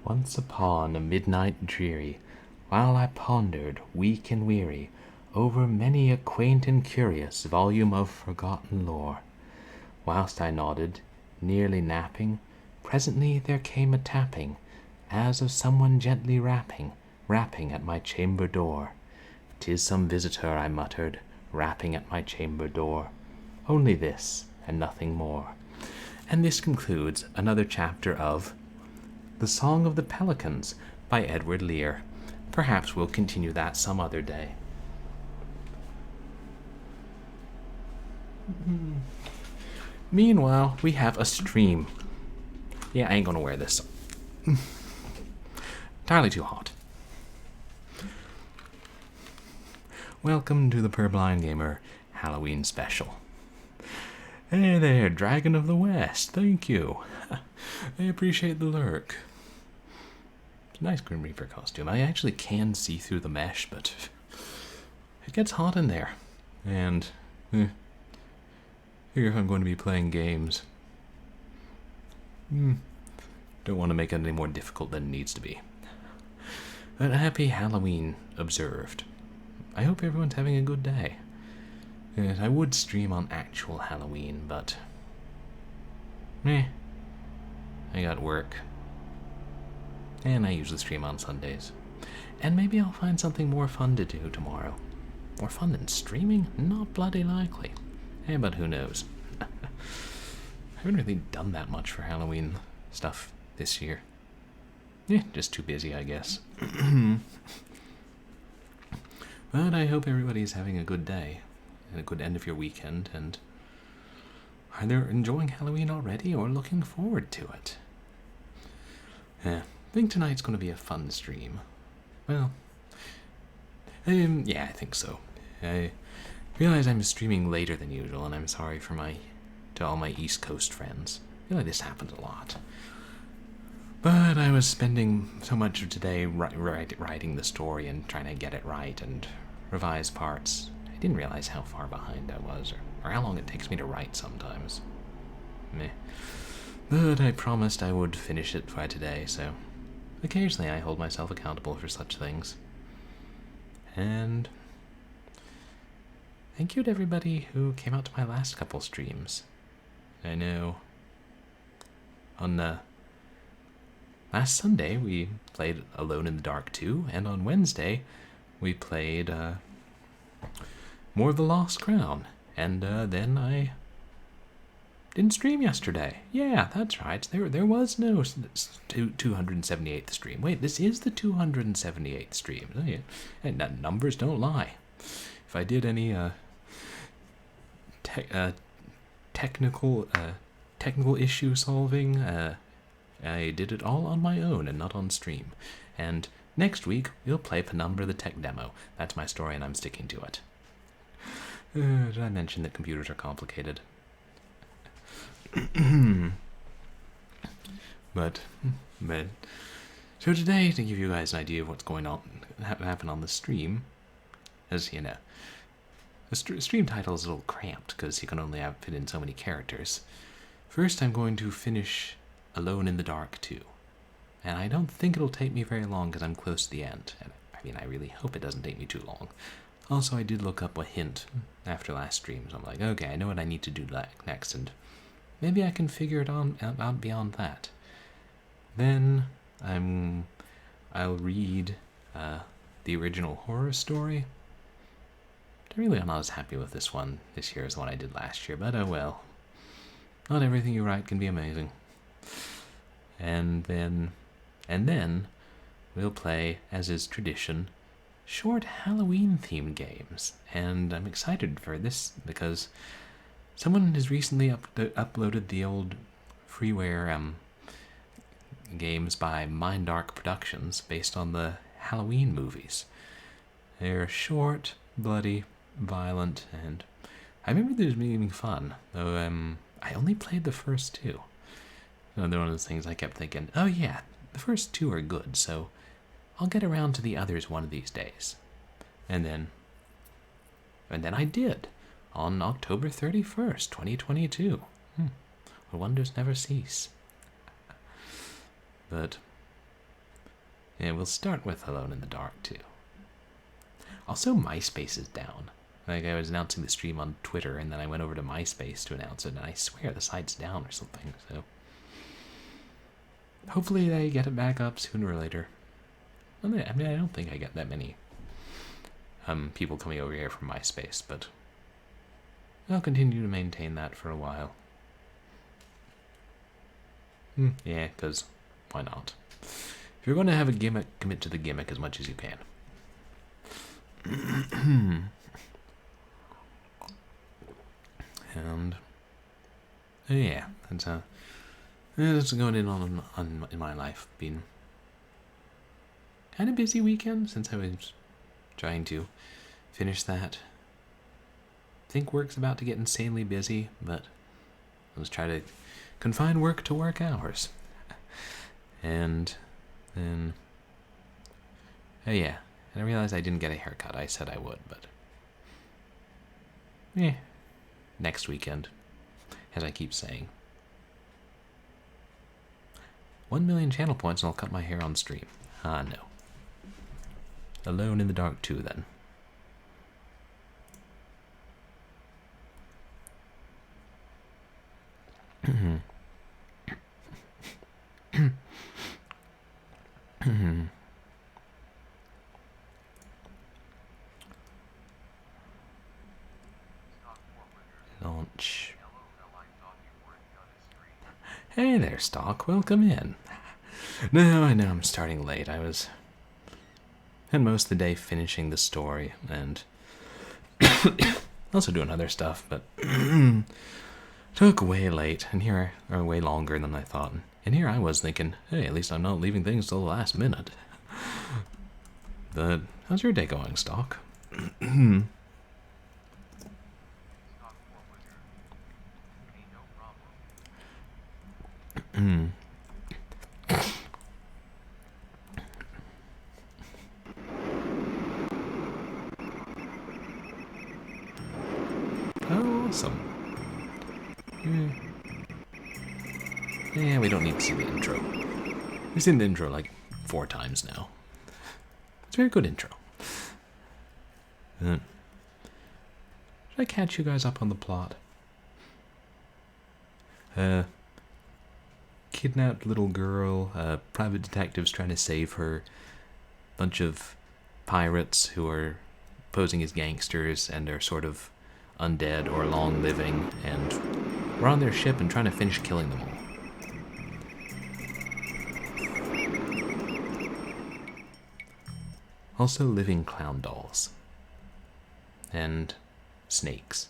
Once upon a midnight dreary, while I pondered, weak and weary, over many a quaint and curious volume of forgotten lore, whilst I nodded, nearly napping, presently there came a tapping, as of someone gently rapping at my chamber door. "'Tis some visitor," I muttered, rapping at my chamber door. Only this, and nothing more. And this concludes another chapter of The Song of the Pelicans by Edward Lear. Perhaps we'll continue that some other day. Meanwhile, we have a stream. Yeah, I ain't gonna wear this. Entirely too hot. Welcome to the Purblind Gamer Halloween special. Hey there, Dragon of the West, thank you. I appreciate the lurk. It's a nice Grim Reaper costume. I actually can see through the mesh, but it gets hot in there. And figure if I'm going to be playing games. Don't want to make it any more difficult than it needs to be. But happy Halloween observed. I hope everyone's having a good day. Yes, I would stream on actual Halloween, but I got work. And I usually stream on Sundays. And maybe I'll find something more fun to do tomorrow. More fun than streaming? Not bloody likely. Hey, but who knows? I haven't really done that much for Halloween stuff this year. Just too busy, I guess. But I hope everybody's having a good day and a good end of your weekend, and either enjoying Halloween already or looking forward to it. I think tonight's going to be a fun stream. Well, yeah, I think so. I realize I'm streaming later than usual, and I'm sorry to all my East Coast friends. I feel like this happens a lot. But I was spending so much of today writing the story and trying to get it right and revise parts. I didn't realize how far behind I was, or how long it takes me to write sometimes. Meh. But I promised I would finish it by today, so occasionally I hold myself accountable for such things. And thank you to everybody who came out to my last couple streams. I know on last Sunday we played Alone in the Dark 2, and on Wednesday we played more of the Lost Crown, and then I didn't stream yesterday. Yeah, that's right. There was no 278th stream. Wait, this is the 278th stream. Oh, yeah. And numbers don't lie. If I did any technical issue solving, I did it all on my own and not on stream. And next week we'll play Penumbra the Tech Demo. That's my story, and I'm sticking to it. Did I mention that computers are complicated? But so today, to give you guys an idea of what's going on, happen on the stream, as you know, the stream title is a little cramped because you can only fit in so many characters. First, I'm going to finish Alone in the Dark 2, and I don't think it'll take me very long because I'm close to the end. And I mean, I really hope it doesn't take me too long. Also, I did look up a hint after last stream, so I'm like, okay, I know what I need to do next, and maybe I can figure it out beyond that. Then I'll read the original horror story. I'm really not as happy with this one this year as the one I did last year, but oh well. Not everything you write can be amazing. And then we'll play, as is tradition, short Halloween-themed games. And I'm excited for this because someone has recently uploaded the old freeware games by Mindark Productions based on the Halloween movies. They're short, bloody, violent, and I remember these being fun, though I only played the first two. So they're one of those things I kept thinking, oh yeah, the first two are good, so I'll get around to the others one of these days. And then I did, on October 31st, 2022. The wonders never cease. But And we'll start with Alone in the Dark, too. Also, MySpace is down. Like, I was announcing the stream on Twitter, and then I went over to MySpace to announce it, and I swear the site's down or something, so... Hopefully they get it back up sooner or later. I mean, I don't think I get that many people coming over here from MySpace, but I'll continue to maintain that for a while. Yeah, because why not? If you're going to have a gimmick, commit to the gimmick as much as you can. And yeah, that's going in in my life. Been kind of busy weekend since I was trying to finish that. Think work's about to get insanely busy, but let's try to confine work to work hours. And then, oh yeah, and I realized I didn't get a haircut. I said I would, but next weekend, as I keep saying. 1 million channel points and I'll cut my hair on stream. Ah, no. Alone in the Dark 2, then. Launch. Hey there, Stock. Welcome in. No, I know I'm starting late. I had most of the day finishing the story and also doing other stuff, but took way late, and or way longer than I thought. And here I was thinking, hey, at least I'm not leaving things till the last minute. But how's your day going, Stock? Oh, awesome. Yeah, we don't need to see the intro. We've seen the intro like 4 times now. It's a very good intro. Should I catch you guys up on the plot? Kidnapped little girl, private detectives trying to save her, bunch of pirates who are posing as gangsters and are sort of undead or long-living, and we're on their ship and trying to finish killing them all. Also living clown dolls. And snakes.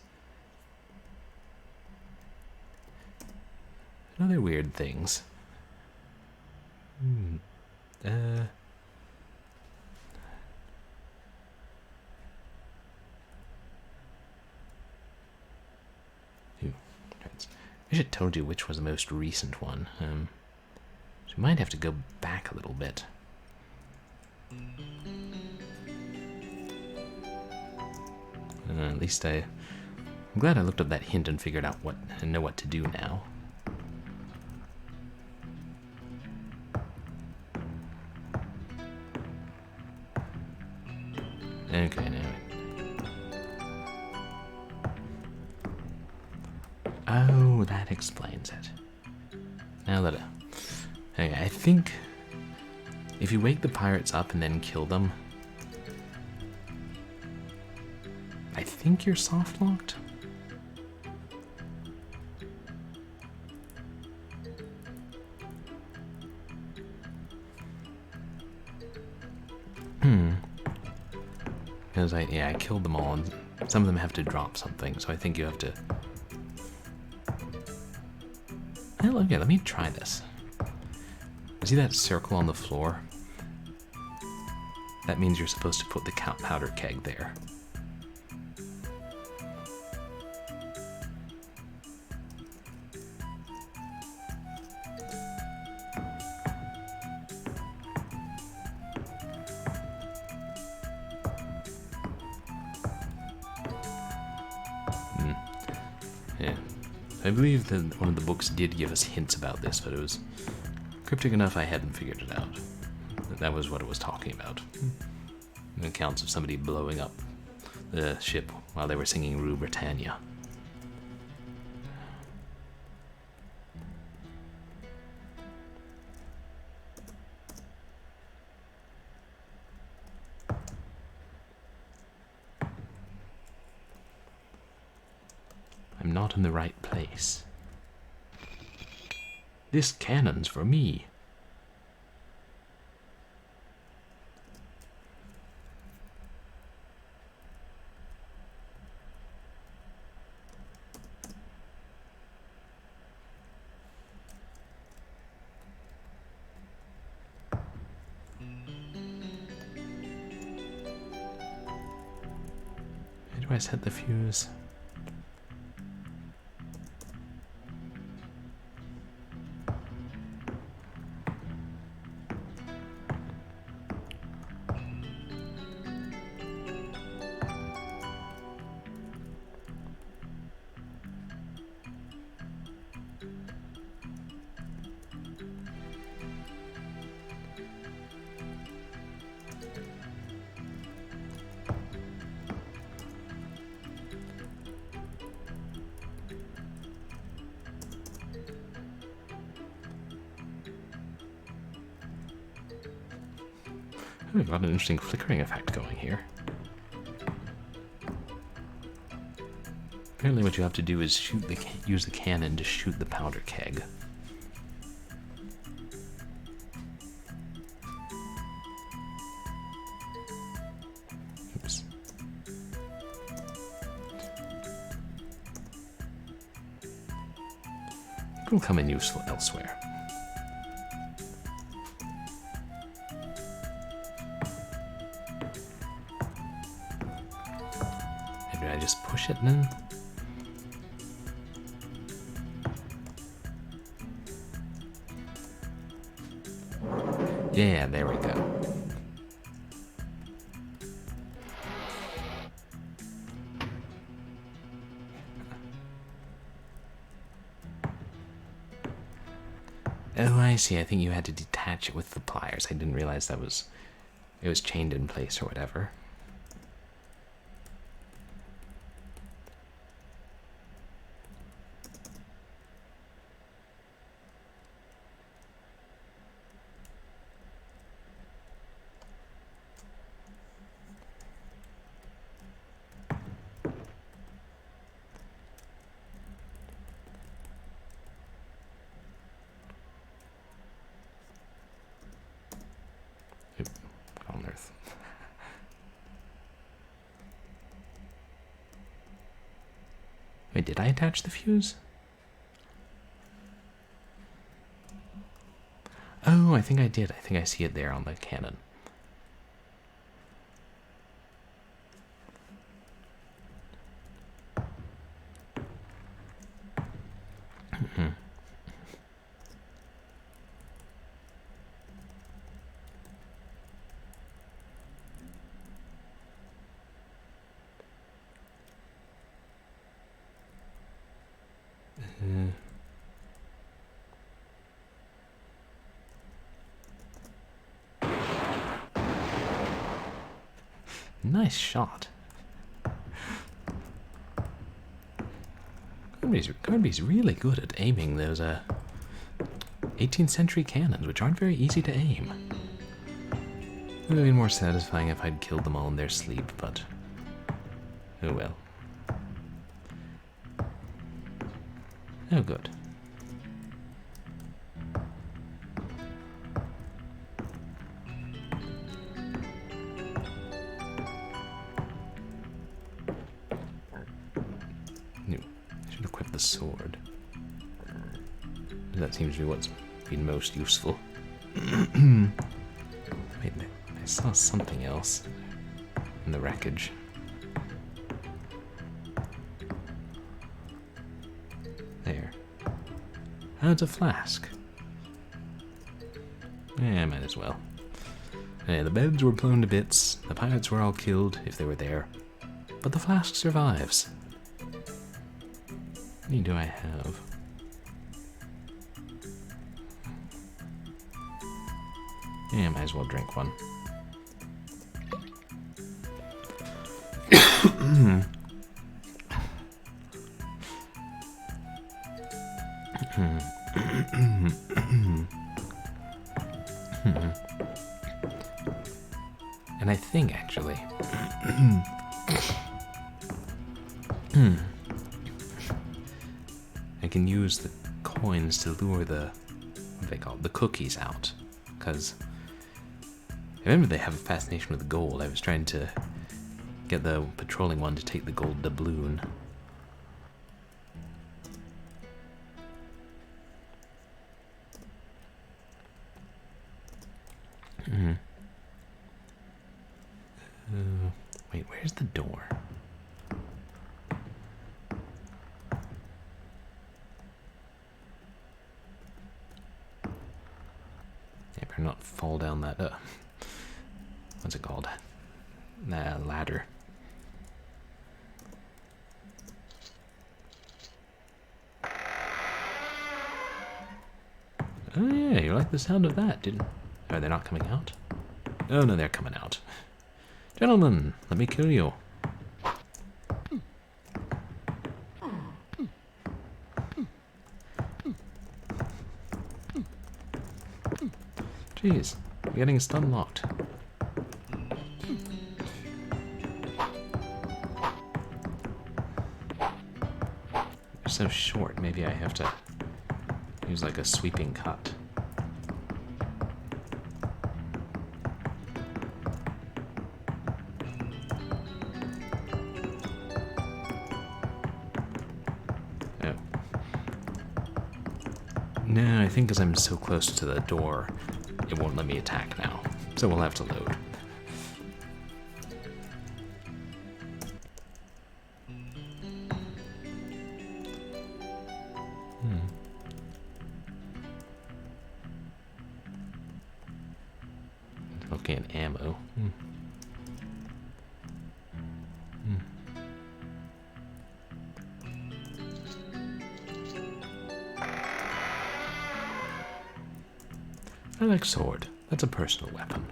And other weird things. I should have told you which was the most recent one. So we might have to go back a little bit. At least I'm glad I looked up that hint and figured out and know what to do now. Okay, now. Oh, that explains it. Now that okay, I think if you wake the pirates up and then kill them, I think you're soft locked. Because I killed them all, and some of them have to drop something, so I think you have to. Well, okay, let me try this. See that circle on the floor? That means you're supposed to put the powder keg there. Yeah. I believe that one of the books did give us hints about this, but it was cryptic enough I hadn't figured it out. That was what it was talking about. Accounts of somebody blowing up the ship while they were singing Rue Britannia. I'm not in the right place. This cannon's for me. Where do I set the fuse? We've got an interesting flickering effect going here. Apparently what you have to do is use the cannon to shoot the powder keg. Oops. It will come in useful elsewhere. Maybe I just push it then? Yeah, there we go. Oh, I see. I think you had to detach it with the pliers. I didn't realize it was chained in place or whatever. On earth. Wait, did I attach the fuse? Oh, I think I did. I think I see it there on the cannon. Nice shot. Kirby's really good at aiming those 18th century cannons, which aren't very easy to aim. It would have been more satisfying if I'd killed them all in their sleep, but oh well. Oh good. The sword. That seems to be what's been most useful. Wait, I saw something else in the wreckage. There. Oh, it's a flask. Yeah, might as well. Yeah, the beds were blown to bits, the pirates were all killed, if they were there, but the flask survives. How many do I have? Yeah, might as well drink one. And I think, actually, I can use the coins to lure the, what are they called, the cookies out. Because, remember they have a fascination with gold. I was trying to get the patrolling one to take the gold doubloon. Wait, where's the door? Yeah, better not fall down that, what's it called? Ladder. Oh yeah, you like the sound of that, didn't? Oh, they're not coming out? Oh no, they're coming out. Gentlemen, let me kill you. Jeez, I'm getting stun locked. They're so short, maybe I have to use like a sweeping cut. No, I think because I'm so close to the door, it won't let me attack now. So we'll have to load. Okay, and ammo. I like sword. That's a personal weapon.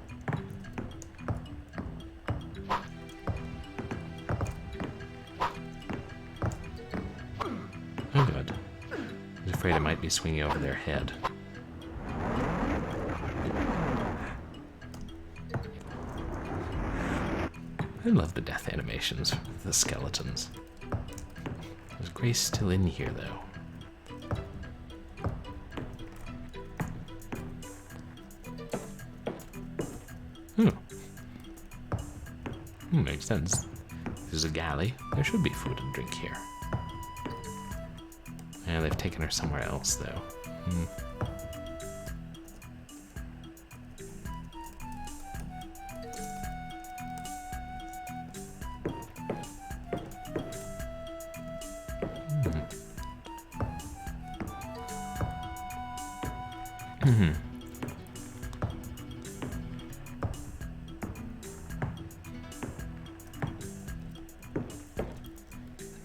Oh good. I was afraid I might be swinging over their head. I love the death animations of the skeletons. Is Grace still in here, though? Makes sense. This is a galley. There should be food and drink here. Yeah, they've taken her somewhere else, though.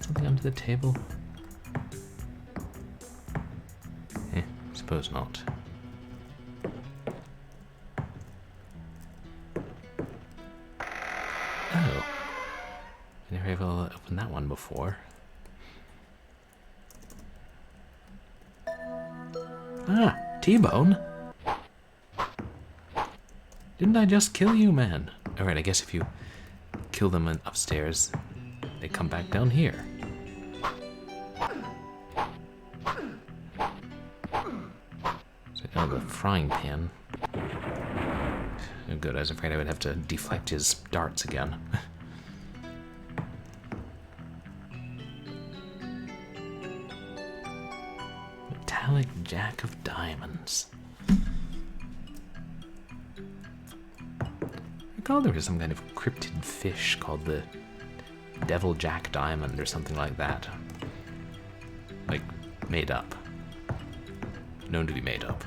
Something under the table? Suppose not. Oh. I never able to open that one before. Ah, T-Bone? Didn't I just kill you, man? Alright, I guess if you kill them upstairs, they come back down here. So now the frying pan. Oh good, I was afraid I would have to deflect his darts again. Metallic Jack of Diamonds. I recall there was some kind of cryptid fish called the Devil Jack Diamond or something like that. Like, made up. Known to be made up.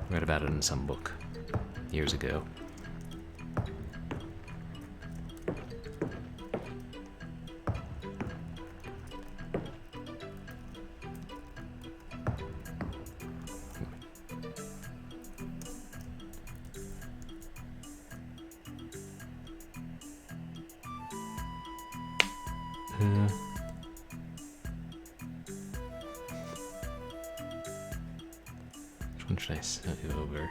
Read about it in some book years ago. Which one should I set you over?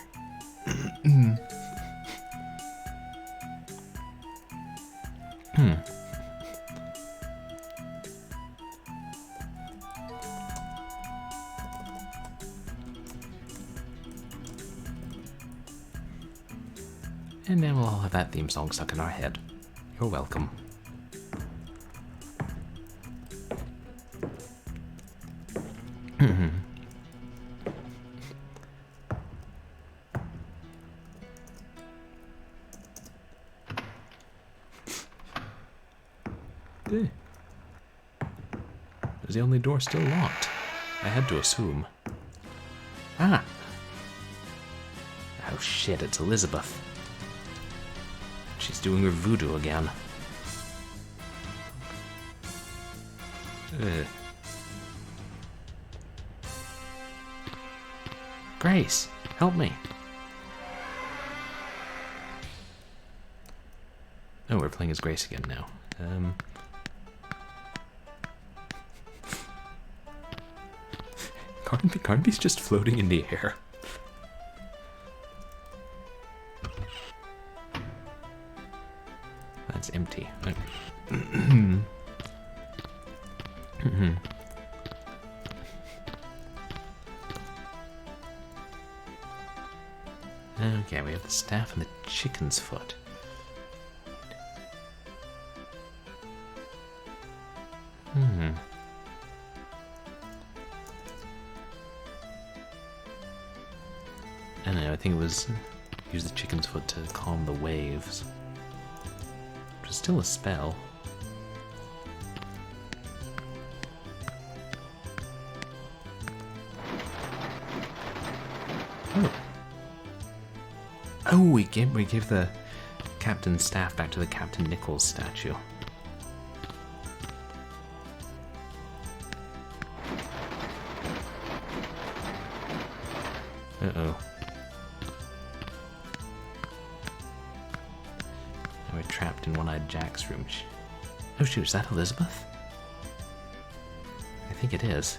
And now we'll all have that theme song stuck in our head. You're welcome. Is the only door still locked? I had to assume. Ah! Oh shit, it's Elizabeth. She's doing her voodoo again. Ugh. Grace, help me. Oh, we're playing as Grace again now. Carnby's just floating in the air. That's empty. Okay, we have the staff and the chicken's foot. I don't know, I think it was use the chicken's foot to calm the waves. Which is still a spell. Oh. Oh, we gave the captain's staff back to the Captain Nichols statue. Uh-oh. We're trapped in One-Eyed Jack's room. Oh shoot, is that Elizabeth? I think it is.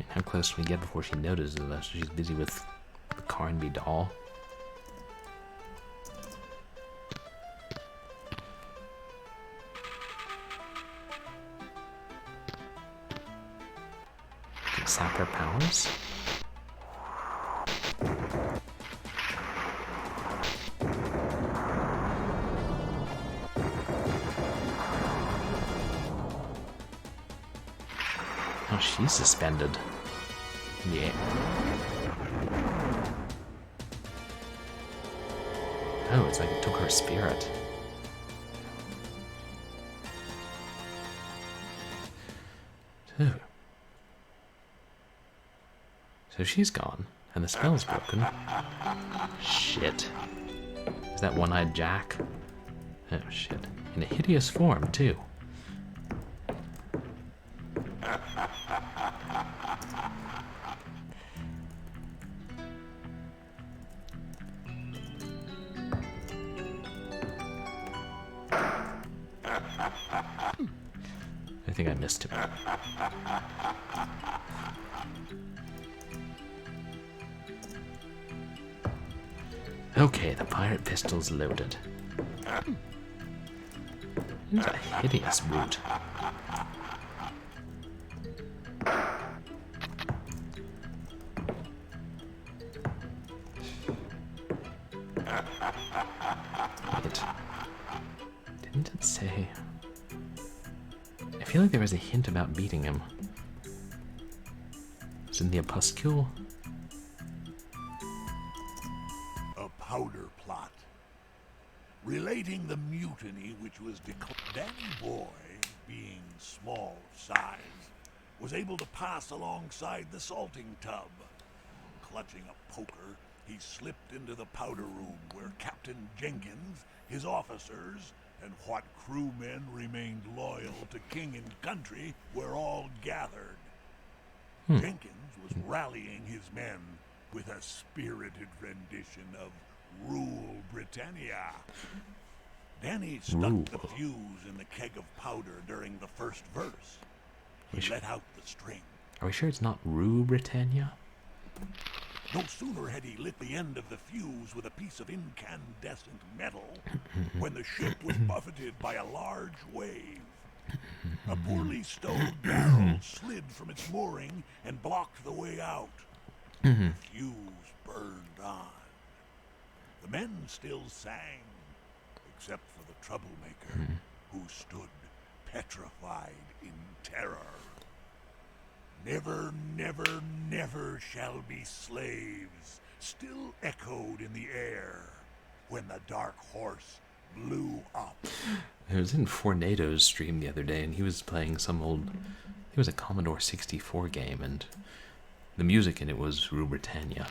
How close can we get before she notices us? She's busy with the Carnby doll. Sap her powers. Oh, she's suspended in the air. Oh, it's like it took her spirit. Oh. So she's gone, and the spell's broken. Shit. Is that One-Eyed Jack? Oh shit. In a hideous form, too. I think I missed him. Okay, the pirate pistol's loaded. It's a hideous boot. Wait. Didn't it say... I feel like there was a hint about beating him. It's in the opuscule? Powder plot relating the mutiny which was declared. Danny Boy, being small of size, was able to pass alongside the salting tub. Clutching a poker, he slipped into the powder room where Captain Jenkins, his officers, and what crewmen remained loyal to king and country were all gathered. Jenkins was rallying his men with a spirited rendition of Rule Britannia. Danny stuck the fuse in the keg of powder during the first verse. He let out the string. Are we sure it's not Rue Britannia? No sooner had he lit the end of the fuse with a piece of incandescent metal when the ship was buffeted by a large wave. A poorly stowed barrel slid from its mooring and blocked the way out. The fuse burned on. The men still sang, except for the troublemaker, who stood petrified in terror. Never, never, never shall be slaves, still echoed in the air when the dark horse blew up. I was in Fornado's stream the other day, and he was playing some old, it was a Commodore 64 game, and the music in it was Rue Britannia.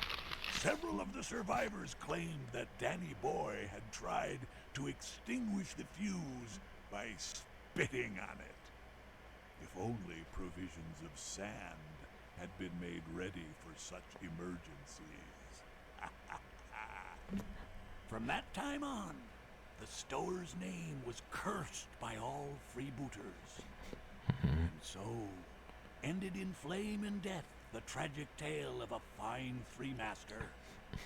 Several of the survivors claimed that Danny Boy had tried to extinguish the fuse by spitting on it. If only provisions of sand had been made ready for such emergencies. From that time on, the stower's name was cursed by all freebooters. And so ended in flame and death the tragic tale of a fine freemaster,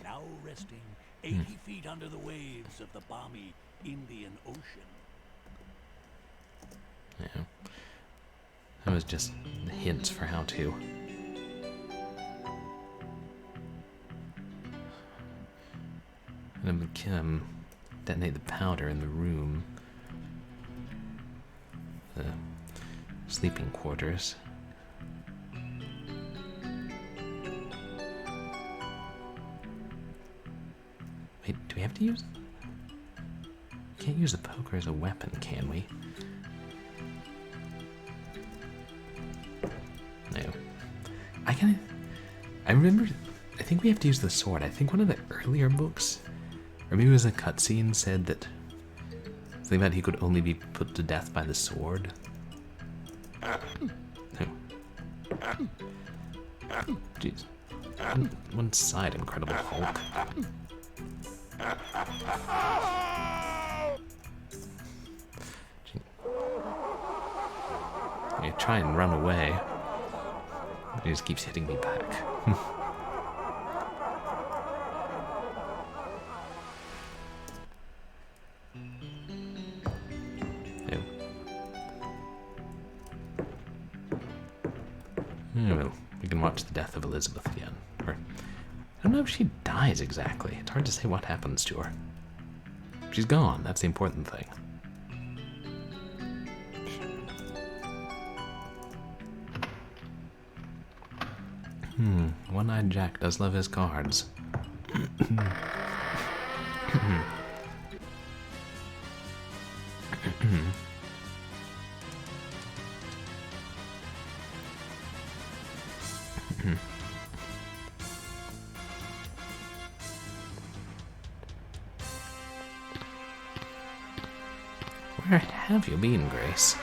now resting 80 feet under the waves of the balmy Indian Ocean. Yeah. That was just hints for how to. And then detonate the powder in the room. The sleeping quarters. Wait, do we have to use... We can't use the poker as a weapon, can we? No. I remember, I think we have to use the sword. I think one of the earlier books, or maybe it was a cutscene, said that something about he could only be put to death by the sword. No. Jeez. One side, Incredible Hulk. You try and run away. He just keeps hitting me back. Oh. Oh, well, we can watch the death of Elizabeth again. Or, I don't know if she dies exactly. It's hard to say what happens to her. She's gone. That's the important thing. One-eyed Jack does love his cards. Where have you been, Grace?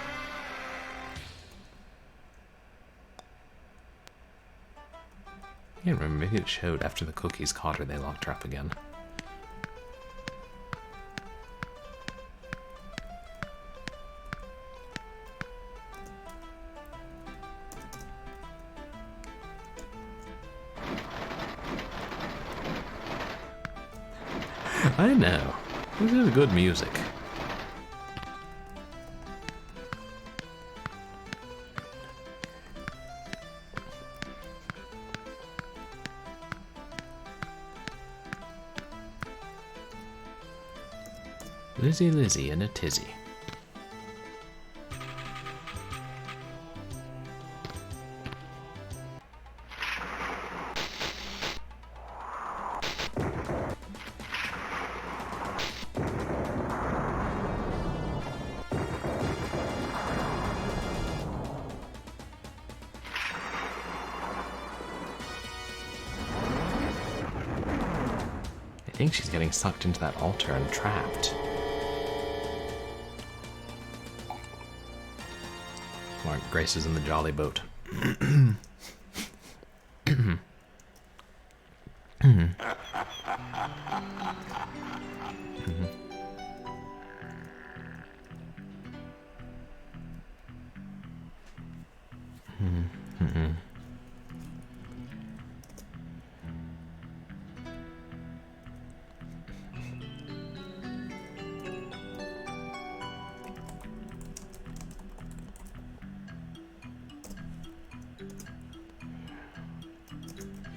I can't remember, maybe it showed after the cookies caught her, they locked her up again. I know. This is good music. Lizzie, Lizzie, and a tizzy. I think she's getting sucked into that altar and trapped. Mark, Grace is in the jolly boat.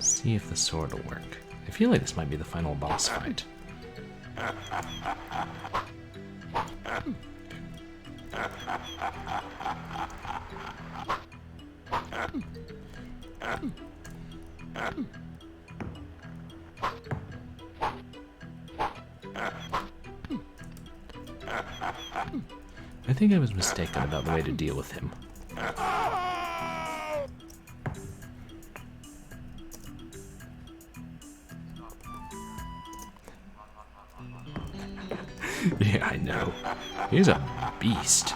See if the sword will work. I feel like this might be the final boss fight. I think I was mistaken about the way to deal with him. Yeah, I know. He's a beast.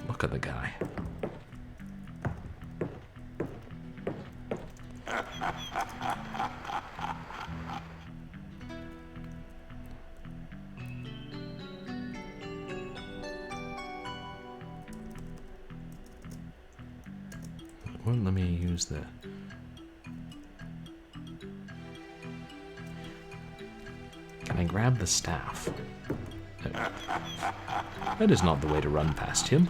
Look at the guy. Well, let me use the... Can I grab the staff? No. That is not the way to run past him.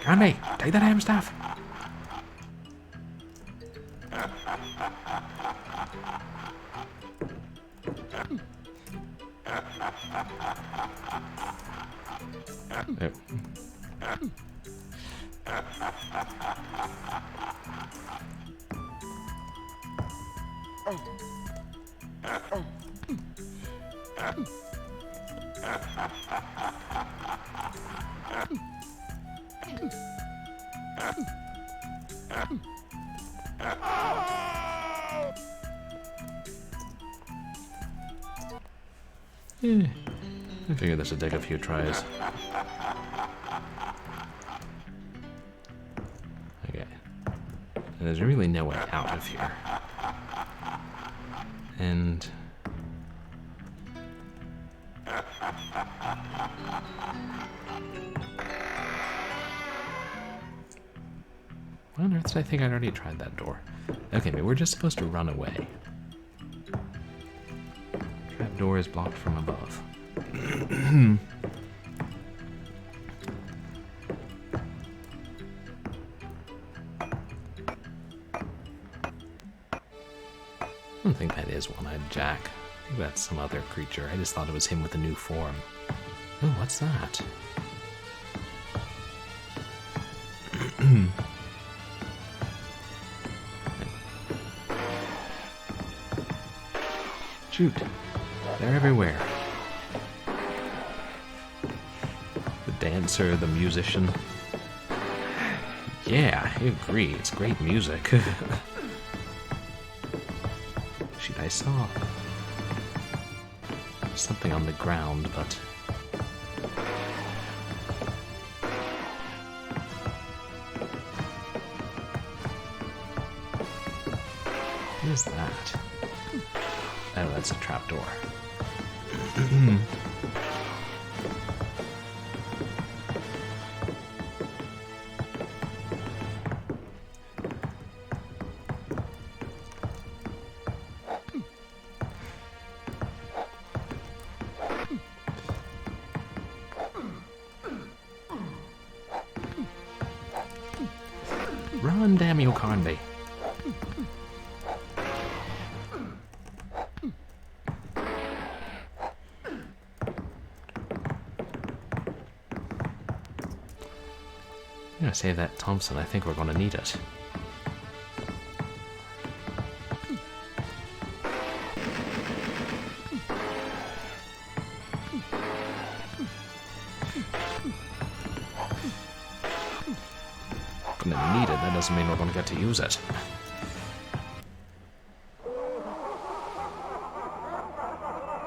Candy, take that ham staff. Yep. Yeah, I figured this would take a few tries. Okay. And there's really no way out of here. And... What on earth did I think I'd already tried that door? Okay, maybe we're just supposed to run away. Trap door is blocked from above. I don't think that is One-Eyed Jack. I think that's some other creature. I just thought it was him with a new form. Oh, what's that? Shoot. They're everywhere. The dancer, the musician. Yeah, I agree. It's great music. Shoot, I saw something on the ground, but... What is that? Oh, that's a trapdoor. Run, damn you, Carnby. I'm gonna save that Thompson. I think we're gonna need it. Gonna need it. That doesn't mean we're gonna get to use it.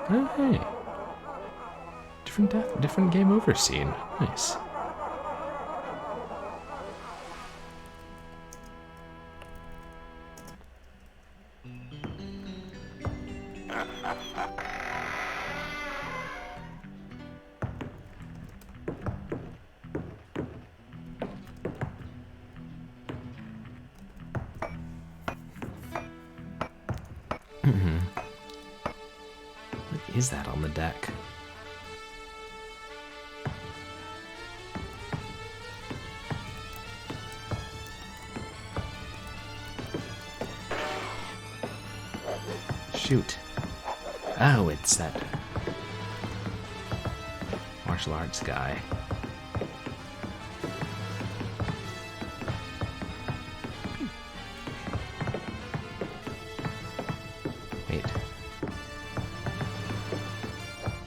Oh, hey. Different game over scene. Nice. What is that on the deck? Shoot. Oh, it's that martial arts guy. Wait.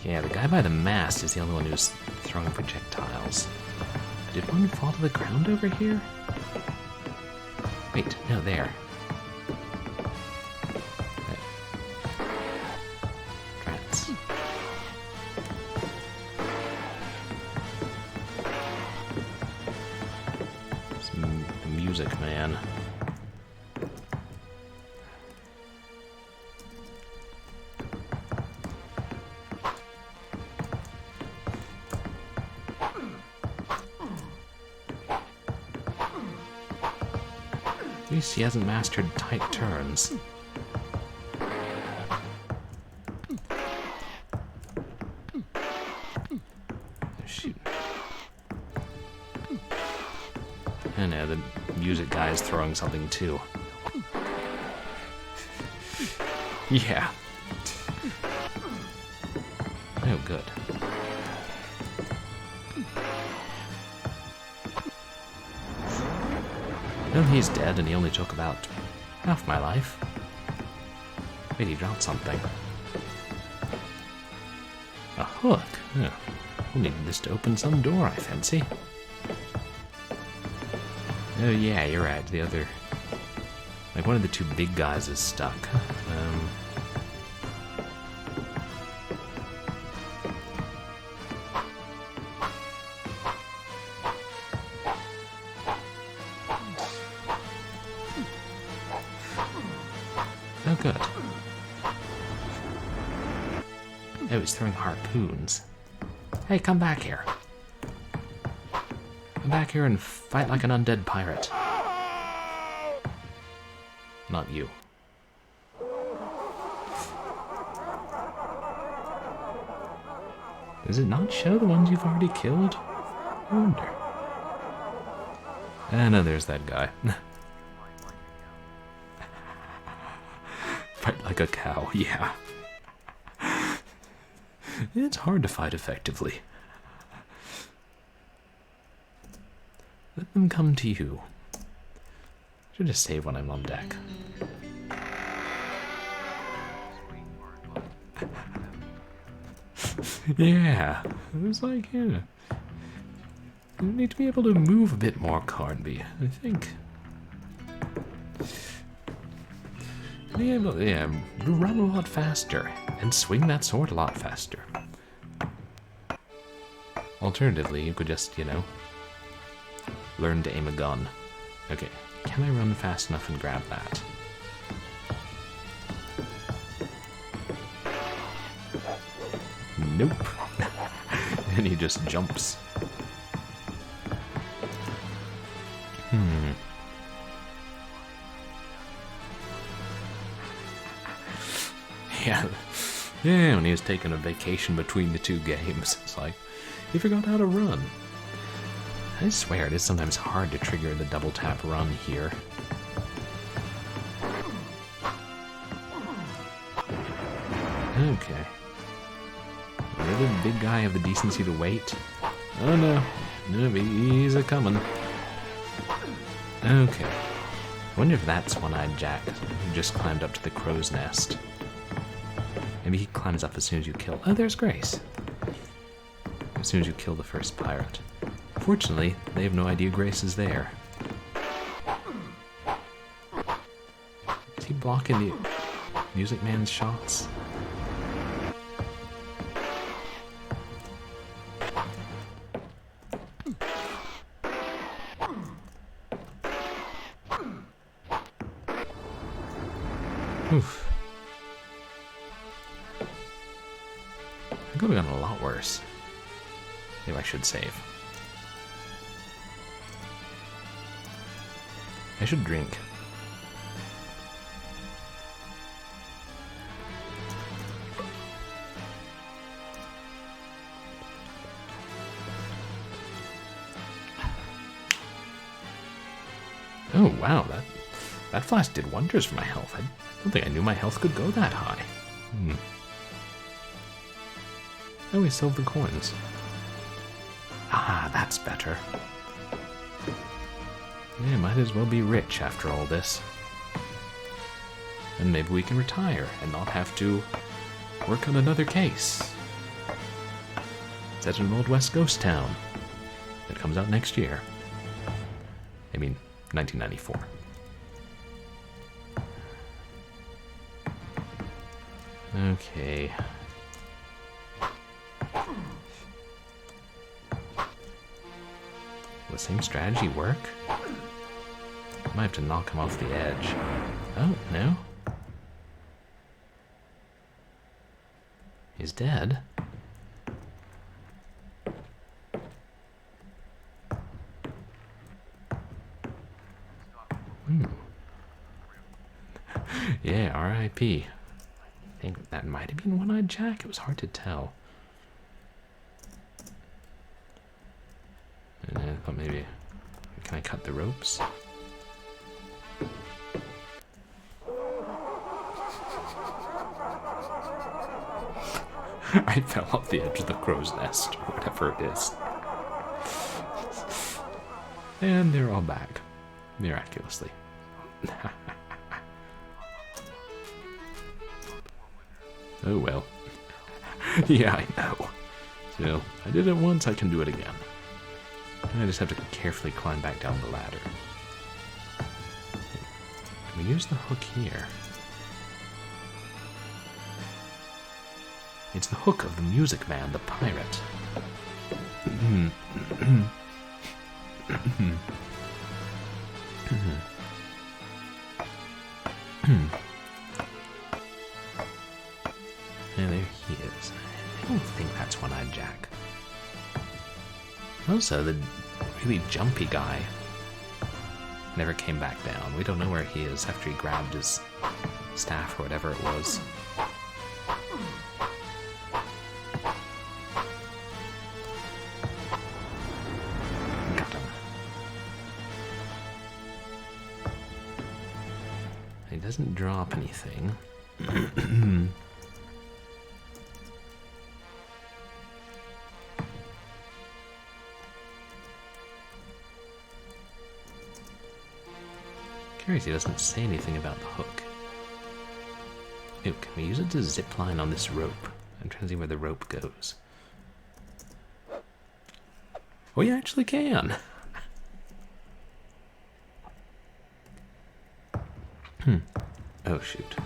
Yeah, the guy by the mast is the only one who's throwing projectiles. Did one fall to the ground over here? Wait, no, there. Rats. Some music, man. At least he hasn't mastered tight turns. Shoot. I know, the music guy is throwing something too. Yeah. Oh, good. Well, he's dead, and he only took about half my life. Wait, he dropped something. A hook? Oh, we'll need this to open some door, I fancy. Oh yeah, you're right, the other... Like, one of the two big guys is stuck. Oh, good. Oh, he's throwing harpoons. Hey, come back here. Come back here and fight like an undead pirate. Not you. Does it not show the ones you've already killed? I wonder. Ah, no, there's that guy. Fight like a cow, yeah. It's hard to fight effectively. Let them come to you. Should just save when I'm on deck. Yeah, it was like, yeah. You need to be able to move a bit more, Carnby, I think. Yeah, run a lot faster, and swing that sword a lot faster. Alternatively, you could just, you know, learn to aim a gun. Okay, can I run fast enough and grab that? Nope. And he just jumps. Yeah. Yeah, when he was taking a vacation between the two games, it's like, he forgot how to run. I swear, it is sometimes hard to trigger the double tap run here. Okay. Will the big guy have the decency to wait? Oh no. No, he's a-coming. Okay. I wonder if that's One-Eyed Jack who just climbed up to the crow's nest. Maybe he climbs up as soon as you kill... Oh, there's Grace. As soon as you kill the first pirate. Fortunately, they have no idea Grace is there. Is he blocking the Music Man's shots? Oof. could have gotten a lot worse. Maybe I should save. I should drink. Oh wow, that flask did wonders for my health. I don't think I knew my health could go that high. Oh, we sold the coins. Ah, that's better. Yeah, might as well be rich after all this. And maybe we can retire and not have to work on another case. Set in an old West ghost town. It comes out next year. I mean, 1994. Okay. Will the same strategy work? Might have to knock him off the edge. Oh, no. He's dead. Yeah, R.I.P. I think that might have been One-Eyed Jack. It was hard to tell. And I thought maybe... Can I cut the ropes? I fell off the edge of the crow's nest, or whatever it is. And they're all back. Miraculously. Oh well. Yeah, I know. So, I did it once, I can do it again. I just have to carefully climb back down the ladder. Can we use the hook here? It's the hook of the music man, the pirate. And there he is. I don't think that's One-Eyed Jack. Also, the really jumpy guy never came back down. We don't know where he is after he grabbed his staff or whatever it was. Got him. He doesn't drop anything. Curious, he doesn't say anything about the hook. Ooh, can we use it to zip line on this rope? I'm trying to see where the rope goes. We actually can! Oh, shoot.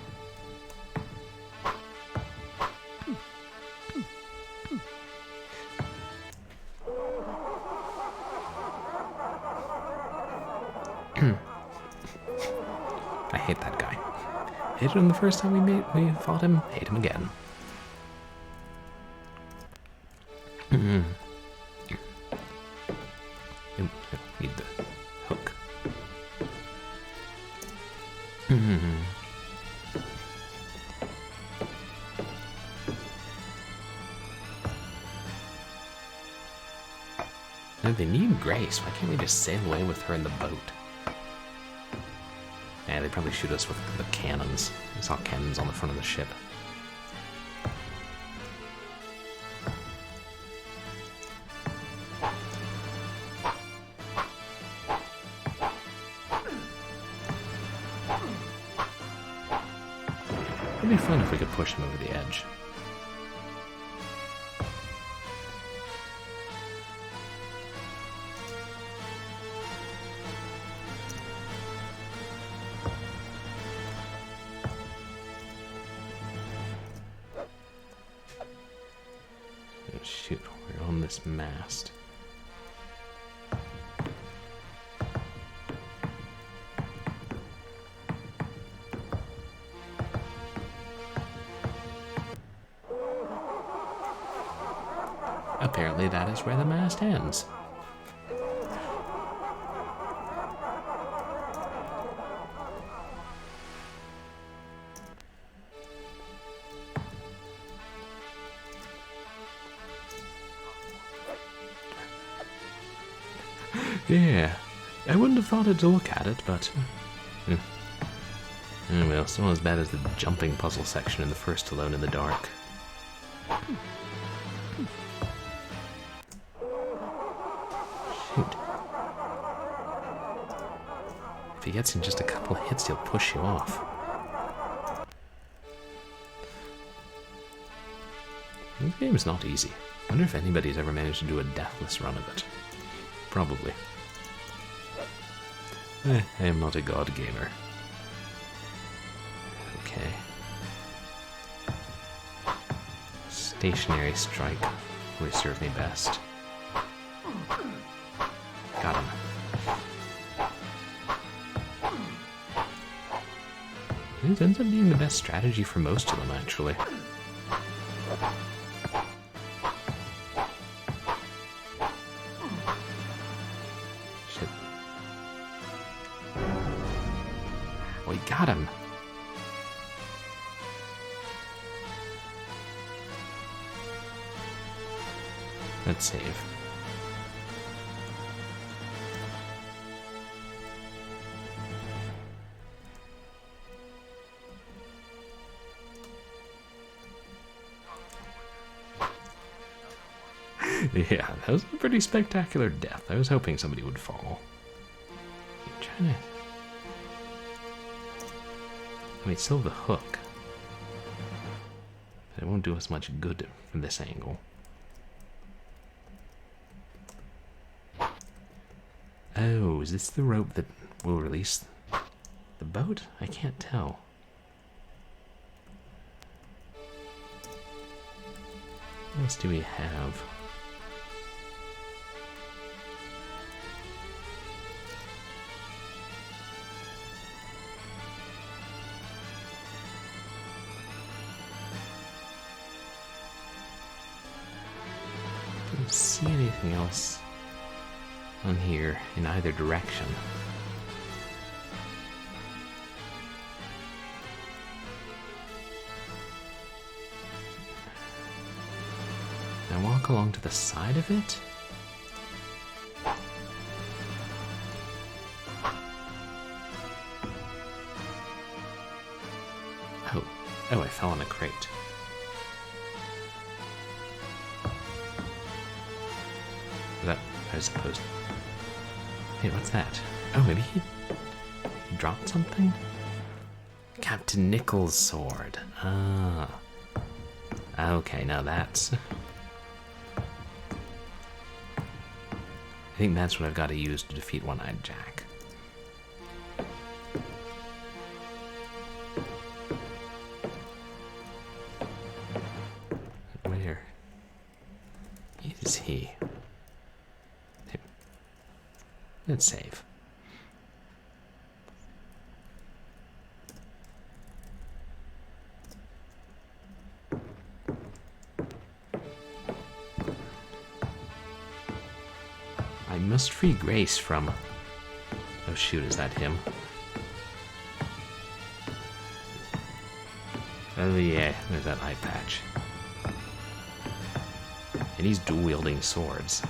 I hate that guy. Hated him the first time we fought him. Hate him again. Need the hook. No, they need Grace. Why can't we just sail away with her in the boat? Yeah, they probably shoot us with the cannons. I saw cannons on the front of the ship. It'd be fun if we could push him over the edge. Shoot, we're on this mast. apparently that is where the mast ends. Yeah, I wouldn't have thought it to look at it, but... well, it's not as bad as the jumping puzzle section in the first Alone in the Dark. Shoot. If he gets in just a couple of hits, he'll push you off. This game is not easy. I wonder if anybody's ever managed to do a deathless run of it. Probably. I am not a god gamer. Okay. Stationary strike would serve me best. Got him. It ends up being the best strategy for most of them, actually. Shit. We got him. Let's save. Yeah, that was a pretty spectacular death. I was hoping somebody would fall. I'm trying to... I mean, still the hook. But it won't do us much good from this angle. Oh, is this the rope that will release the boat? I can't tell. What else do we have? Don't see anything else on here in either direction. Now walk along to the side of it. Oh, I fell on a crate. That, I suppose. Hey, what's that? Oh, maybe he dropped something? Captain Nichols' sword. Ah. Okay, now that's... I think that's what I've got to use to defeat One-Eyed Jack. Where is he? Let's save. I must free Grace from... Oh shoot, is that him? Oh yeah, there's that eye patch. And he's dual-wielding swords.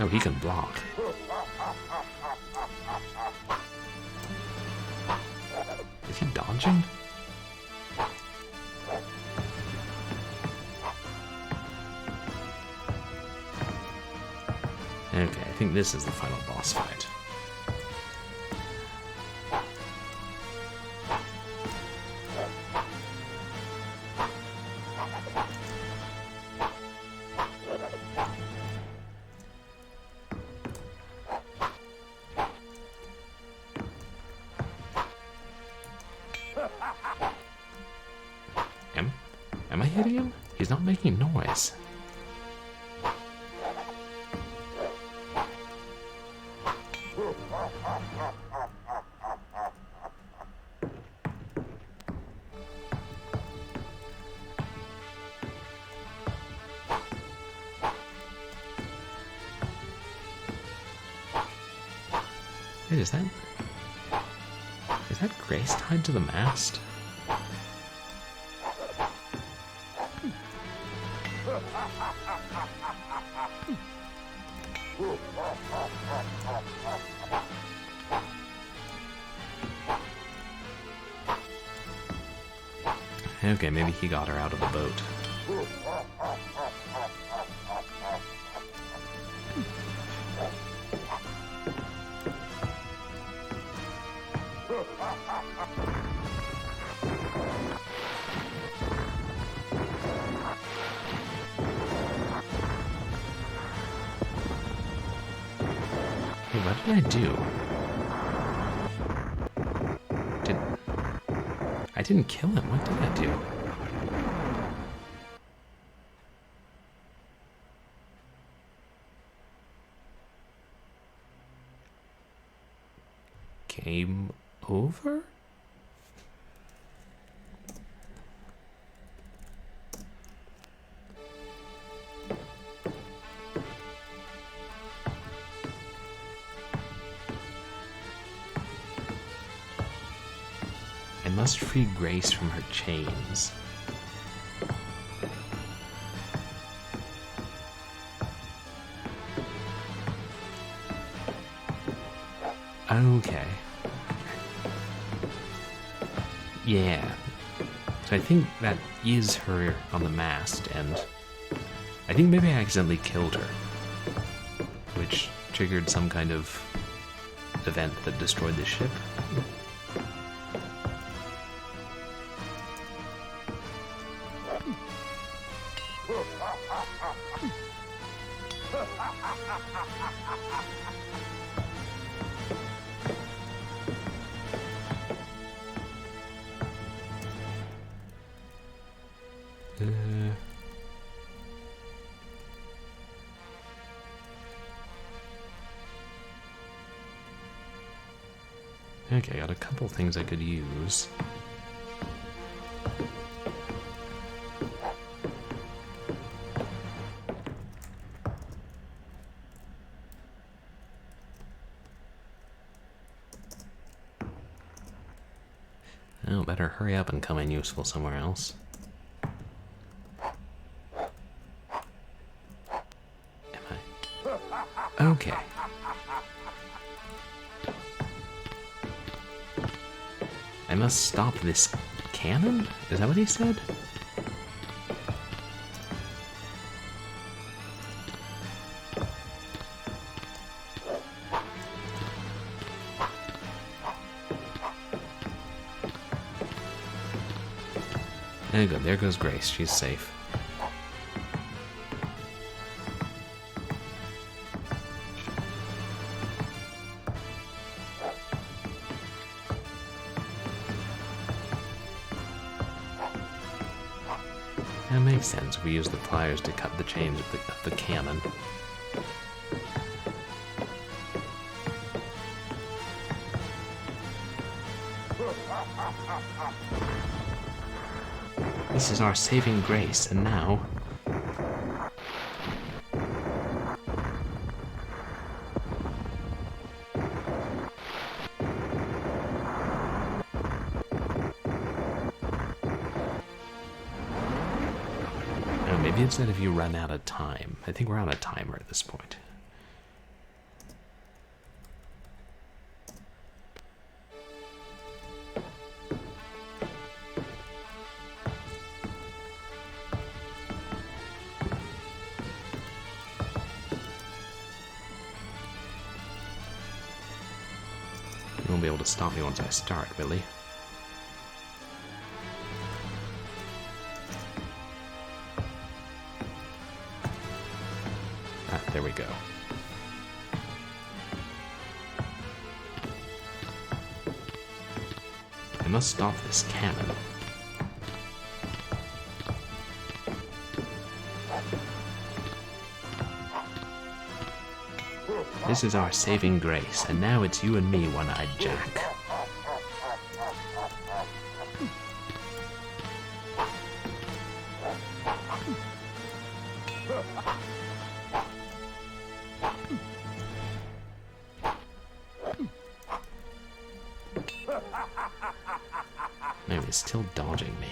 Oh, he can block. Is he dodging? Okay, I think this is the final boss fight. Am I hitting him? He's not making noise. Wait, is that Grace tied to the mast? Okay, maybe he got her out of the boat. Hey, what did I do? I didn't kill him. What did I do? Game over? I must free Grace from her chains. Okay. Yeah. So I think that is her on the mast, and I think maybe I accidentally killed her, which triggered some kind of event that destroyed the ship. Okay, I got a couple things I could use. Oh, better hurry up and come in useful somewhere else. Am I? Okay. I must stop this cannon? Is that what he said? There you go, there goes Grace, she's safe. That makes sense. We use the pliers to cut the chains of the cannon. This is our saving grace, and now... Maybe it's that if you run out of time. I think we're on a timer at this point. You won't be able to stop me once I start, will you? There we go. I must stop this cannon. This is our saving grace, and now it's you and me, One-Eyed Jack. is still dodging me.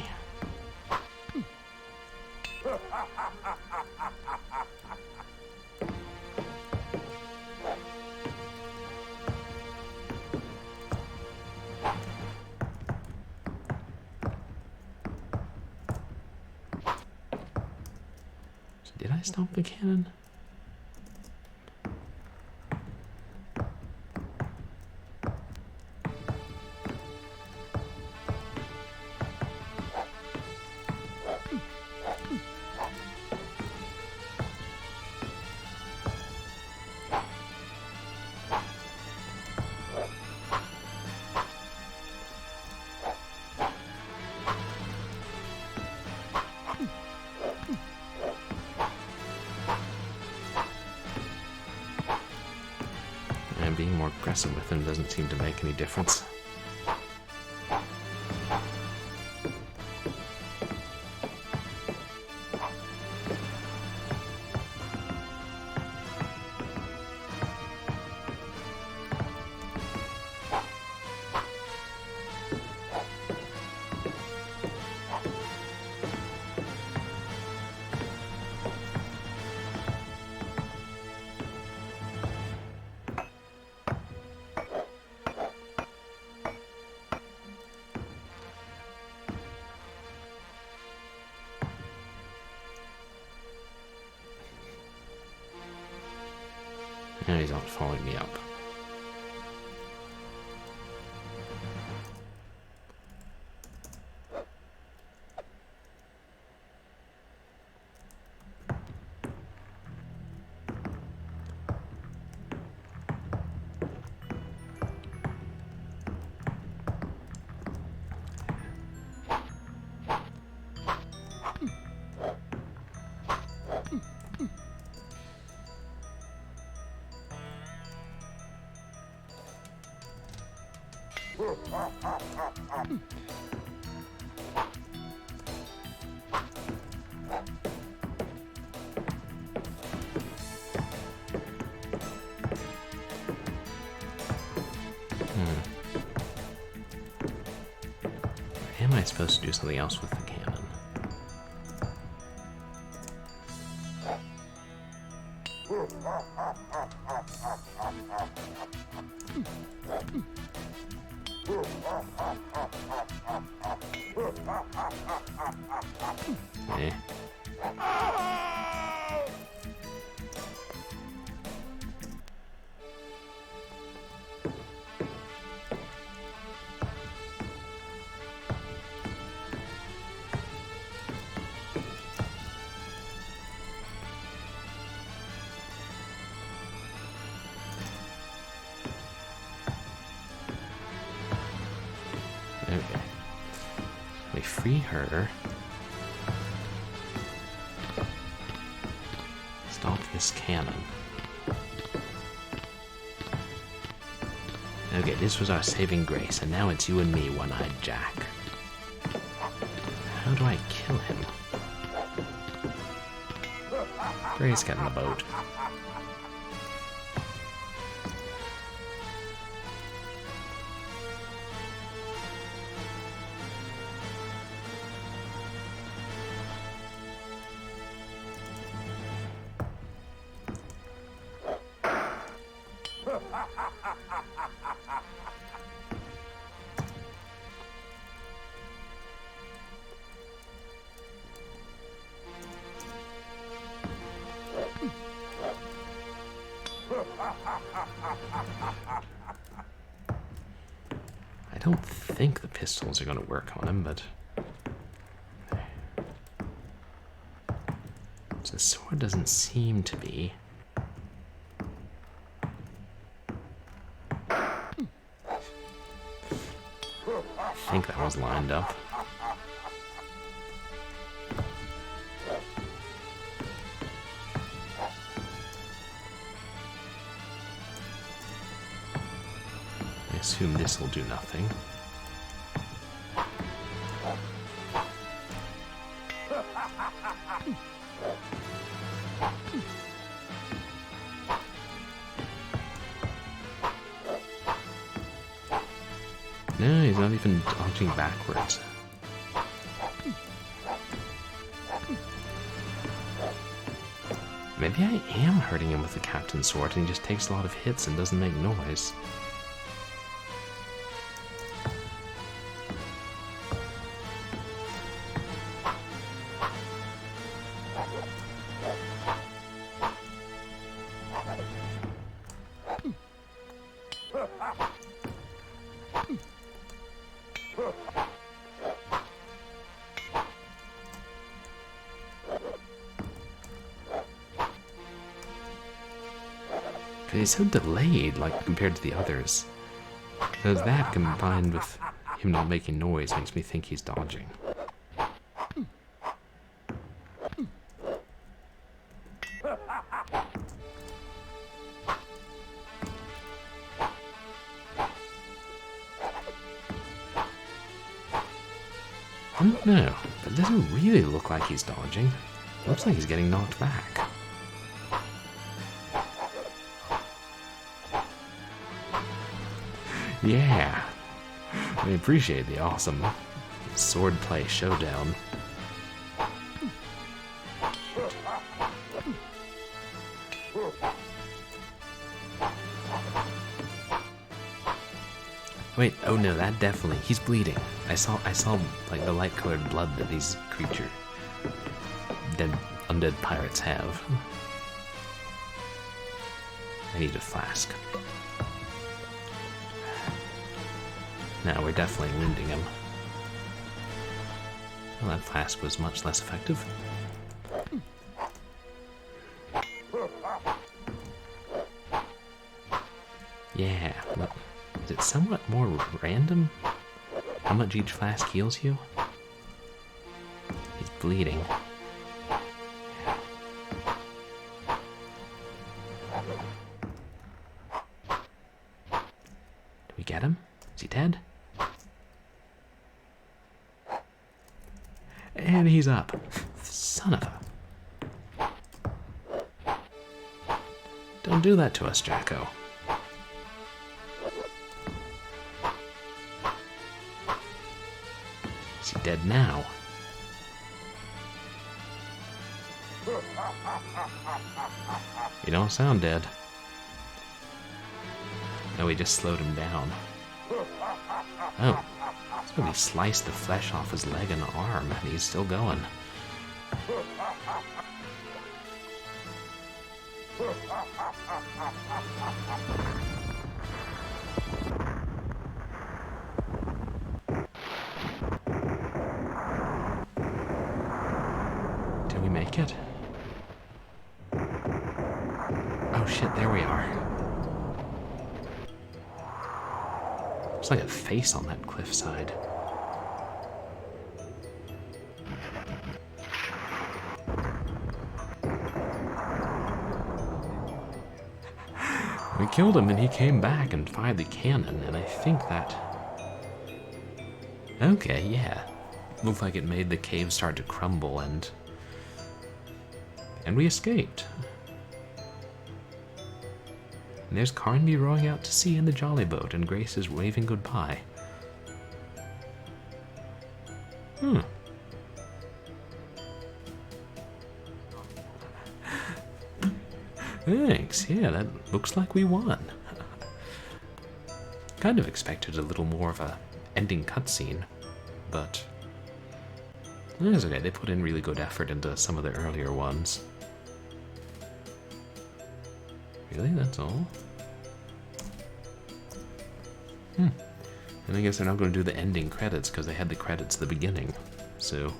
So did I stop the cannon? Being more aggressive with him doesn't seem to make any difference. Now he's not following me up. Am I supposed to do something else with the cannon? Eh. Okay. We free her. Stop this cannon. Okay, this was our saving grace, and now it's you and me, One-Eyed Jack. How do I kill him? Grace, get in the boat. I don't think the pistols are going to work on him, but... So the sword doesn't seem to be. I think that was lined up. I assume this will do nothing. No, he's not even dodging backwards. Maybe I am hurting him with the captain's sword and he just takes a lot of hits and doesn't make noise. He's so delayed, like, compared to the others. Because that, combined with him not making noise, makes me think he's dodging. I don't know, but it doesn't really look like he's dodging. It looks like he's getting knocked back. Yeah, I appreciate the awesome swordplay showdown. Wait, oh no, that definitely, he's bleeding. I saw like the light-colored blood that these undead pirates have. I need a flask. Now we're definitely wounding him. Well, that flask was much less effective. Yeah, look, is it somewhat more random how much each flask heals you? He's bleeding. Do we get him? Is he dead? And he's up. Son of a... Don't do that to us, Jacko. Is he dead now? You don't sound dead. No, we just slowed him down. Oh. So he sliced the flesh off his leg and arm, and he's still going. Did we make it? Oh shit, there we are. There's like a face on that cliffside. We killed him and he came back and fired the cannon, and I think that... Okay, yeah. Looked like it made the cave start to crumble and we escaped. And there's Carnby rowing out to sea in the jolly boat, and Grace is waving goodbye. Thanks, yeah, that looks like we won. Kind of expected a little more of a ending cutscene, but it's okay, they put in really good effort into some of the earlier ones. Really, that's all? And I guess they're not going to do the ending credits because they had the credits at the beginning, so...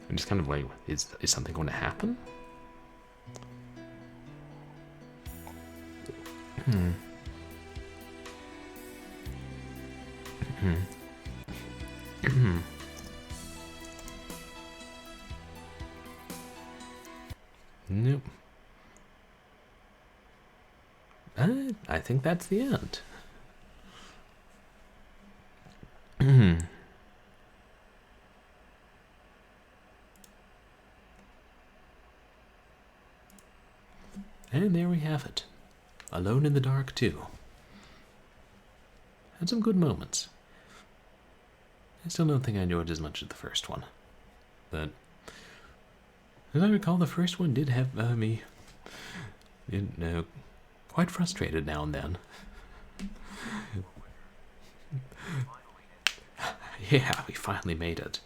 I'm just kind of like, is something going to happen? Nope. I think that's the end. And there we have it. Alone in the Dark 2. Had some good moments. I still don't think I enjoyed it as much as the first one. But as I recall, the first one did have me quite frustrated now and then. Yeah, we finally made it.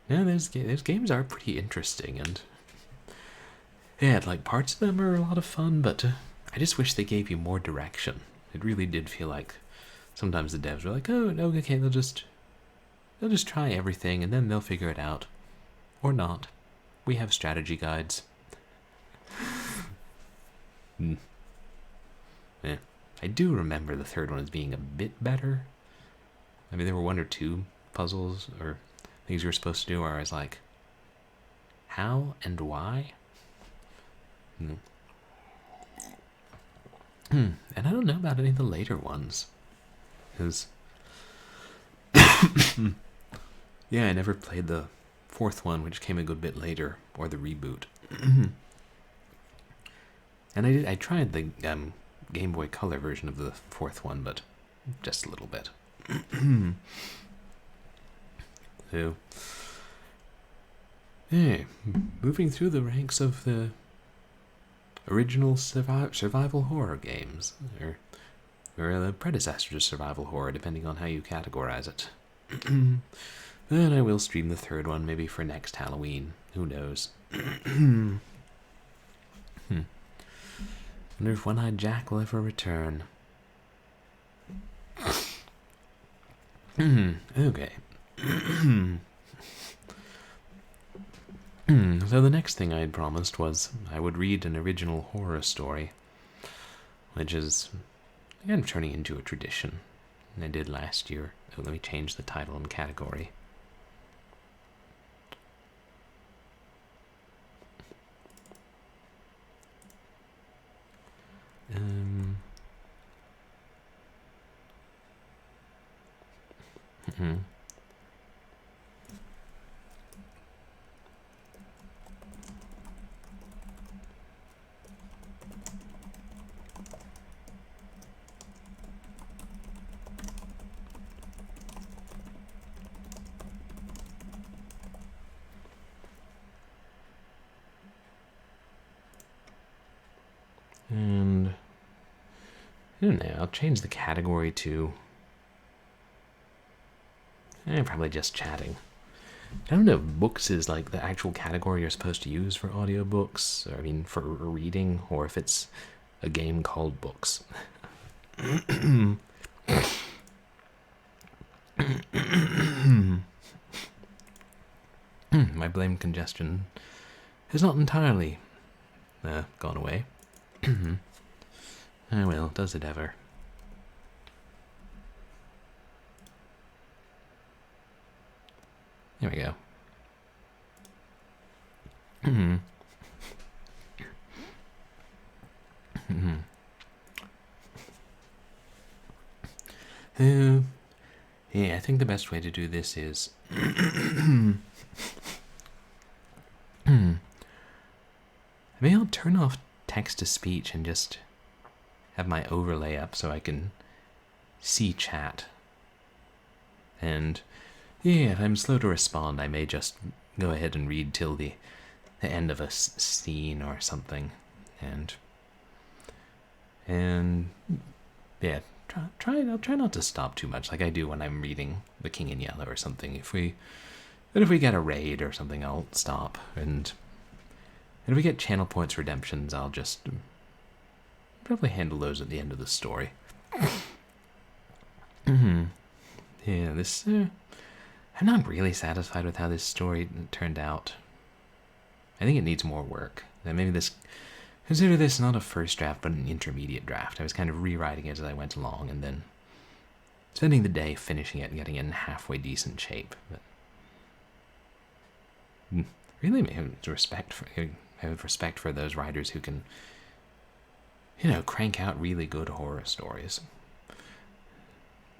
Now, those games are pretty interesting, and yeah, like parts of them are a lot of fun, but I just wish they gave you more direction. It really did feel like sometimes the devs were like, oh, no, okay, they'll just try everything, and then they'll figure it out. Or not. We have strategy guides. Yeah. I do remember the third one as being a bit better. I mean, there were one or two puzzles or things you were supposed to do where I was like, how and why? And I don't know about any of the later ones. Because, yeah, I never played the fourth one, which came a good bit later, or the reboot. And I tried the Game Boy Color version of the fourth one, but just a little bit. So, yeah, moving through the ranks of the original survival horror games, or the predecessor to survival horror, depending on how you categorize it. Then I will stream the third one, maybe for next Halloween. Who knows? Wonder if One-Eyed Jack will ever return. Okay. So the next thing I had promised was I would read an original horror story, which is again turning into a tradition. And I did last year. So let me change the title and category. And I don't know, I'll change the category to probably just chatting. I don't know if books is like the actual category you're supposed to use for audiobooks, or I mean for reading, or if it's a game called books. My blame congestion has not entirely gone away. Oh well, does it ever? There we go. Yeah, I think the best way to do this is maybe I'll turn off text-to-speech and just have my overlay up so I can see chat. And yeah, if I'm slow to respond, I may just go ahead and read till the end of a scene or something. And yeah, I'll try not to stop too much like I do when I'm reading The King in Yellow or something. If we get a raid or something, I'll stop. And if we get channel points redemptions, I'll just probably handle those at the end of the story. Yeah, this I'm not really satisfied with how this story turned out. I think it needs more work. And maybe consider this not a first draft, but an intermediate draft. I was kind of rewriting it as I went along, and then spending the day finishing it and getting it in halfway decent shape. But really, I have respect for those writers who can, crank out really good horror stories.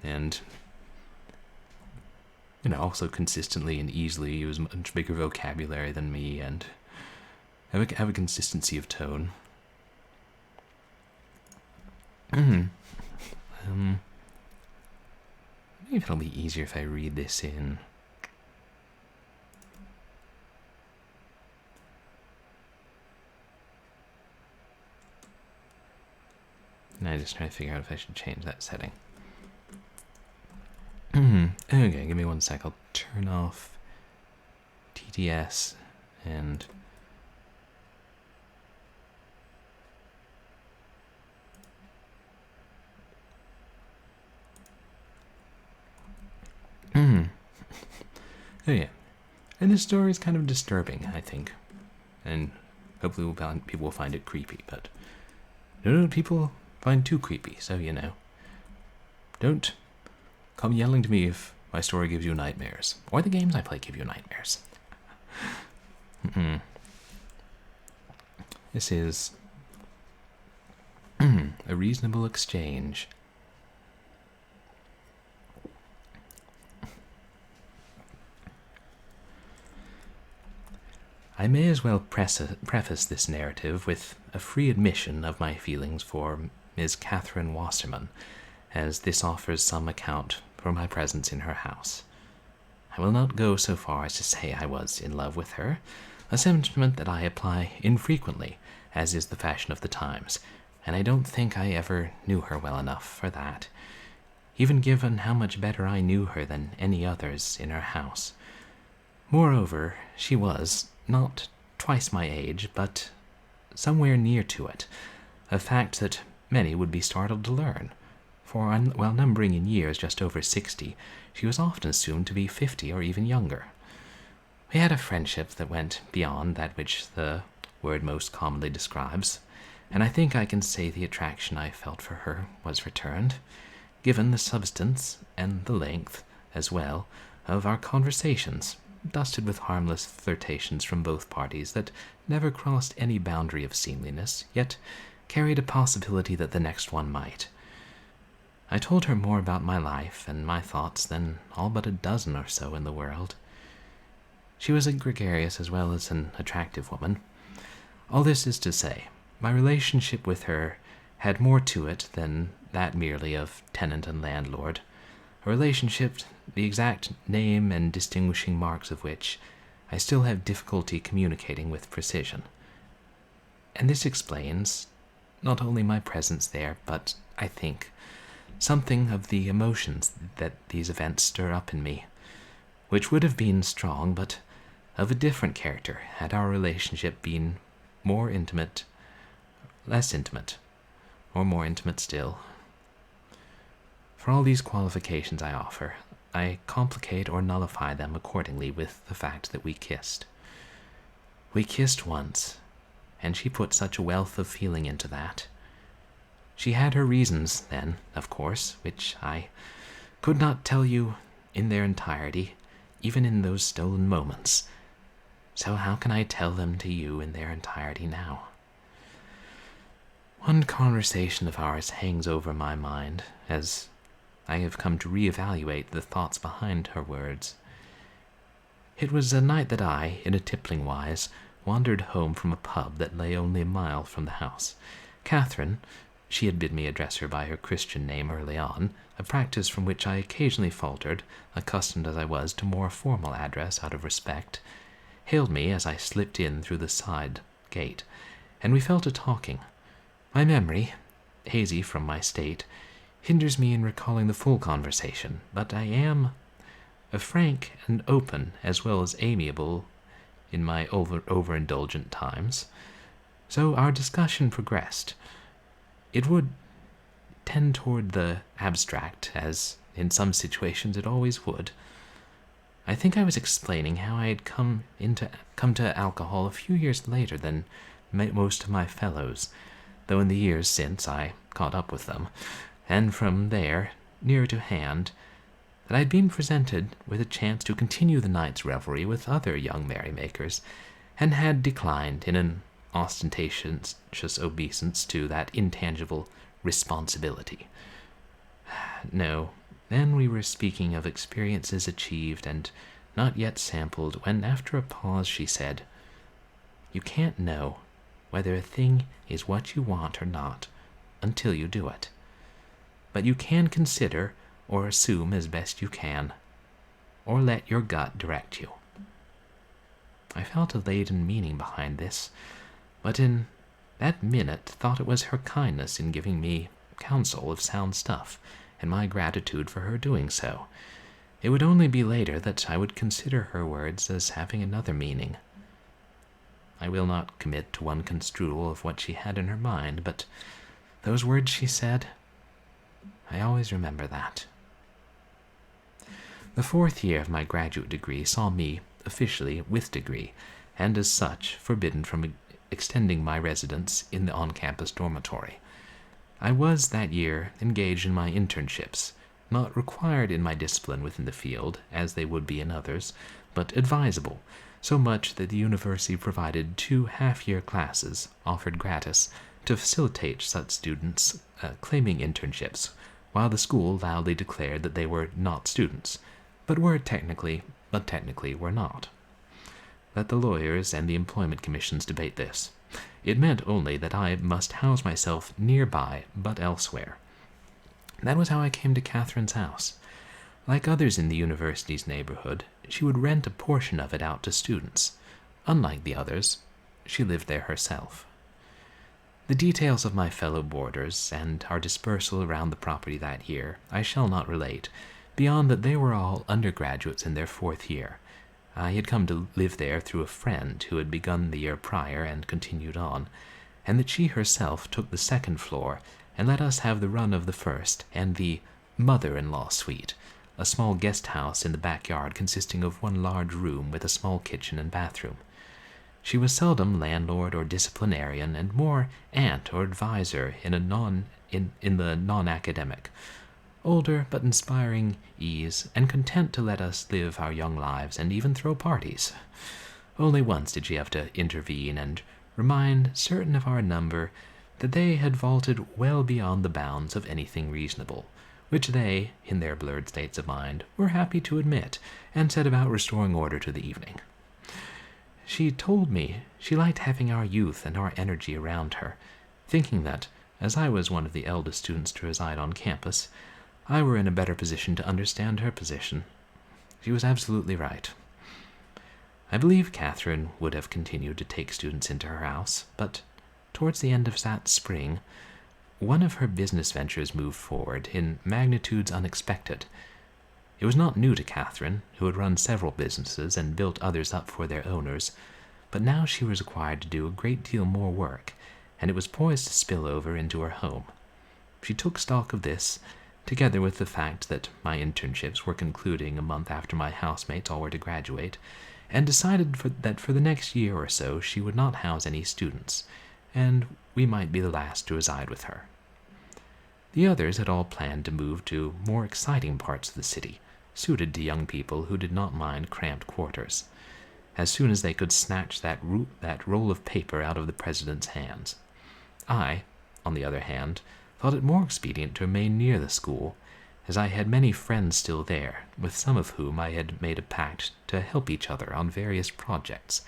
And also consistently and easily use much bigger vocabulary than me, and have a consistency of tone. Maybe it'll be easier if I read this in. Now I just try to figure out if I should change that setting. Okay, give me 1 sec. I'll turn off TTS and oh yeah. And this story is kind of disturbing, I think. And hopefully people will find it creepy, but no, people find too creepy, so you know. Don't come yelling to me if my story gives you nightmares, or the games I play give you nightmares. This is a reasonable exchange. I may as well preface this narrative with a free admission of my feelings for Ms. Catherine Wasserman, as this offers some account for my presence in her house. I will not go so far as to say I was in love with her, a sentiment that I apply infrequently, as is the fashion of the times, and I don't think I ever knew her well enough for that, even given how much better I knew her than any others in her house. Moreover, she was not twice my age, but somewhere near to it, a fact that many would be startled to learn, for while numbering in years just over 60, she was often assumed to be 50 or even younger. We had a friendship that went beyond that which the word most commonly describes, and I think I can say the attraction I felt for her was returned, given the substance and the length, as well, of our conversations, dusted with harmless flirtations from both parties that never crossed any boundary of seemliness, yet carried a possibility that the next one might. I told her more about my life and my thoughts than all but a dozen or so in the world. She was a gregarious as well as an attractive woman. All this is to say, my relationship with her had more to it than that merely of tenant and landlord, a relationship the exact name and distinguishing marks of which I still have difficulty communicating with precision. And this explains not only my presence there, but, I think, something of the emotions that these events stir up in me, which would have been strong, but of a different character had our relationship been more intimate, less intimate, or more intimate still. For all these qualifications I offer, I complicate or nullify them accordingly with the fact that we kissed. We kissed once, and she put such a wealth of feeling into that. She had her reasons, then, of course, which I could not tell you in their entirety, even in those stolen moments. So how can I tell them to you in their entirety now? One conversation of ours hangs over my mind, as I have come to reevaluate the thoughts behind her words. It was a night that I, in a tippling wise, wandered home from a pub that lay only a mile from the house. Catherine, she had bid me address her by her Christian name early on, a practice from which I occasionally faltered, accustomed as I was to more formal address out of respect, hailed me as I slipped in through the side gate, and we fell to talking. My memory, hazy from my state, hinders me in recalling the full conversation, but I am a frank and open as well as amiable in my overindulgent times. So our discussion progressed. It would tend toward the abstract, as in some situations it always would. I think I was explaining how I had come to alcohol a few years later than most of my fellows, though in the years since I caught up with them, and from there, nearer to hand, that I had been presented with a chance to continue the night's revelry with other young merrymakers, and had declined in an ostentatious obeisance to that intangible responsibility. No, then we were speaking of experiences achieved and not yet sampled, when after a pause she said, "You can't know whether a thing is what you want or not until you do it. But you can consider or assume as best you can, or let your gut direct you. I felt a latent meaning behind this, but in that minute thought it was her kindness in giving me counsel of sound stuff, and my gratitude for her doing so. It would only be later that I would consider her words as having another meaning. I will not commit to one construal of what she had in her mind, but those words she said, I always remember that. The 4th year of my graduate degree saw me, officially with degree, and as such forbidden from extending my residence in the on-campus dormitory. I was that year engaged in my internships, not required in my discipline within the field, as they would be in others, but advisable, so much that the university provided 2 half-year classes, offered gratis, to facilitate such students claiming internships, while the school loudly declared that they were not students, but technically were not. Let the lawyers and the employment commissions debate this. It meant only that I must house myself nearby, but elsewhere. That was how I came to Catherine's house. Like others in the university's neighborhood, she would rent a portion of it out to students. Unlike the others, she lived there herself. The details of my fellow boarders and our dispersal around the property that year I shall not relate, beyond that they were all undergraduates in their 4th year. I had come to live there through a friend who had begun the year prior and continued on, and that she herself took the 2nd floor and let us have the run of the 1st and the mother-in-law suite, a small guest house in the backyard consisting of one large room with a small kitchen and bathroom. She was seldom landlord or disciplinarian, and more aunt or advisor in the non-academic. Older but inspiring ease, and content to let us live our young lives and even throw parties. Only once did she have to intervene and remind certain of our number that they had vaulted well beyond the bounds of anything reasonable, which they, in their blurred states of mind, were happy to admit, and set about restoring order to the evening. She told me she liked having our youth and our energy around her, thinking that, as I was one of the eldest students to reside on campus, I were in a better position to understand her position. She was absolutely right. I believe Catherine would have continued to take students into her house, but towards the end of that spring, one of her business ventures moved forward in magnitudes unexpected. It was not new to Catherine, who had run several businesses and built others up for their owners, but now she was required to do a great deal more work, and it was poised to spill over into her home. She took stock of this, together with the fact that my internships were concluding a month after my housemates all were to graduate, and decided that for the next year or so she would not house any students, and we might be the last to reside with her. The others had all planned to move to more exciting parts of the city, suited to young people who did not mind cramped quarters, as soon as they could snatch that roll of paper out of the president's hands. I, on the other hand, thought it more expedient to remain near the school, as I had many friends still there, with some of whom I had made a pact to help each other on various projects,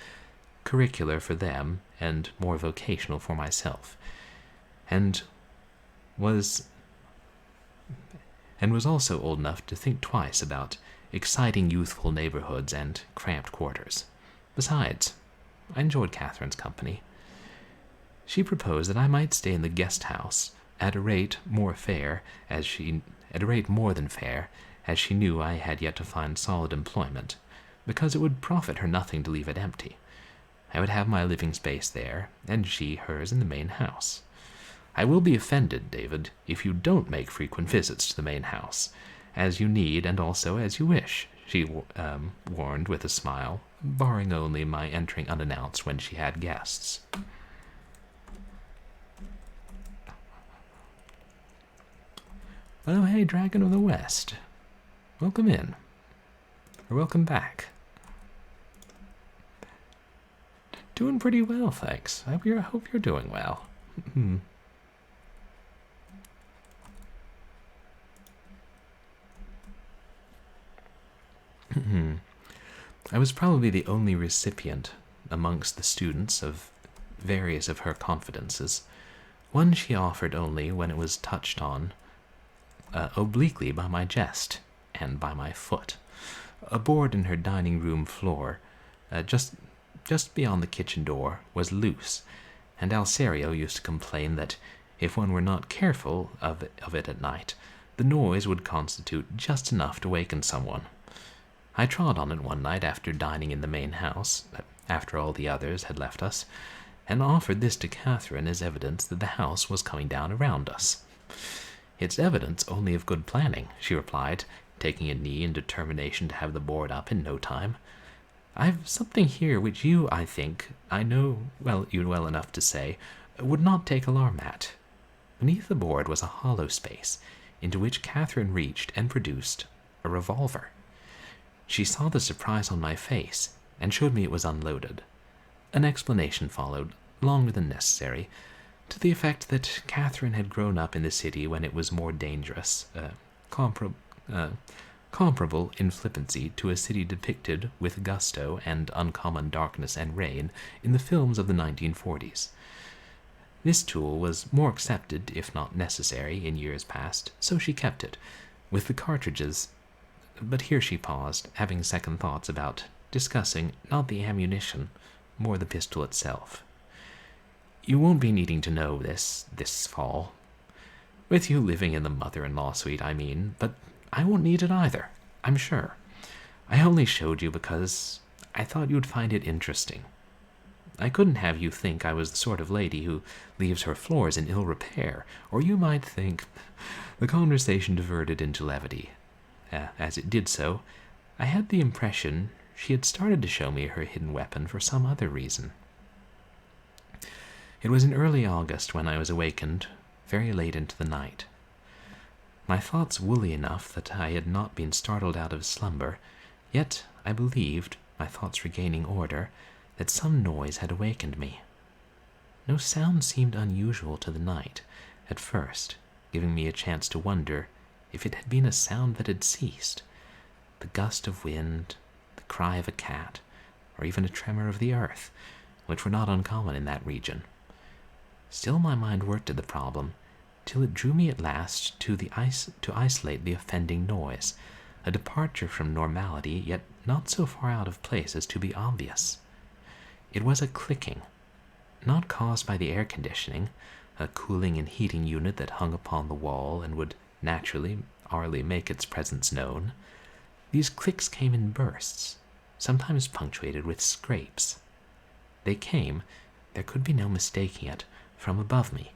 curricular for them and more vocational for myself, and was also old enough to think twice about exciting youthful neighborhoods and cramped quarters. Besides, I enjoyed Catherine's company. She proposed that I might stay in the guest house at a rate more than fair, as she knew I had yet to find solid employment, because it would profit her nothing to leave it empty. I would have my living space there, and she hers in the main house. I will be offended, David, if you don't make frequent visits to the main house, as you need and also as you wish, she warned with a smile, barring only my entering unannounced when she had guests. Oh, hey, Dragon of the West. Welcome in. Or welcome back. Doing pretty well, thanks. I hope you're doing well. I was probably the only recipient amongst the students of various of her confidences. One she offered only when it was touched on, obliquely by my jest and by my foot. A board in her dining room floor, just beyond the kitchen door, was loose, and Alcerio used to complain that if one were not careful of it at night, the noise would constitute just enough to waken someone. I trod on it one night after dining in the main house, after all the others had left us, and offered this to Catherine as evidence that the house was coming down around us. "It's evidence only of good planning," she replied, taking a knee in determination to have the board up in no time. "I've something here which you, I think, I know you well enough to say, would not take alarm at." Beneath the board was a hollow space, into which Catherine reached and produced a revolver. She saw the surprise on my face, and showed me it was unloaded. An explanation followed, longer than necessary, to the effect that Catherine had grown up in the city when it was more dangerous, comparable in flippancy to a city depicted with gusto and uncommon darkness and rain in the films of the 1940s. This tool was more accepted, if not necessary, in years past, so she kept it, with the cartridges. But here she paused, having second thoughts about discussing not the ammunition, more the pistol itself. "You won't be needing to know this fall. With you living in the mother-in-law suite, I mean, but I won't need it either, I'm sure. I only showed you because I thought you'd find it interesting. I couldn't have you think I was the sort of lady who leaves her floors in ill repair, or you might think—" The conversation diverted into levity. As it did so, I had the impression she had started to show me her hidden weapon for some other reason. It was in early August when I was awakened, very late into the night. My thoughts woolly enough that I had not been startled out of slumber, yet I believed, my thoughts regaining order, that some noise had awakened me. No sound seemed unusual to the night, at first, giving me a chance to wonder if it had been a sound that had ceased, the gust of wind, the cry of a cat, or even a tremor of the earth, which were not uncommon in that region. Still my mind worked at the problem, till it drew me at last to isolate the offending noise, a departure from normality, yet not so far out of place as to be obvious. It was a clicking, not caused by the air conditioning, a cooling and heating unit that hung upon the wall and would naturally, hourly make its presence known. These clicks came in bursts, sometimes punctuated with scrapes. They came, there could be no mistaking it, from above me,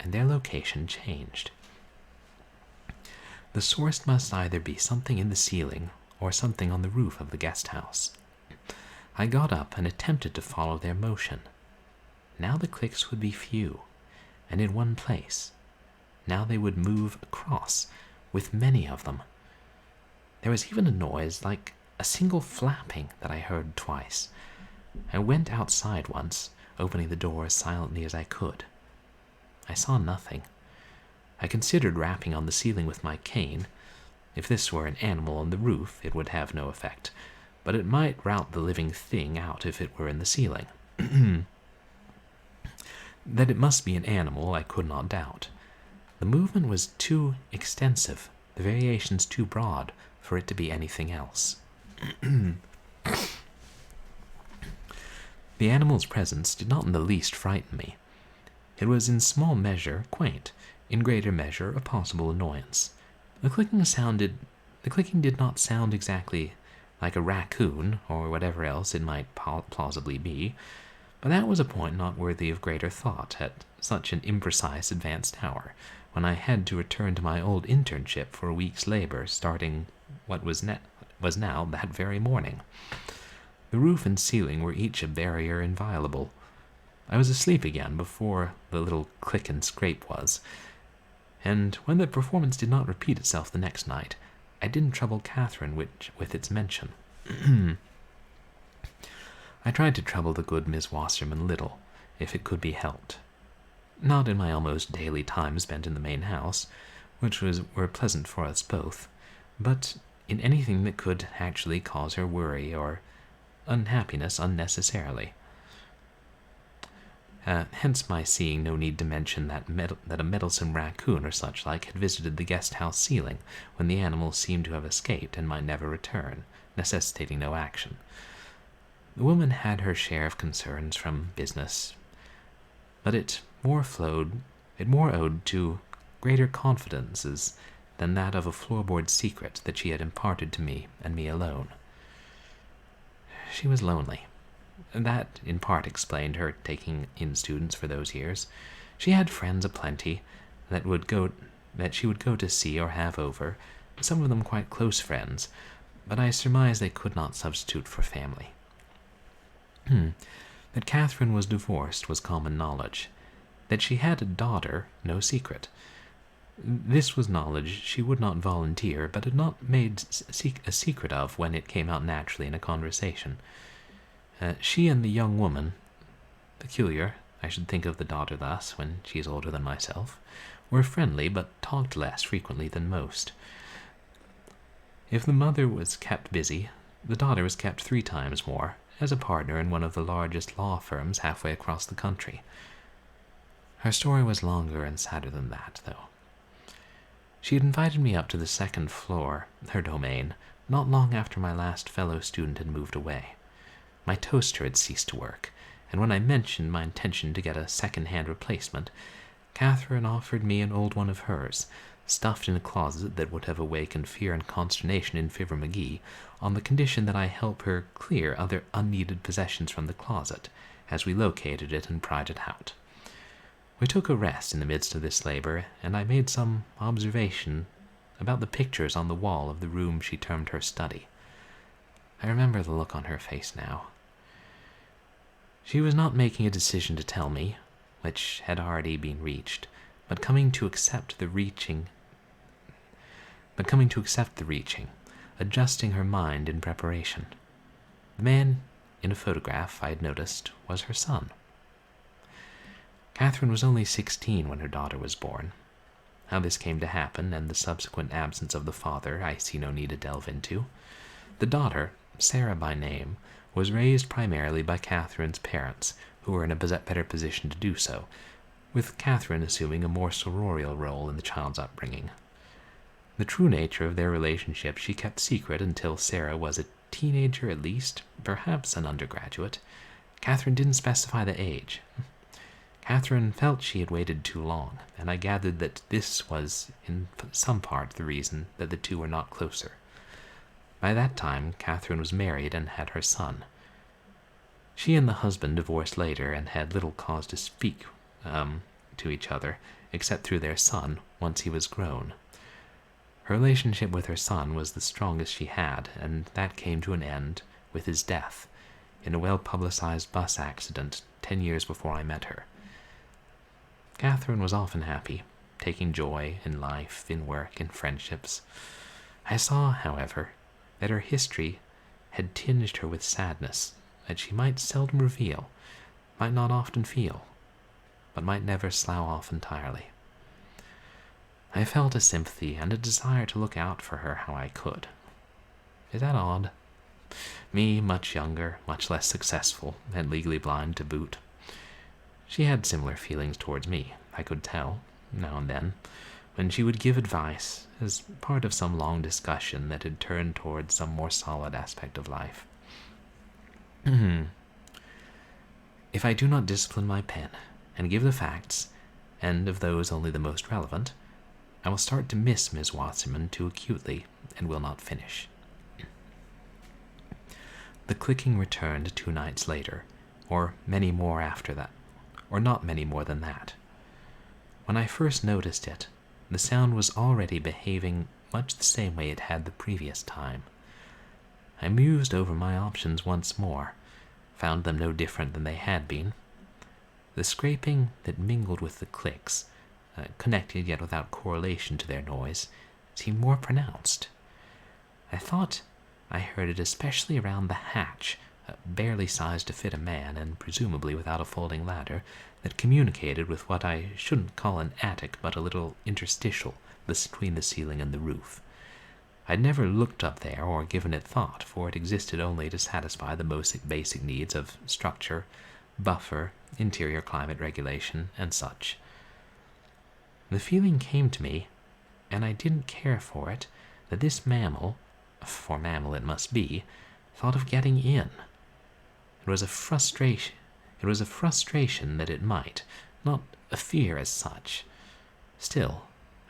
and their location changed. The source must either be something in the ceiling or something on the roof of the guest house. I got up and attempted to follow their motion. Now the clicks would be few, and in one place. Now they would move across, with many of them. There was even a noise like a single flapping that I heard twice. I went outside once, opening the door as silently as I could. I saw nothing. I considered rapping on the ceiling with my cane. If this were an animal on the roof, it would have no effect, but it might rout the living thing out if it were in the ceiling. That it must be an animal, I could not doubt. The movement was too extensive, the variations too broad, for it to be anything else. The animal's presence did not in the least frighten me. It was in small measure quaint, in greater measure a possible annoyance. The clicking did not sound exactly like a raccoon, or whatever else it might plausibly be, but that was a point not worthy of greater thought at such an imprecise advanced hour, when I had to return to my old internship for a week's labor, starting what was now that very morning. The roof and ceiling were each a barrier inviolable. I was asleep again before the little click and scrape was, and when the performance did not repeat itself the next night, I didn't trouble Catherine with its mention. I tried to trouble the good Miss Wasserman little, if it could be helped. Not in my almost daily time spent in the main house, which were pleasant for us both, but in anything that could actually cause her worry or unhappiness unnecessarily. Hence my seeing no need to mention that a meddlesome raccoon or such like had visited the guest house ceiling when the animal seemed to have escaped and might never return, necessitating no action. The woman had her share of concerns from business, but it more owed to greater confidences than that of a floorboard secret that she had imparted to me and me alone. She was lonely. That, in part, explained her taking in students for those years. She had friends aplenty that she would go to see or have over, some of them quite close friends, but I surmised they could not substitute for family. That Catherine was divorced was common knowledge. That she had a daughter, no secret. This was knowledge she would not volunteer, but had not made a secret of when it came out naturally in a conversation. She and the young woman, peculiar, I should think of the daughter thus, when she is older than myself, were friendly, but talked less frequently than most. If the mother was kept busy, the daughter was kept 3 times more, as a partner in one of the largest law firms halfway across the country. Her story was longer and sadder than that, though. She had invited me up to the 2nd floor, her domain, not long after my last fellow student had moved away. My toaster had ceased to work, and when I mentioned my intention to get a second-hand replacement, Catherine offered me an old one of hers, stuffed in a closet that would have awakened fear and consternation in Fibber McGee, on the condition that I help her clear other unneeded possessions from the closet, as we located it and pried it out. We took a rest in the midst of this labor, and I made some observation about the pictures on the wall of the room she termed her study. I remember the look on her face now. She was not making a decision to tell me, which had already been reached, but coming to accept the reaching, adjusting her mind in preparation. The man in a photograph I had noticed was her son. Catherine was only 16 when her daughter was born. How this came to happen, and the subsequent absence of the father, I see no need to delve into. The daughter, Sarah by name, was raised primarily by Catherine's parents, who were in a better position to do so, with Catherine assuming a more sororal role in the child's upbringing. The true nature of their relationship she kept secret until Sarah was a teenager at least, perhaps an undergraduate. Catherine didn't specify the age. Catherine felt she had waited too long, and I gathered that this was in some part the reason that the two were not closer. By that time, Catherine was married and had her son. She and the husband divorced later and had little cause to speak to each other, except through their son, once he was grown. Her relationship with her son was the strongest she had, and that came to an end with his death, in a well-publicized bus accident 10 years before I met her. Catherine was often happy, taking joy in life, in work, in friendships. I saw, however, that her history had tinged her with sadness that she might seldom reveal, might not often feel, but might never slough off entirely. I felt a sympathy and a desire to look out for her how I could. Is that odd? Me, much younger, much less successful, and legally blind to boot. She had similar feelings towards me, I could tell, now and then, when she would give advice as part of some long discussion that had turned towards some more solid aspect of life. If I do not discipline my pen and give the facts, and of those only the most relevant, I will start to miss Miss Wasserman too acutely and will not finish. The clicking returned 2 nights later, or many more after that, or not many more than that. When I first noticed it, the sound was already behaving much the same way it had the previous time. I mused over my options once more, found them no different than they had been. The scraping that mingled with the clicks, connected yet without correlation to their noise, seemed more pronounced. I thought I heard it especially around the hatch, barely sized to fit a man and presumably without a folding ladder, that communicated with what I shouldn't call an attic but a little interstitial between the ceiling and the roof. I'd never looked up there or given it thought, for it existed only to satisfy the most basic needs of structure, buffer, interior climate regulation, and such. The feeling came to me, and I didn't care for it, that this mammal, for mammal it must be, thought of getting in. It was a frustration. It was a frustration that it might, not a fear as such. Still,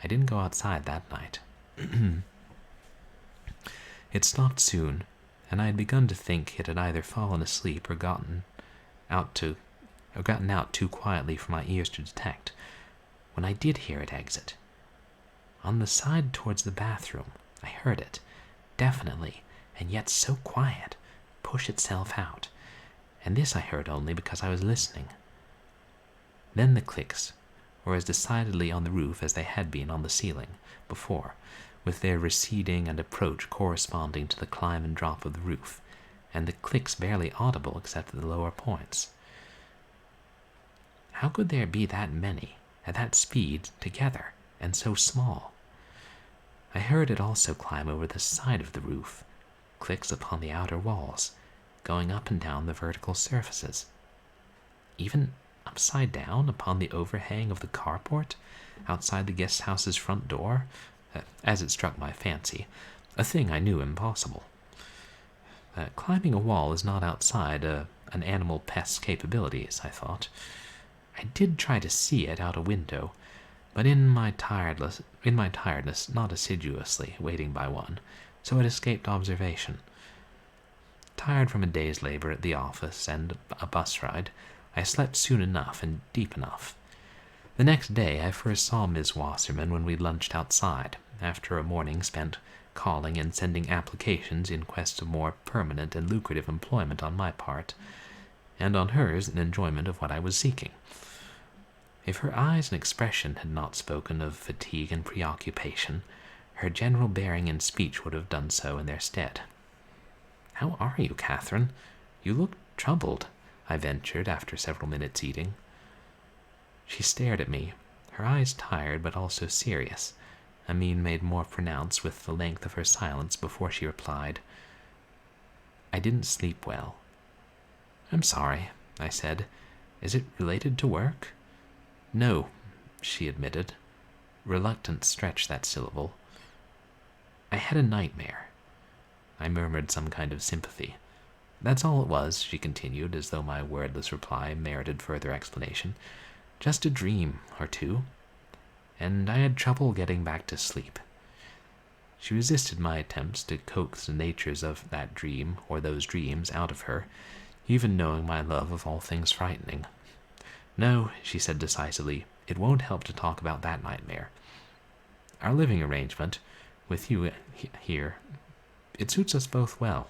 I didn't go outside that night. It stopped soon, and I had begun to think it had either fallen asleep or gotten out too quietly for my ears to detect, when I did hear it exit. On the side towards the bathroom, I heard it, definitely, and yet so quiet, push itself out, and this I heard only because I was listening. Then the clicks were as decidedly on the roof as they had been on the ceiling before, with their receding and approach corresponding to the climb and drop of the roof, and the clicks barely audible except at the lower points. How could there be that many, at that speed, together, and so small? I heard it also climb over the side of the roof, clicks upon the outer walls, going up and down the vertical surfaces. Even upside down upon the overhang of the carport, outside the guest house's front door, as it struck my fancy, a thing I knew impossible. Climbing a wall is not outside an animal pest's capabilities, I thought. I did try to see it out a window, but in my tiredness, not assiduously waiting by one, so it escaped observation. Tired from a day's labor at the office and a bus ride, I slept soon enough and deep enough. The next day I first saw Miss Wasserman when we lunched outside, after a morning spent calling and sending applications in quest of more permanent and lucrative employment on my part, and on hers an enjoyment of what I was seeking. If her eyes and expression had not spoken of fatigue and preoccupation, her general bearing and speech would have done so in their stead. "How are you, Catherine? You look troubled," I ventured after several minutes eating. She stared at me, her eyes tired but also serious, a mien made more pronounced with the length of her silence before she replied, "I didn't sleep well." "I'm sorry," I said. "Is it related to work?" "No," she admitted. Reluctant stretched that syllable. "I had a nightmare." I murmured some kind of sympathy. "That's all it was," she continued, as though my wordless reply merited further explanation. "Just a dream or two. And I had trouble getting back to sleep." She resisted my attempts to coax the natures of that dream or those dreams out of her, even knowing my love of all things frightening. "No," she said decisively, "it won't help to talk about that nightmare. Our living arrangement, with you here, it suits us both well."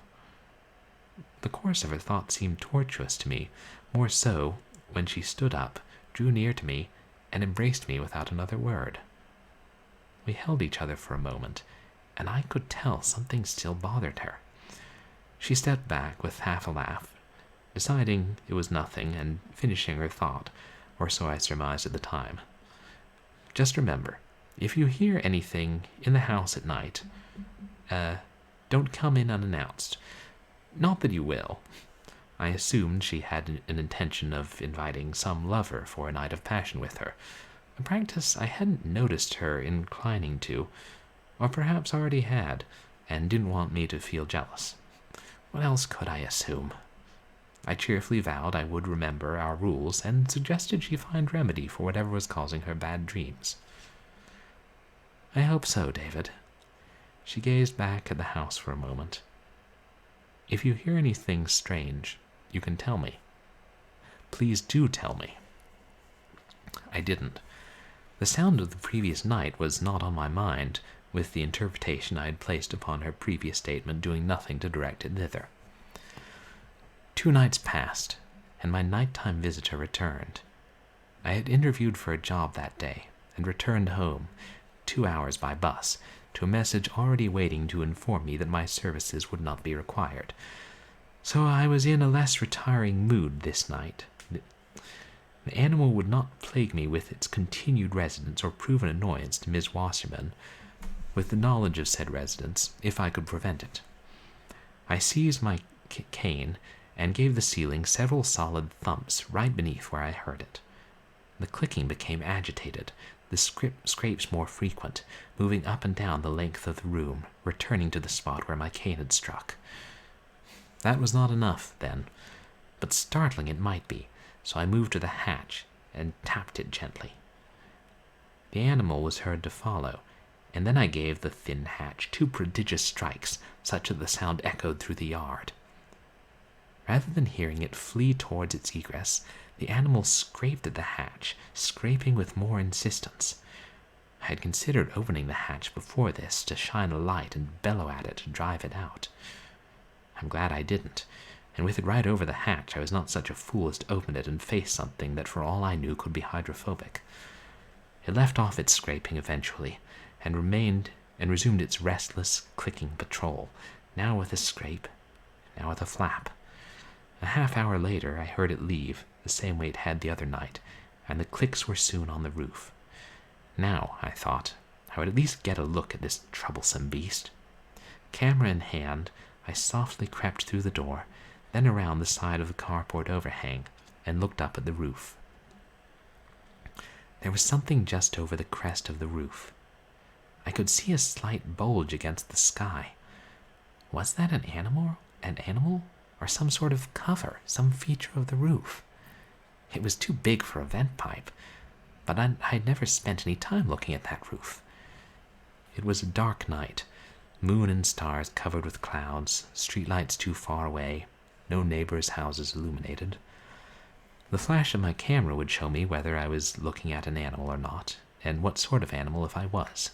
The course of her thought seemed tortuous to me, more so when she stood up, drew near to me, and embraced me without another word. We held each other for a moment, and I could tell something still bothered her. She stepped back with half a laugh, deciding it was nothing and finishing her thought, or so I surmised at the time. "Just remember, if you hear anything in the house at night, don't come in unannounced. Not that you will." I assumed she had an intention of inviting some lover for a night of passion with her, a practice I hadn't noticed her inclining to, or perhaps already had, and didn't want me to feel jealous. What else could I assume? I cheerfully vowed I would remember our rules and suggested she find remedy for whatever was causing her bad dreams. "I hope so, David." She gazed back at the house for a moment. "If you hear anything strange, you can tell me. Please do tell me." I didn't. The sound of the previous night was not on my mind, with the interpretation I had placed upon her previous statement doing nothing to direct it thither. 2 nights passed, and my nighttime visitor returned. I had interviewed for a job that day, and returned home, 2 hours by bus, to a message already waiting to inform me that my services would not be required. So I was in a less retiring mood this night. The animal would not plague me with its continued residence or prove an annoyance to Miss Wasserman, with the knowledge of said residence, if I could prevent it. I seized my cane and gave the ceiling several solid thumps right beneath where I heard it. The clicking became agitated, the scrapes more frequent, moving up and down the length of the room, returning to the spot where my cane had struck. That was not enough, then, but startling it might be, so I moved to the hatch and tapped it gently. The animal was heard to follow, and then I gave the thin hatch 2 prodigious strikes, such that the sound echoed through the yard. Rather than hearing it flee towards its egress, the animal scraped at the hatch, scraping with more insistence. I had considered opening the hatch before this to shine a light and bellow at it to drive it out. I'm glad I didn't, and with it right over the hatch, I was not such a fool as to open it and face something that for all I knew could be hydrophobic. It left off its scraping eventually, and resumed its restless, clicking patrol, now with a scrape, now with a flap. A half-hour later, I heard it leave, the same way it had the other night, and the clicks were soon on the roof. Now, I thought, I would at least get a look at this troublesome beast. Camera in hand, I softly crept through the door, then around the side of the carport overhang, and looked up at the roof. There was something just over the crest of the roof. I could see a slight bulge against the sky. Was that an animal, or some sort of cover, some feature of the roof? It was too big for a vent pipe, but I'd never spent any time looking at that roof. It was a dark night, moon and stars covered with clouds, streetlights too far away, no neighbors' houses illuminated. The flash of my camera would show me whether I was looking at an animal or not, and what sort of animal if I was.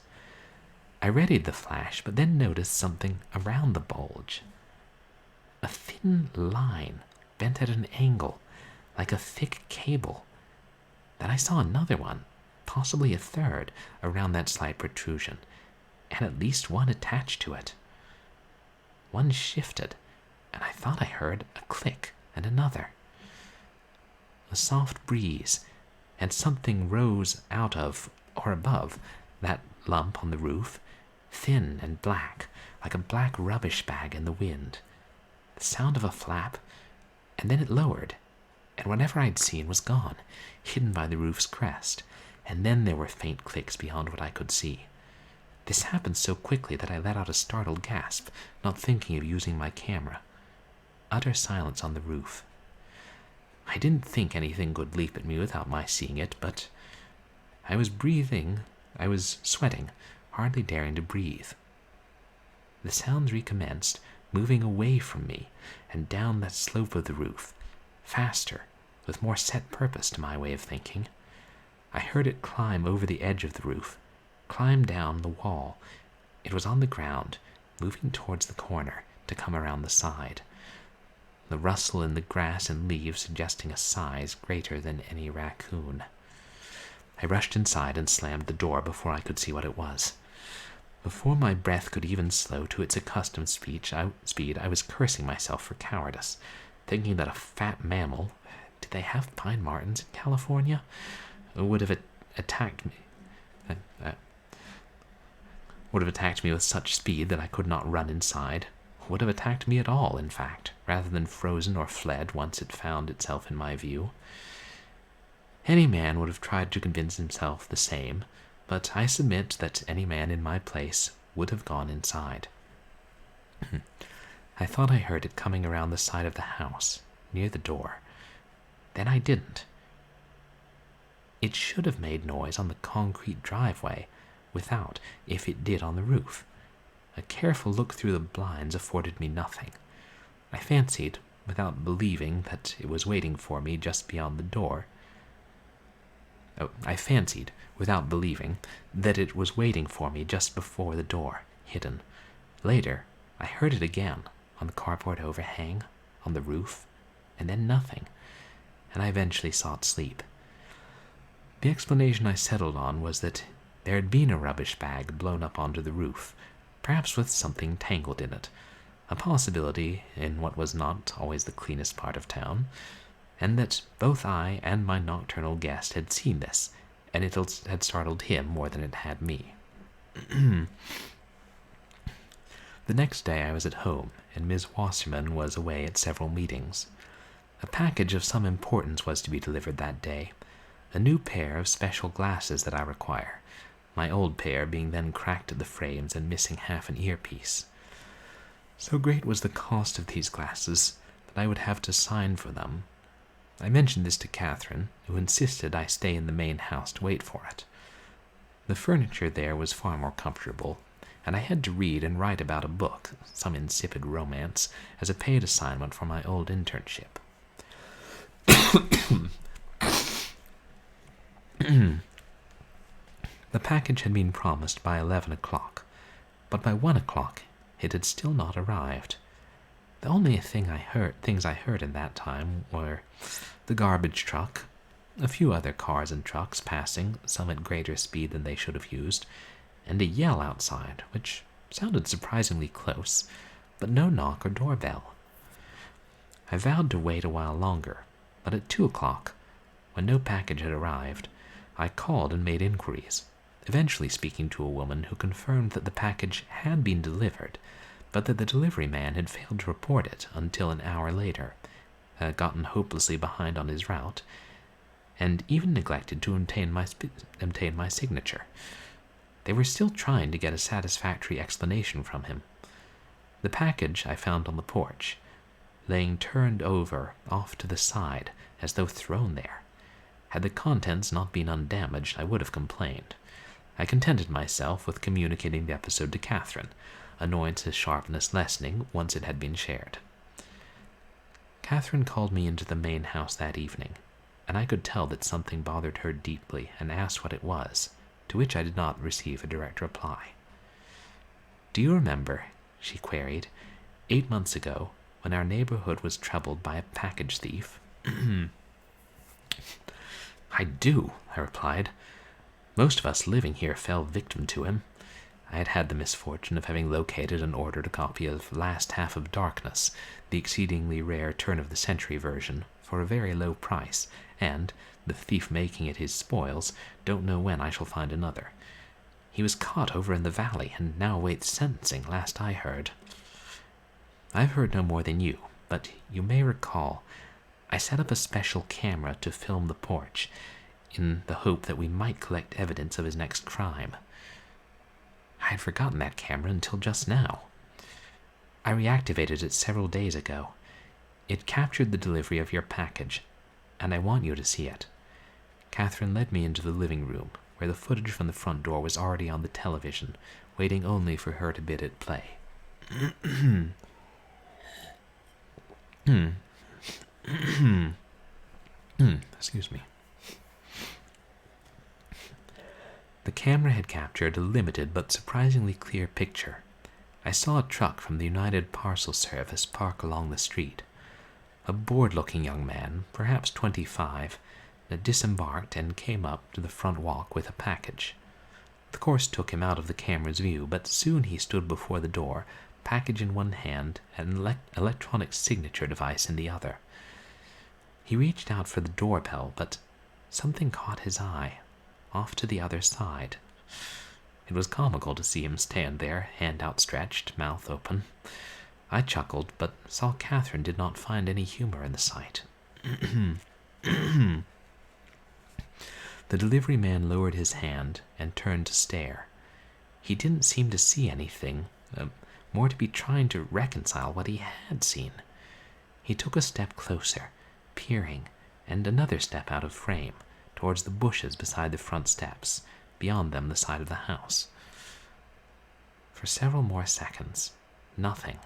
I readied the flash, but then noticed something around the bulge. A thin line bent at an angle, like a thick cable. Then I saw another one, possibly a third, around that slight protrusion, and at least one attached to it. One shifted, and I thought I heard a click and another. A soft breeze, and something rose out of, or above, that lump on the roof, thin and black, like a black rubbish bag in the wind. The sound of a flap, and then it lowered, and whatever I'd seen was gone, hidden by the roof's crest, and then there were faint clicks beyond what I could see. This happened so quickly that I let out a startled gasp, not thinking of using my camera. Utter silence on the roof. I didn't think anything could leap at me without my seeing it, but I was sweating, hardly daring to breathe. The sounds recommenced, moving away from me and down that slope of the roof, faster, with more set purpose to my way of thinking. I heard it climb over the edge of the roof, climb down the wall. It was on the ground, moving towards the corner to come around the side. The rustle in the grass and leaves suggesting a size greater than any raccoon. I rushed inside and slammed the door before I could see what it was. Before my breath could even slow to its accustomed speed, I was cursing myself for cowardice, thinking that a fat mammal, did they have pine martens in California, would have attacked me. Would have attacked me with such speed that I could not run inside. Would have attacked me at all, in fact, rather than frozen or fled once it found itself in my view. Any man would have tried to convince himself the same, but I submit that any man in my place would have gone inside. I thought I heard it coming around the side of the house, near the door. Then I didn't. It should have made noise on the concrete driveway, without, if it did on the roof. A careful look through the blinds afforded me nothing. I fancied, without believing, that it was waiting for me just beyond the door. I fancied, without believing, that it was waiting for me just before the door, hidden. Later, I heard it again, on the carport overhang, on the roof, and then nothing, and I eventually saw it sleep. The explanation I settled on was that there had been a rubbish bag blown up onto the roof, perhaps with something tangled in it, a possibility in what was not always the cleanest part of town, and that both I and my nocturnal guest had seen this, and it had startled him more than it had me. The The next day I was at home, and Ms. Wasserman was away at several meetings. A package of some importance was to be delivered that day, a new pair of special glasses that I require, my old pair being then cracked at the frames and missing half an earpiece. So great was the cost of these glasses that I would have to sign for them. I mentioned this to Catherine, who insisted I stay in the main house to wait for it. The furniture there was far more comfortable, and I had to read and write about a book, some insipid romance, as a paid assignment for my old internship. The package had been promised by 11 o'clock, but by 1 o'clock it had still not arrived. The only things I heard in that time were the garbage truck, a few other cars and trucks passing, some at greater speed than they should have used, and a yell outside, which sounded surprisingly close, but no knock or doorbell. I vowed to wait a while longer, but at 2 o'clock, when no package had arrived, I called and made inquiries, eventually speaking to a woman who confirmed that the package had been delivered, but that the delivery man had failed to report it until an hour later, gotten hopelessly behind on his route, and even neglected to obtain my signature. They were still trying to get a satisfactory explanation from him. The package I found on the porch, laying turned over off to the side as though thrown there. Had the contents not been undamaged, I would have complained. I contented myself with communicating the episode to Catherine, annoyance's sharpness lessening once it had been shared. Catherine called me into the main house that evening, and I could tell that something bothered her deeply and asked what it was, to which I did not receive a direct reply. "Do you remember," she queried, 8 months ago, when our neighborhood was troubled by a package thief? "I do," I replied. "Most of us living here fell victim to him. I had had the misfortune of having located and ordered a copy of Last Half of Darkness, the exceedingly rare turn-of-the-century version, for a very low price, and, the thief making it his spoils, don't know when I shall find another. He was caught over in the valley, and now awaits sentencing, last I heard. I've heard no more than you, but you may recall I set up a special camera to film the porch, in the hope that we might collect evidence of his next crime. I had forgotten that camera until just now. I reactivated it several days ago. It captured the delivery of your package, and I want you to see it." Catherine led me into the living room, where the footage from the front door was already on the television, waiting only for her to bid it play. Excuse me. The camera had captured a limited but surprisingly clear picture. I saw a truck from the United Parcel Service park along the street. A bored-looking young man, perhaps 25, disembarked and came up to the front walk with a package. The course took him out of the camera's view, but soon he stood before the door, package in one hand and an electronic signature device in the other. He reached out for the doorbell, but something caught his eye, off to the other side. It was comical to see him stand there, hand outstretched, mouth open. I chuckled, but saw Catherine did not find any humor in the sight. The delivery man lowered his hand and turned to stare. He didn't seem to see anything, more to be trying to reconcile what he had seen. He took a step closer, peering, and another step out of frame, towards the bushes beside the front steps, beyond them the side of the house. For several more seconds, nothing.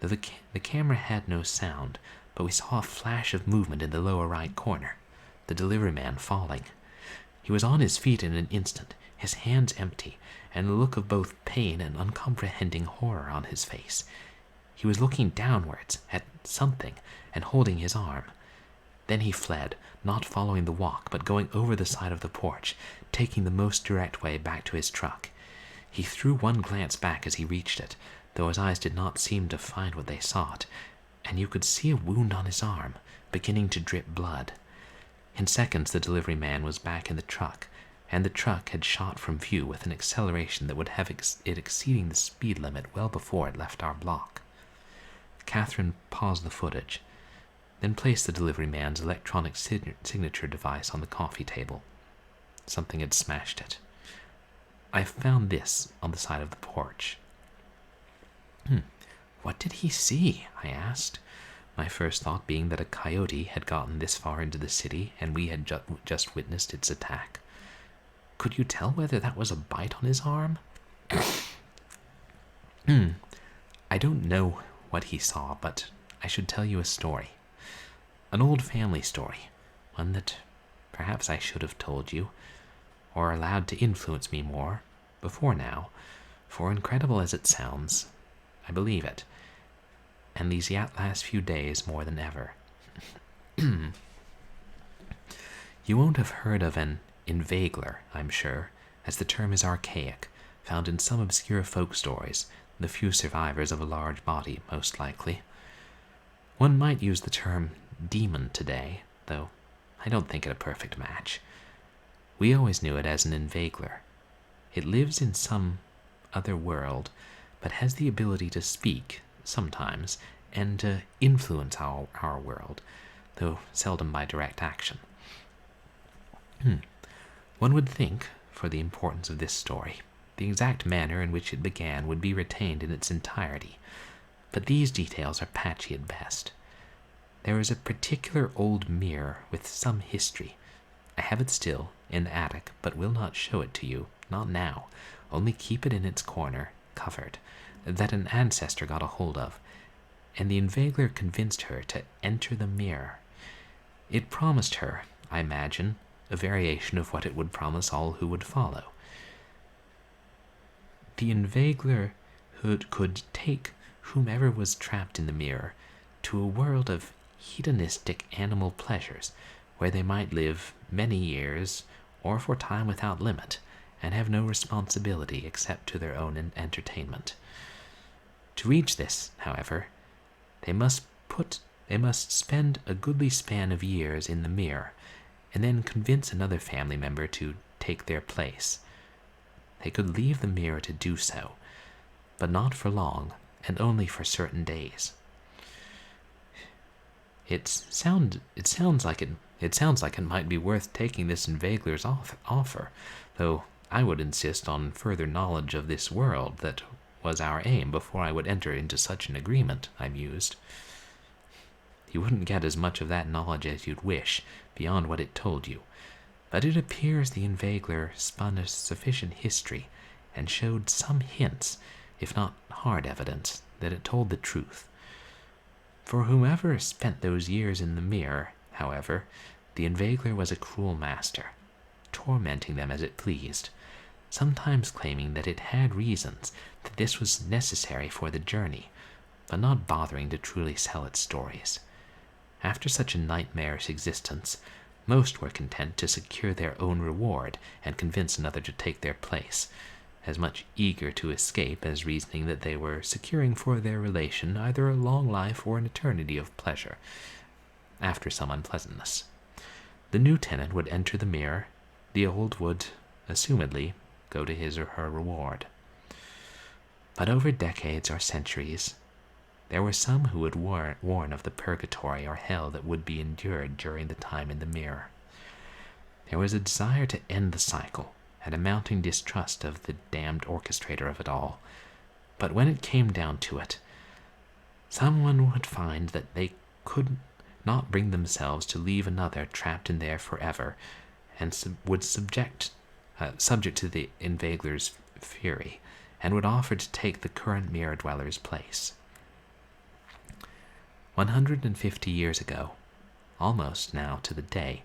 The camera had no sound, but we saw a flash of movement in the lower right corner, the delivery man falling. He was on his feet in an instant, his hands empty, and a look of both pain and uncomprehending horror on his face. He was looking downwards at something and holding his arm. Then he fled, not following the walk, but going over the side of the porch, taking the most direct way back to his truck. He threw one glance back as he reached it, though his eyes did not seem to find what they sought, and you could see a wound on his arm, beginning to drip blood. In seconds the delivery man was back in the truck, and the truck had shot from view with an acceleration that would have it exceeding the speed limit well before it left our block. Catherine paused the footage, then placed the delivery man's electronic signature device on the coffee table. Something had smashed it. I found this on the side of the porch. What did he see? I asked, my first thought being that a coyote had gotten this far into the city and we had just witnessed its attack. Could you tell whether that was a bite on his arm? I don't know what he saw, but I should tell you a story. An old family story, one that perhaps I should have told you, or allowed to influence me more, before now, for incredible as it sounds, I believe it, and these last few days more than ever. You won't have heard of an inveigler, I'm sure, as the term is archaic, found in some obscure folk stories, the few survivors of a large body, most likely. One might use the term demon today, though I don't think it a perfect match. We always knew it as an inveigler. It lives in some other world, but has the ability to speak, sometimes, and to influence our world, though seldom by direct action. One would think, for the importance of this story, the exact manner in which it began would be retained in its entirety, but these details are patchy at best. There is a particular old mirror with some history. I have it still, in the attic, but will not show it to you, not now, only keep it in its corner, covered, that an ancestor got a hold of, and the inveigler convinced her to enter the mirror. It promised her, I imagine, a variation of what it would promise all who would follow. The inveigler could take whomever was trapped in the mirror to a world of hedonistic animal pleasures, where they might live many years, or for time without limit, and have no responsibility except to their own entertainment. To reach this, however, they must spend a goodly span of years in the mirror, and then convince another family member to take their place. They could leave the mirror to do so, but not for long, and only for certain days. It sounds like it might be worth taking this inveigler's offer, though I would insist on further knowledge of this world. That was our aim before I would enter into such an agreement, I mused. You wouldn't get as much of that knowledge as you'd wish, beyond what it told you, but it appears the inveigler spun a sufficient history and showed some hints, if not hard evidence, that it told the truth. For whomever spent those years in the mirror, however, the inveigler was a cruel master, tormenting them as it pleased, sometimes claiming that it had reasons, that this was necessary for the journey, but not bothering to truly sell its stories. After such a nightmarish existence, most were content to secure their own reward and convince another to take their place, as much eager to escape as reasoning that they were securing for their relation either a long life or an eternity of pleasure, after some unpleasantness. The new tenant would enter the mirror, the old would, assumedly, go to his or her reward. But over decades or centuries, there were some who would warn of the purgatory or hell that would be endured during the time in the mirror. There was a desire to end the cycle, and a mounting distrust of the damned orchestrator of it all. But when it came down to it, someone would find that they could not bring themselves to leave another trapped in there forever, and would subject to the inveigler's fury, and would offer to take the current mirror dweller's place. 150 years ago, almost now to the day,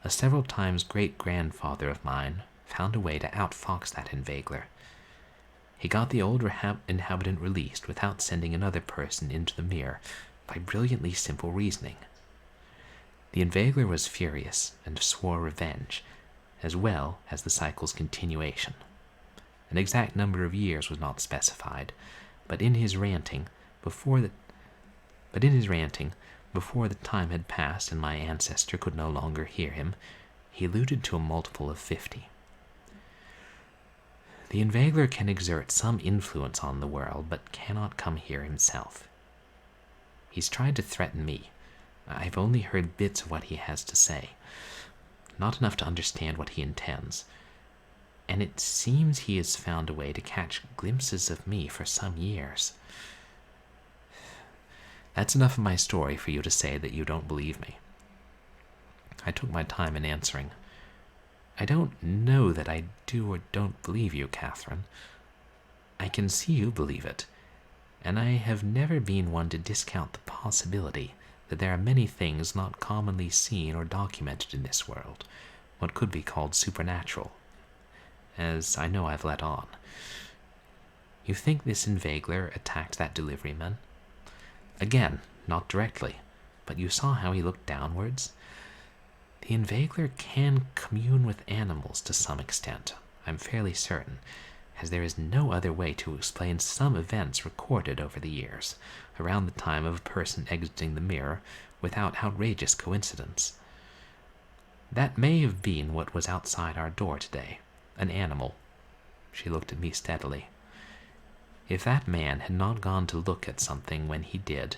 a several times great-grandfather of mine found a way to outfox that inveigler. He got the old inhabitant released without sending another person into the mirror by brilliantly simple reasoning. The inveigler was furious and swore revenge, as well as the cycle's continuation. An exact number of years was not specified, but in his ranting, before the time had passed and my ancestor could no longer hear him, he alluded to a multiple of 50. The inveigler can exert some influence on the world, but cannot come here himself. He's tried to threaten me. I've only heard bits of what he has to say, not enough to understand what he intends. And it seems he has found a way to catch glimpses of me for some years. That's enough of my story for you to say that you don't believe me. I took my time in answering. I don't know that I do or don't believe you, Catherine. I can see you believe it, and I have never been one to discount the possibility that there are many things not commonly seen or documented in this world, what could be called supernatural, as I know I've let on. You think this inveigler attacked that deliveryman? Again, not directly, but you saw how he looked downwards? The inveigler can commune with animals to some extent, I'm fairly certain, as there is no other way to explain some events recorded over the years, around the time of a person exiting the mirror, without outrageous coincidence. That may have been what was outside our door today, an animal. She looked at me steadily. If that man had not gone to look at something when he did,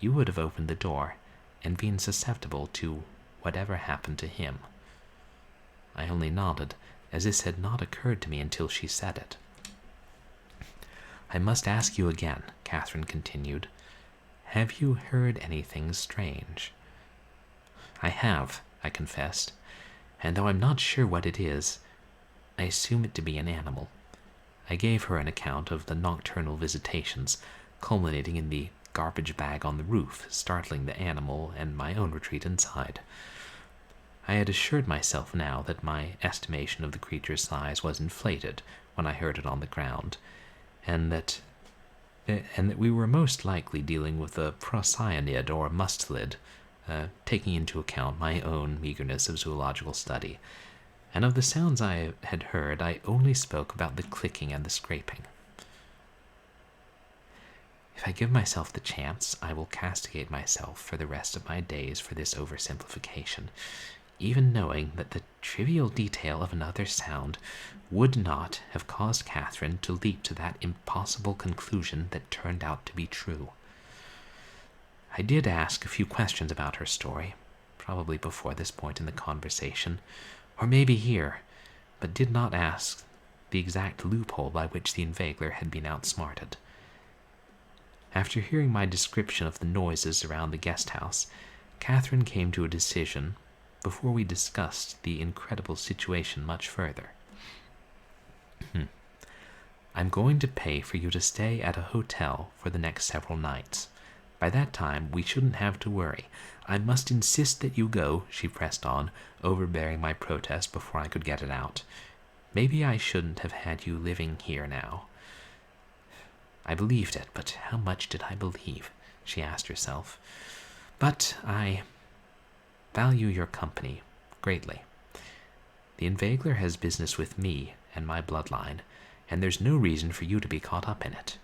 you would have opened the door and been susceptible to whatever happened to him. I only nodded, as this had not occurred to me until she said it. I must ask you again, Catherine continued. Have you heard anything strange? I have, I confessed, and though I'm not sure what it is, I assume it to be an animal. I gave her an account of the nocturnal visitations, culminating in the garbage bag on the roof, startling the animal and my own retreat inside. I had assured myself now that my estimation of the creature's size was inflated when I heard it on the ground, and that we were most likely dealing with a procyanid or mustelid, taking into account my own meagerness of zoological study, and of the sounds I had heard I only spoke about the clicking and the scraping. If I give myself the chance, I will castigate myself for the rest of my days for this oversimplification, even knowing that the trivial detail of another sound would not have caused Catherine to leap to that impossible conclusion that turned out to be true. I did ask a few questions about her story, probably before this point in the conversation, or maybe here, but did not ask the exact loophole by which the inveigler had been outsmarted. After hearing my description of the noises around the guest house, Catherine came to a decision before we discussed the incredible situation much further. I'm going to pay for you to stay at a hotel for the next several nights. By that time, we shouldn't have to worry. I must insist that you go, she pressed on, overbearing my protest before I could get it out. Maybe I shouldn't have had you living here now. I believed it, but how much did I believe? She asked herself. But I value your company greatly. The inveigler has business with me and my bloodline, and there's no reason for you to be caught up in it.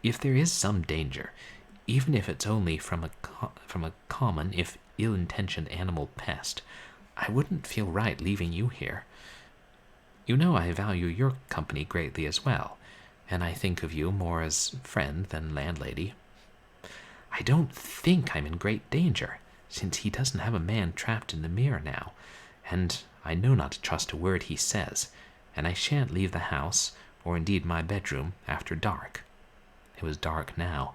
If there is some danger, even if it's only from a common, if ill-intentioned animal pest, I wouldn't feel right leaving you here. You know I value your company greatly as well, and I think of you more as friend than landlady. I don't think I'm in great danger, since he doesn't have a man trapped in the mirror now, and I know not to trust a word he says, and I shan't leave the house, or indeed my bedroom, after dark. It was dark now.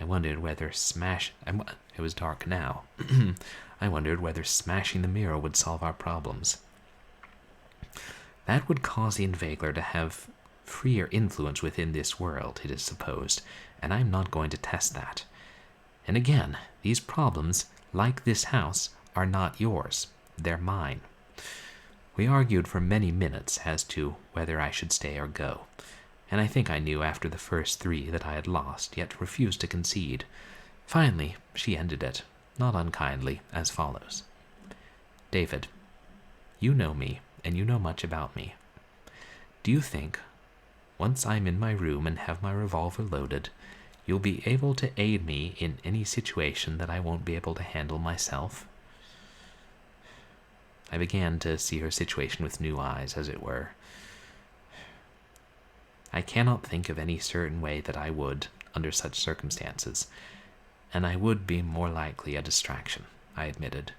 I wondered whether smashing the mirror would solve our problems. That would cause the inveigler to have freer influence within this world, it is supposed, and I'm not going to test that. And again, these problems, like this house, are not yours. They're mine. We argued for many minutes as to whether I should stay or go, and I think I knew after the first 3 that I had lost, yet refused to concede. Finally, she ended it, not unkindly, as follows. David, you know me, and you know much about me. Do you think, once I'm in my room and have my revolver loaded, you'll be able to aid me in any situation that I won't be able to handle myself? I began to see her situation with new eyes, as it were. I cannot think of any certain way that I would, under such circumstances, and I would be more likely a distraction, I admitted.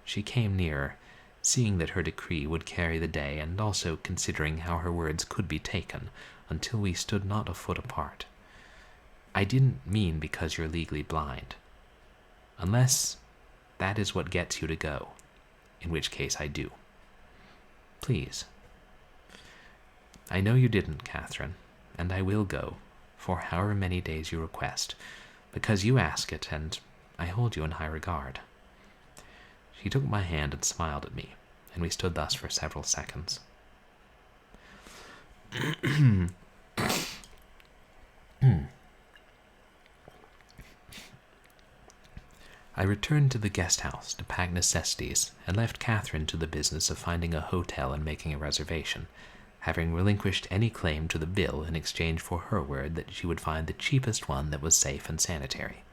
She came nearer, seeing that her decree would carry the day and also considering how her words could be taken, until we stood not a foot apart. I didn't mean because you're legally blind. Unless that is what gets you to go, in which case I do. Please. I know you didn't, Catherine, and I will go, for however many days you request, because you ask it, and I hold you in high regard. She took my hand and smiled at me, and we stood thus for several seconds. I returned to the guest house to pack necessities and left Catherine to the business of finding a hotel and making a reservation, having relinquished any claim to the bill in exchange for her word that she would find the cheapest one that was safe and sanitary.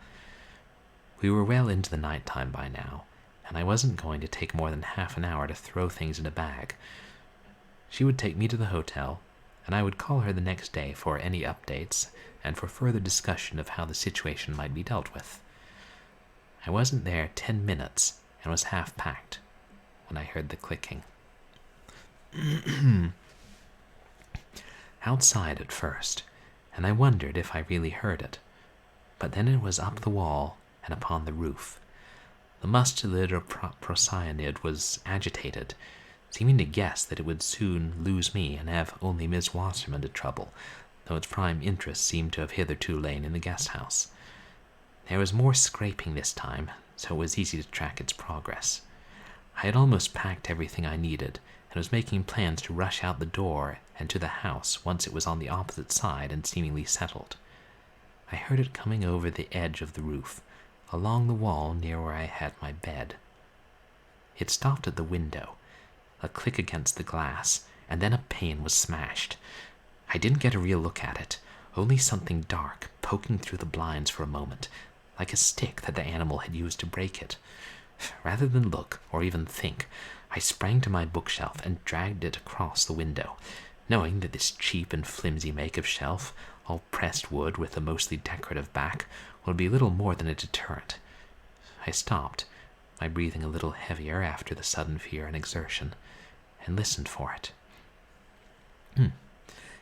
We were well into the night time by now, and I wasn't going to take more than half an hour to throw things in a bag. She would take me to the hotel, and I would call her the next day for any updates and for further discussion of how the situation might be dealt with. I wasn't there 10 minutes and was half packed when I heard the clicking. Outside at first, and I wondered if I really heard it, but then it was up the wall and upon the roof. The mustard or procyanid was agitated, seeming to guess that it would soon lose me and have only Miss Wasserman to trouble, though its prime interest seemed to have hitherto lain in the guest house. There was more scraping this time, so it was easy to track its progress. I had almost packed everything I needed, and was making plans to rush out the door and to the house once it was on the opposite side and seemingly settled. I heard it coming over the edge of the roof, along the wall near where I had my bed. It stopped at the window, a click against the glass, and then a pane was smashed. I didn't get a real look at it, only something dark poking through the blinds for a moment, like a stick that the animal had used to break it. Rather than look or even think, I sprang to my bookshelf and dragged it across the window, knowing that this cheap and flimsy make of shelf, all pressed wood with a mostly decorative back, would be little more than a deterrent. I stopped, my breathing a little heavier after the sudden fear and exertion, and listened for it.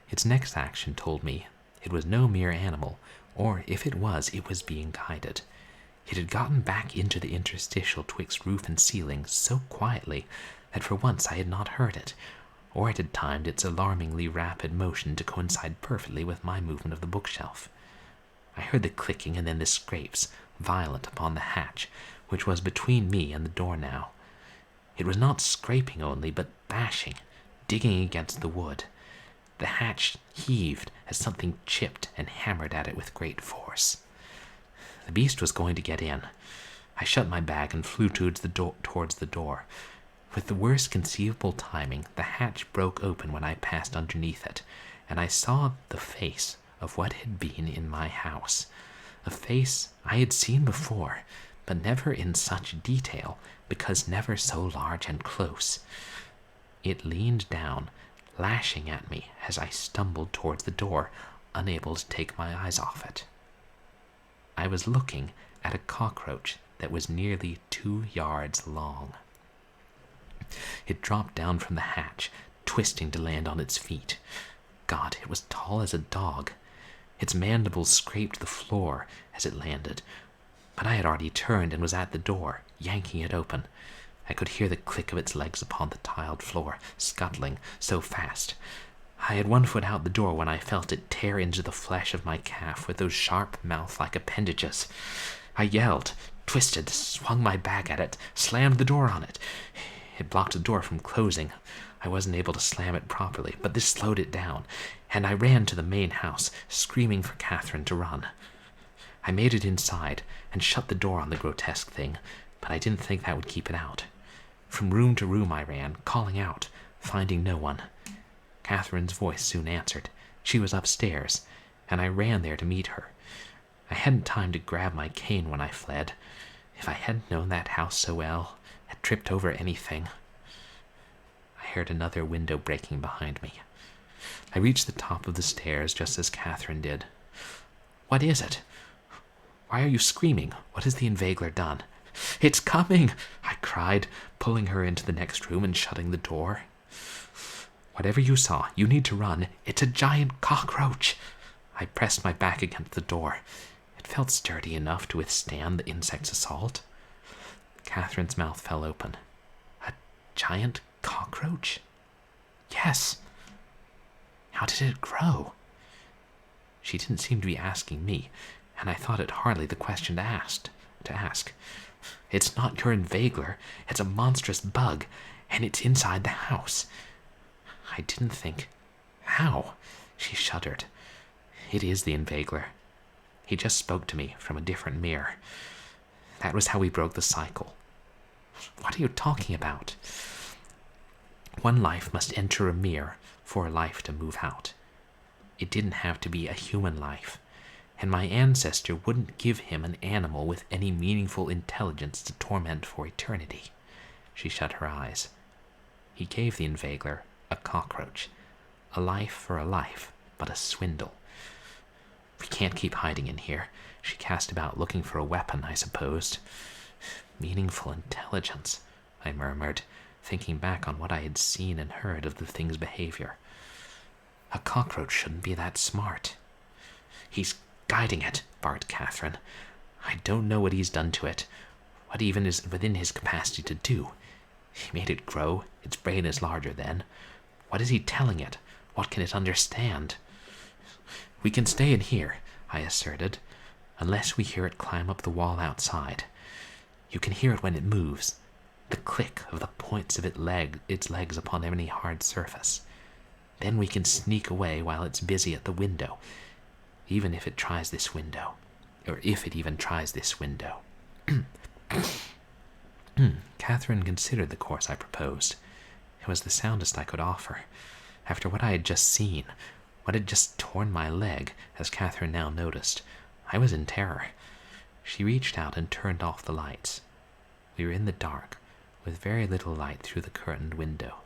Its next action told me it was no mere animal, or if it was being guided. It had gotten back into the interstitial twixt roof and ceiling so quietly that for once I had not heard it, or it had timed its alarmingly rapid motion to coincide perfectly with my movement of the bookshelf. I heard the clicking and then the scrapes, violent upon the hatch, which was between me and the door now. It was not scraping only, but bashing, digging against the wood. The hatch heaved as something chipped and hammered at it with great force. The beast was going to get in. I shut my bag and flew towards the door. With the worst conceivable timing, the hatch broke open when I passed underneath it, and I saw the face of what had been in my house. A face I had seen before, but never in such detail, because never so large and close. It leaned down, lashing at me as I stumbled towards the door, unable to take my eyes off it. I was looking at a cockroach that was nearly 2 yards long. It dropped down from the hatch, twisting to land on its feet. God, it was tall as a dog. Its mandibles scraped the floor as it landed, but I had already turned and was at the door, yanking it open. I could hear the click of its legs upon the tiled floor, scuttling so fast. I had 1 foot out the door when I felt it tear into the flesh of my calf with those sharp mouth-like appendages. I yelled, twisted, swung my bag at it, slammed the door on it. It blocked the door from closing. I wasn't able to slam it properly, but this slowed it down, and I ran to the main house, screaming for Catherine to run. I made it inside and shut the door on the grotesque thing, but I didn't think that would keep it out. From room to room I ran, calling out, finding no one. Catherine's voice soon answered. She was upstairs, and I ran there to meet her. I hadn't time to grab my cane when I fled. If I hadn't known that house so well, tripped over anything. I heard another window breaking behind me. I reached the top of the stairs just as Catherine did. "What is it? Why are you screaming? What has the inveigler done?" "It's coming!" I cried, pulling her into the next room and shutting the door. "Whatever you saw, you need to run. It's a giant cockroach." I pressed my back against the door. It felt sturdy enough to withstand the insect's assault. Catherine's mouth fell open. "A giant cockroach?" "Yes." "How did it grow?" She didn't seem to be asking me, and I thought it hardly the question to ask. "It's not your inveigler. It's a monstrous bug, and it's inside the house." I didn't think. "How?" She shuddered. "It is the inveigler. He just spoke to me from a different mirror. That was how we broke the cycle." "What are you talking about?" "One life must enter a mirror for a life to move out. It didn't have to be a human life, and my ancestor wouldn't give him an animal with any meaningful intelligence to torment for eternity." She shut her eyes. "He gave the inveigler a cockroach. A life for a life, but a swindle. We can't keep hiding in here." She cast about looking for a weapon, I supposed. "Meaningful intelligence," I murmured, thinking back on what I had seen and heard of the thing's behavior. "A cockroach shouldn't be that smart." "He's guiding it," barked Catherine. "I don't know what he's done to it, what even is within his capacity to do. He made it grow. Its brain is larger then. What is he telling it? What can it understand?" "We can stay in here," I asserted, "unless we hear it climb up the wall outside. You can hear it when it moves, the click of the points of its legs upon any hard surface. Then we can sneak away while it's busy at the window, even if it tries this window, or if it even tries this window." Catherine considered the course I proposed. It was the soundest I could offer. After what I had just seen, what had just torn my leg, as Catherine now noticed, I was in terror. She reached out and turned off the lights. We were in the dark, with very little light through the curtained window.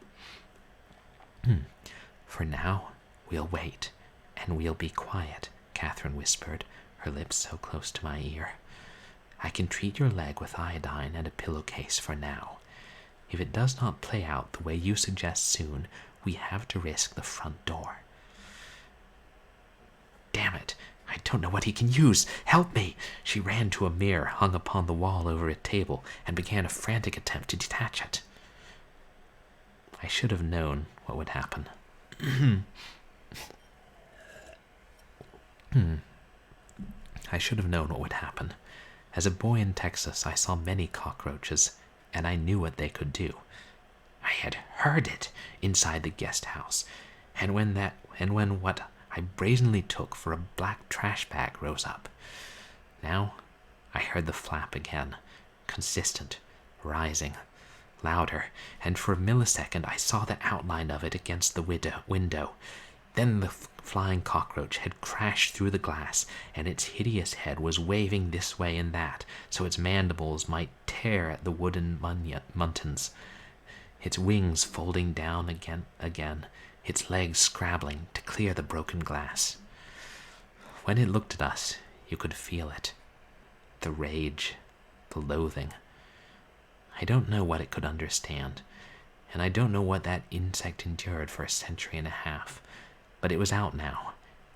"For now, we'll wait, and we'll be quiet," Catherine whispered, her lips so close to my ear. "I can treat your leg with iodine and a pillowcase for now. If it does not play out the way you suggest soon, we have to risk the front door." "Damn it! I don't know what he can use. Help me!" She ran to a mirror hung upon the wall over a table and began a frantic attempt to detach it. I should have known what would happen. I should have known what would happen. As a boy in Texas, I saw many cockroaches, and I knew what they could do. I had heard it inside the guest house, and when what I brazenly took for a black trash bag rose up. Now I heard the flap again, consistent, rising, louder, and for a millisecond I saw the outline of it against the window. Then the flying cockroach had crashed through the glass, and its hideous head was waving this way and that, so its mandibles might tear at the wooden muntins, its wings folding down again, its legs scrabbling to clear the broken glass. When it looked at us, you could feel it. The rage, the loathing. I don't know what it could understand, and I don't know what that insect endured for a century and a half, but it was out now,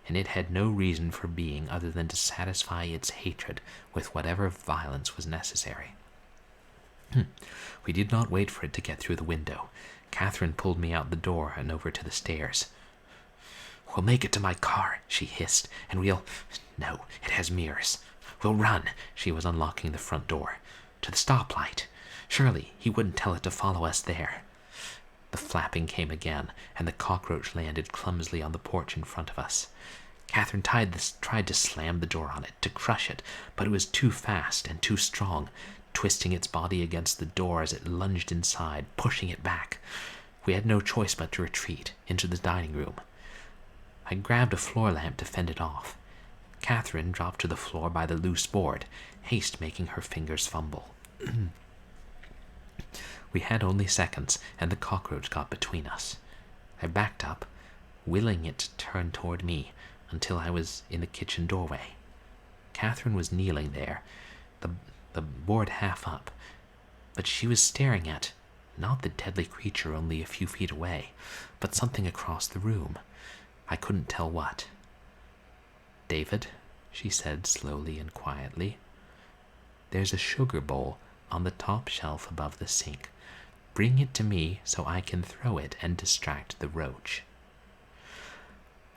and it had no reason for being other than to satisfy its hatred with whatever violence was necessary. We did not wait for it to get through the window. Catherine pulled me out the door and over to the stairs. "We'll make it to my car," she hissed, "and we'll... No, it has mirrors. We'll run." She was unlocking the front door. "To the stoplight. Surely he wouldn't tell it to follow us there." The flapping came again, and the cockroach landed clumsily on the porch in front of us. Catherine tried to slam the door on it, to crush it, but it was too fast and too strong, twisting its body against the door as it lunged inside, pushing it back. We had no choice but to retreat into the dining room. I grabbed a floor lamp to fend it off. Catherine dropped to the floor by the loose board, haste making her fingers fumble. We had only seconds, and the cockroach got between us. I backed up, willing it to turn toward me until I was in the kitchen doorway. Catherine was kneeling there, the board half up, but she was staring at, not the deadly creature only a few feet away, but something across the room. I couldn't tell what. "David," she said slowly and quietly, "there's a sugar bowl on the top shelf above the sink. Bring it to me so I can throw it and distract the roach."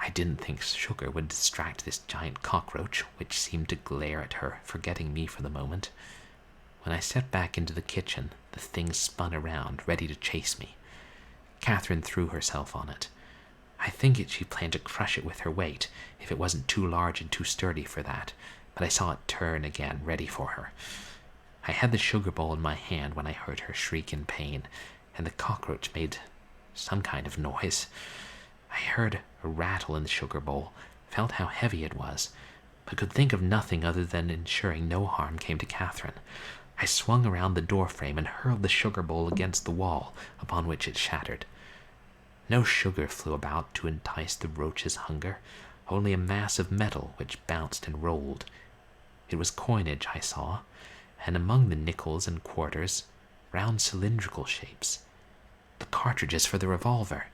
I didn't think sugar would distract this giant cockroach, which seemed to glare at her, forgetting me for the moment. When I stepped back into the kitchen, the thing spun around, ready to chase me. Catherine threw herself on it. I think she planned to crush it with her weight, if it wasn't too large and too sturdy for that, but I saw it turn again, ready for her. I had the sugar bowl in my hand when I heard her shriek in pain, and the cockroach made some kind of noise. I heard a rattle in the sugar bowl, felt how heavy it was, but could think of nothing other than ensuring no harm came to Catherine. I swung around the doorframe and hurled the sugar bowl against the wall, upon which it shattered. No sugar flew about to entice the roach's hunger, only a mass of metal which bounced and rolled. It was coinage, I saw, and among the nickels and quarters, round cylindrical shapes. The cartridges for the revolver.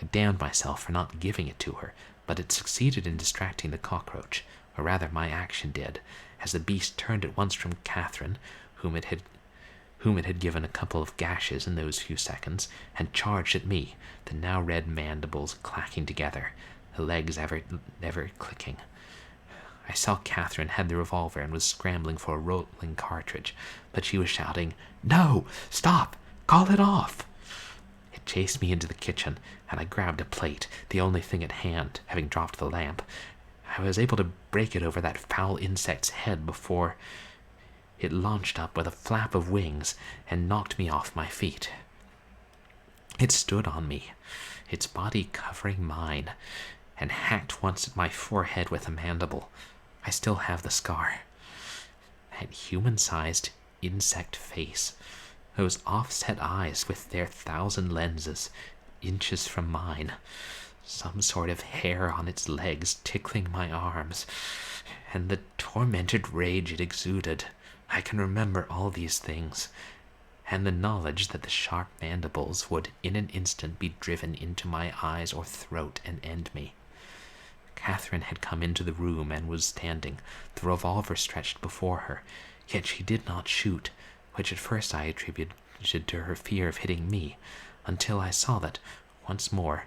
I damned myself for not giving it to her, but it succeeded in distracting the cockroach, or rather my action did, as the beast turned at once from Catherine, whom it had given a couple of gashes in those few seconds, and charged at me, the now red mandibles clacking together, the legs ever clicking. I saw Catherine had the revolver and was scrambling for a rolling cartridge, but she was shouting, "No! Stop! Call it off!" It chased me into the kitchen, and I grabbed a plate, the only thing at hand, having dropped the lamp. I was able to break it over that foul insect's head before it launched up with a flap of wings and knocked me off my feet. It stood on me, its body covering mine, and hacked once at my forehead with a mandible. I still have the scar. That human-sized insect face, those offset eyes with their 1,000 lenses, inches from mine, some sort of hair on its legs tickling my arms, and the tormented rage it exuded. I can remember all these things, and the knowledge that the sharp mandibles would in an instant be driven into my eyes or throat and end me. Catherine had come into the room and was standing, the revolver stretched before her, yet she did not shoot, which at first I attributed to her fear of hitting me, until I saw that, once more,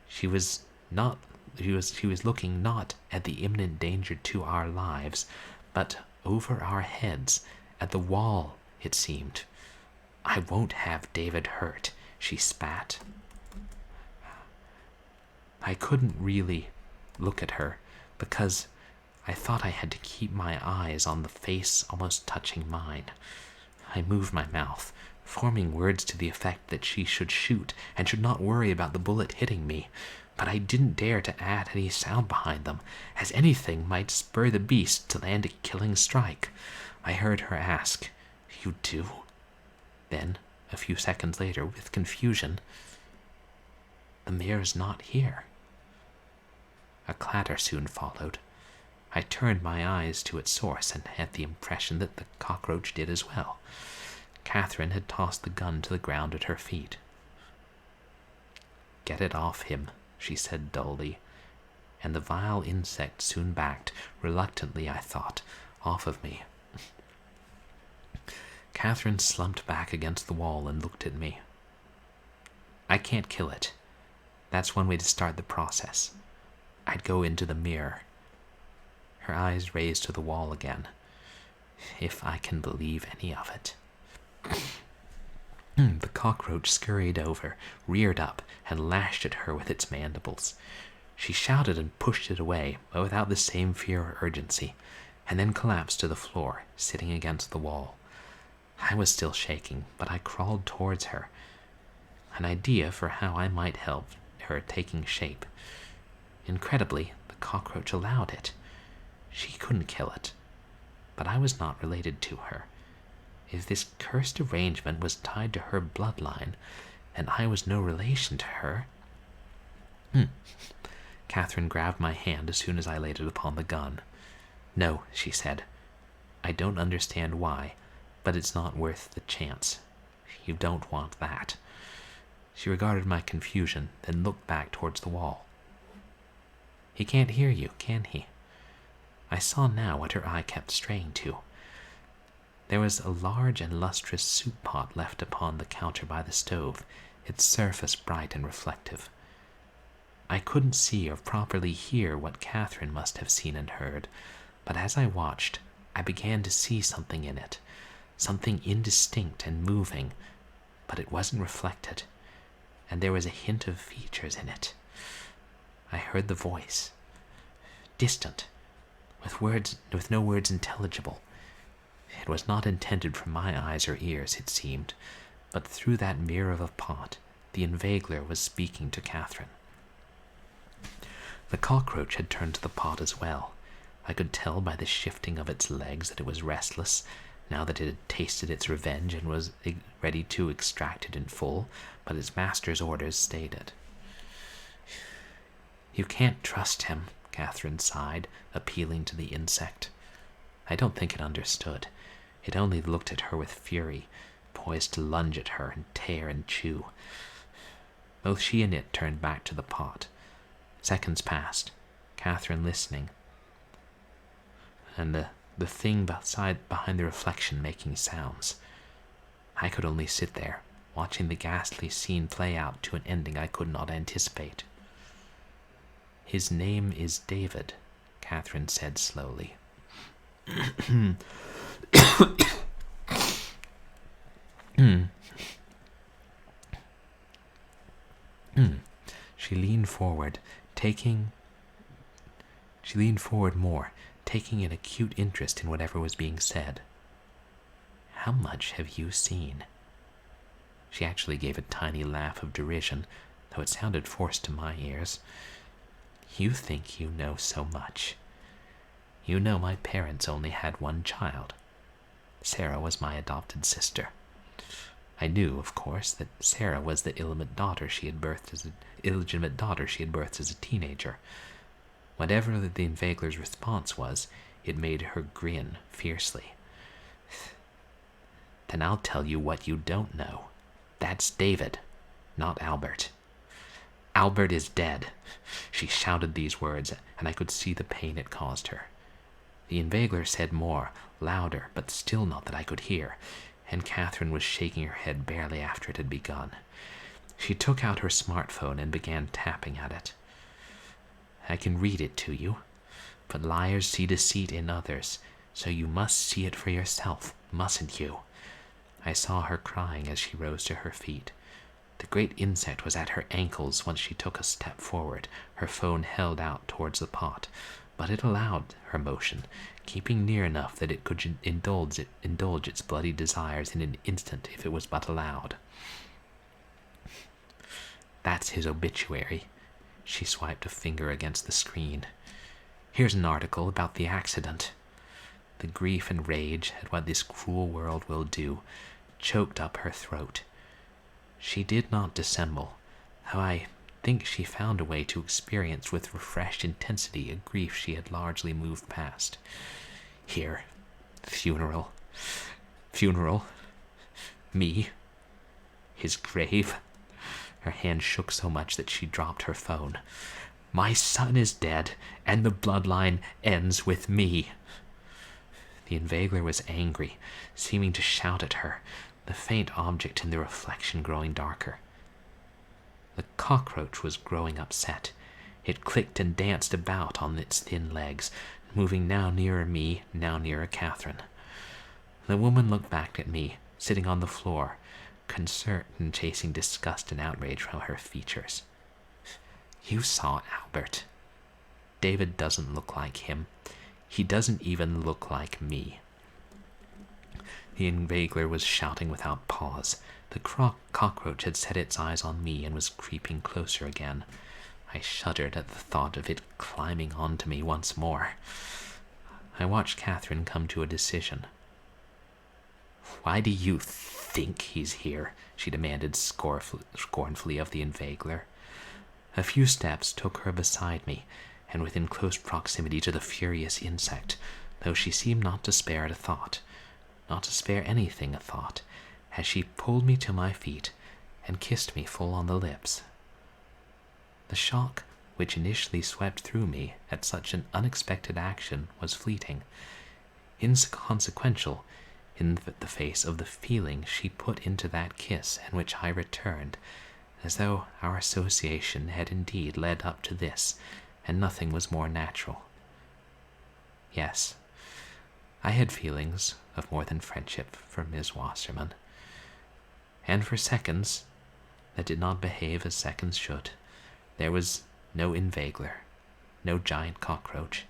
she was looking not at the imminent danger to our lives, but over our heads, at the wall, it seemed. "I won't have David hurt," she spat. I couldn't really look at her, because I thought I had to keep my eyes on the face almost touching mine. I moved my mouth, forming words to the effect that she should shoot and should not worry about the bullet hitting me, but I didn't dare to add any sound behind them, as anything might spur the beast to land a killing strike. I heard her ask, "You do?" Then, a few seconds later, with confusion, "The mayor's not here." A clatter soon followed. I turned my eyes to its source and had the impression that the cockroach did as well. Catherine had tossed the gun to the ground at her feet. "Get it off him," she said dully, and the vile insect soon backed, reluctantly I thought, off of me. Catherine slumped back against the wall and looked at me. "I can't kill it. That's one way to start the process. I'd go into the mirror." Her eyes raised to the wall again. "If I can believe any of it." The cockroach scurried over, reared up, and lashed at her with its mandibles. She shouted and pushed it away, but without the same fear or urgency, and then collapsed to the floor, sitting against the wall. I was still shaking, but I crawled towards her, an idea for how I might help her taking shape. Incredibly, the cockroach allowed it. She couldn't kill it, but I was not related to her. If this cursed arrangement was tied to her bloodline, and I was no relation to her, Catherine grabbed my hand as soon as I laid it upon the gun. "No," she said. "I don't understand why, but it's not worth the chance. You don't want that." She regarded my confusion, then looked back towards the wall. "He can't hear you, can he?" I saw now what her eye kept straying to. There was a large and lustrous soup pot left upon the counter by the stove, its surface bright and reflective. I couldn't see or properly hear what Catherine must have seen and heard, but as I watched, I began to see something in it, something indistinct and moving, but it wasn't reflected, and there was a hint of features in it. I heard the voice, distant, with no words intelligible. It was not intended for my eyes or ears, it seemed, but through that mirror of a pot, the inveigler was speaking to Catherine. The cockroach had turned to the pot as well. I could tell by the shifting of its legs that it was restless, now that it had tasted its revenge and was ready to extract it in full, but its master's orders stayed it. "You can't trust him," Catherine sighed, appealing to the insect. I don't think it understood. It only looked at her with fury, poised to lunge at her and tear and chew. Both she and it turned back to the pot. Seconds passed, Catherine listening, and the thing behind the reflection making sounds. I could only sit there, watching the ghastly scene play out to an ending I could not anticipate. "His name is David," Catherine said slowly. She leaned forward more, taking an acute interest in whatever was being said. "How much have you seen?" She actually gave a tiny laugh of derision, though it sounded forced to my ears. "You think you know so much. You know my parents only had one child. Sarah was my adopted sister. I knew, of course, that Sarah was the illegitimate daughter she had birthed as a teenager. Whatever the inveigler's response was, it made her grin fiercely. "Then I'll tell you what you don't know. That's David, not Albert. Albert is dead." She shouted these words, and I could see the pain it caused her. The inveigler said more, louder, but still not that I could hear, and Catherine was shaking her head barely after it had begun. She took out her smartphone and began tapping at it. "I can read it to you, but liars see deceit in others, so you must see it for yourself, mustn't you?" I saw her crying as she rose to her feet. The great insect was at her ankles once she took a step forward, her phone held out towards the pot, but it allowed her motion, keeping near enough that it could indulge its bloody desires in an instant if it was but allowed. "That's his obituary." She swiped a finger against the screen. "Here's an article about the accident." The grief and rage at what this cruel world will do choked up her throat. She did not dissemble, though I think she found a way to experience with refreshed intensity a grief she had largely moved past. "Here, funeral, me, his grave." Her hand shook so much that she dropped her phone. "My son is dead, and the bloodline ends with me." The inveigler was angry, seeming to shout at her, the faint object in the reflection growing darker. The cockroach was growing upset. It clicked and danced about on its thin legs, moving now nearer me, now nearer Catherine. The woman looked back at me, sitting on the floor, concern and chasing disgust and outrage from her features. "You saw Albert. David doesn't look like him. He doesn't even look like me." The inveigler was shouting without pause. The cockroach had set its eyes on me and was creeping closer again. I shuddered at the thought of it climbing onto me once more. I watched Catherine come to a decision. "Why do you think he's here?" she demanded scornfully of the inveigler. A few steps took her beside me, and within close proximity to the furious insect, though she seemed not to spare it a thought, not to spare anything a thought, as she pulled me to my feet and kissed me full on the lips. The shock which initially swept through me at such an unexpected action was fleeting, inconsequential in the face of the feeling she put into that kiss, and which I returned, as though our association had indeed led up to this, and nothing was more natural. Yes, I had feelings of more than friendship for Miss Wasserman, and for seconds that did not behave as seconds should. There was no inveigler, no giant cockroach,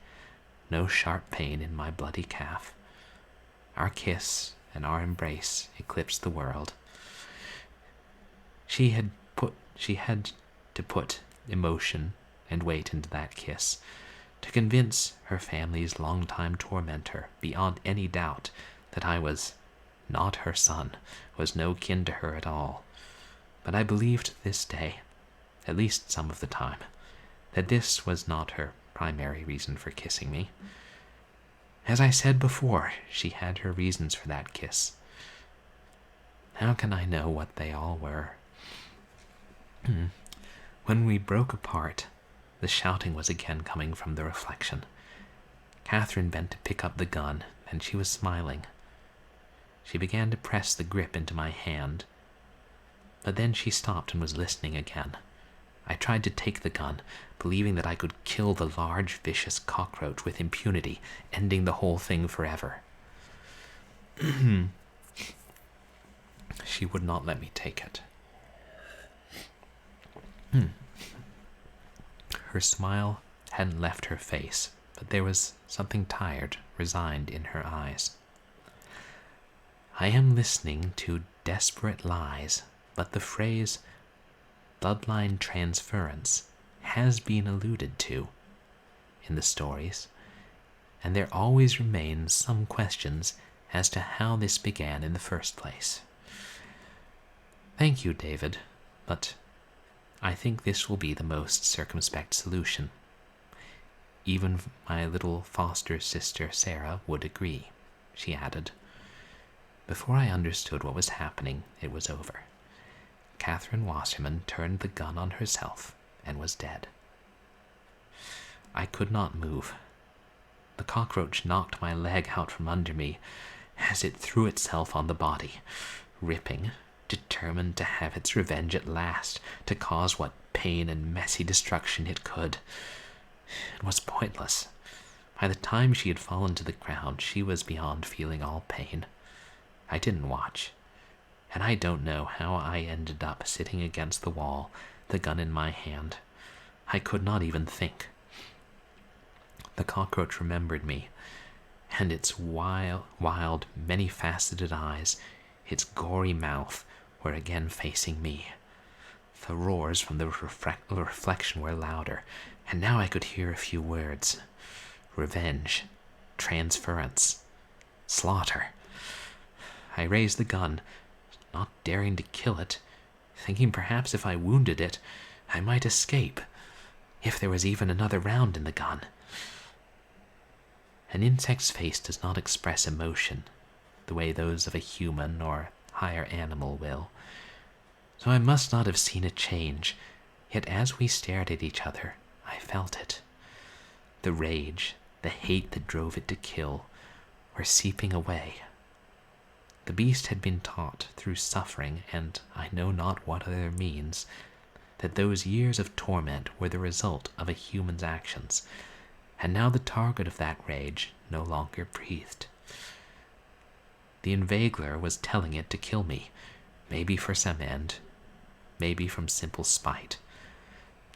no sharp pain in my bloody calf. Our kiss and our embrace eclipsed the world. She had to put emotion and weight into that kiss, to convince her family's long-time tormentor beyond any doubt that I was not her son, was no kin to her at all. But I believed this day, at least some of the time, that this was not her primary reason for kissing me. As I said before, she had her reasons for that kiss. How can I know what they all were? When we broke apart, the shouting was again coming from the reflection. Catherine bent to pick up the gun, and she was smiling. She began to press the grip into my hand, but then she stopped and was listening again. I tried to take the gun, believing that I could kill the large, vicious cockroach with impunity, ending the whole thing forever. She would not let me take it. Her smile hadn't left her face, but there was something tired, resigned in her eyes. I am listening to desperate lies, but the phrase bloodline transference has been alluded to in the stories, and there always remain some questions as to how this began in the first place. Thank you, David, but I think this will be the most circumspect solution. Even my little foster sister Sarah would agree, she added. Before I understood what was happening, it was over. Catherine Wasserman turned the gun on herself and was dead. I could not move. The cockroach knocked my leg out from under me as it threw itself on the body, ripping, determined to have its revenge at last, to cause what pain and messy destruction it could. It was pointless. By the time she had fallen to the ground, she was beyond feeling all pain. I didn't watch, and I don't know how I ended up sitting against the wall, the gun in my hand. I could not even think. The cockroach remembered me, and its wild, many-faceted eyes, its gory mouth, were again facing me. The roars from the reflection were louder, and now I could hear a few words. Revenge, transference, slaughter. I raised the gun, not daring to kill it, thinking perhaps if I wounded it, I might escape, if there was even another round in the gun. An insect's face does not express emotion, the way those of a human or higher animal will, so I must not have seen a change, yet as we stared at each other, I felt it. The rage, the hate that drove it to kill, were seeping away. The beast had been taught through suffering, and I know not what other means, that those years of torment were the result of a human's actions, and now the target of that rage no longer breathed. The inveigler was telling it to kill me, maybe for some end, maybe from simple spite.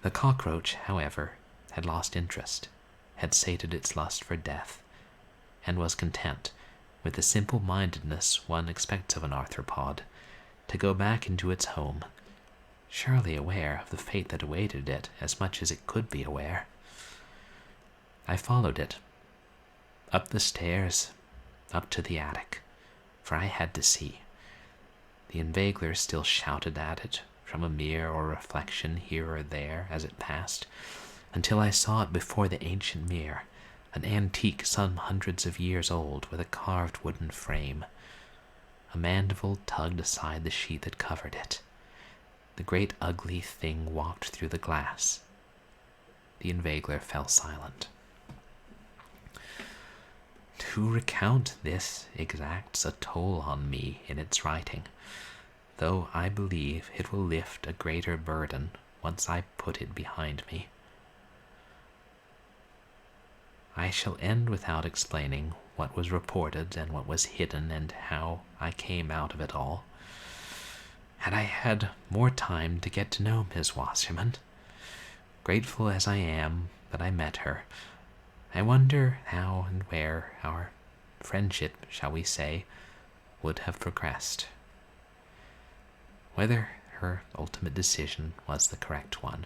The cockroach, however, had lost interest, had sated its lust for death, and was content, with the simple-mindedness one expects of an arthropod, to go back into its home, surely aware of the fate that awaited it as much as it could be aware. I followed it, up the stairs, up to the attic, for I had to see. The inveigler still shouted at it from a mirror or reflection here or there as it passed, until I saw it before the ancient mirror, an antique some hundreds of years old with a carved wooden frame. A mandible tugged aside the sheet that covered it. The great ugly thing walked through the glass. The inveigler fell silent. To recount this exacts a toll on me in its writing, though I believe it will lift a greater burden once I put it behind me. I shall end without explaining what was reported and what was hidden and how I came out of it all. Had I had more time to get to know Miss Wasserman, grateful as I am that I met her, I wonder how and where our friendship, shall we say, would have progressed. Whether her ultimate decision was the correct one,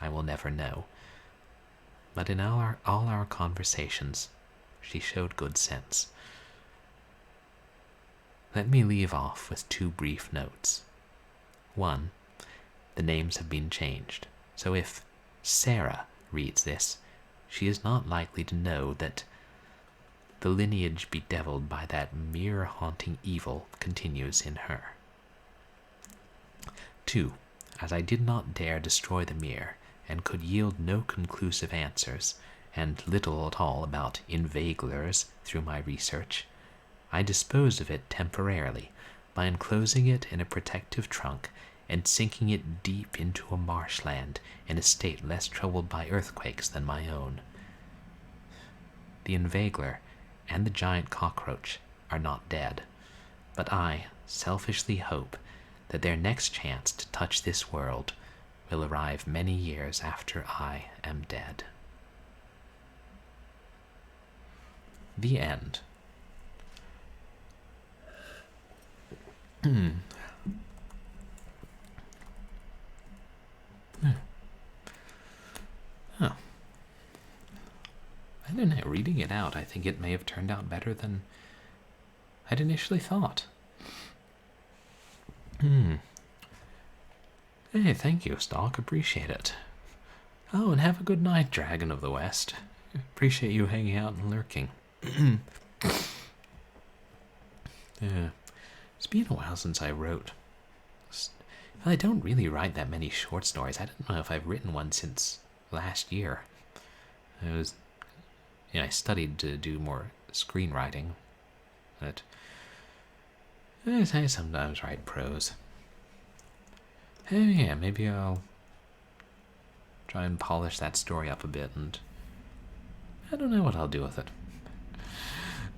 I will never know. But in all our conversations, she showed good sense. Let me leave off with 2 brief notes. 1, the names have been changed, so if Sarah reads this, she is not likely to know that the lineage bedeviled by that mirror-haunting evil continues in her. 2, as I did not dare destroy the mirror, and could yield no conclusive answers, and little at all about inveiglers through my research, I disposed of it temporarily by enclosing it in a protective trunk and sinking it deep into a marshland in a state less troubled by earthquakes than my own. The inveigler and the giant cockroach are not dead, but I selfishly hope that their next chance to touch this world will arrive many years after I am dead. The end. Oh. I don't know, reading it out, I think it may have turned out better than I'd initially thought. Hey, thank you, Stalk. Appreciate it. Oh, and have a good night, Dragon of the West. Appreciate you hanging out and lurking. Yeah. It's been a while since I wrote. I don't really write that many short stories. I don't know if I've written one since last year. I studied to do more screenwriting, but I sometimes write prose. Oh yeah, maybe I'll try and polish that story up a bit, and I don't know what I'll do with it.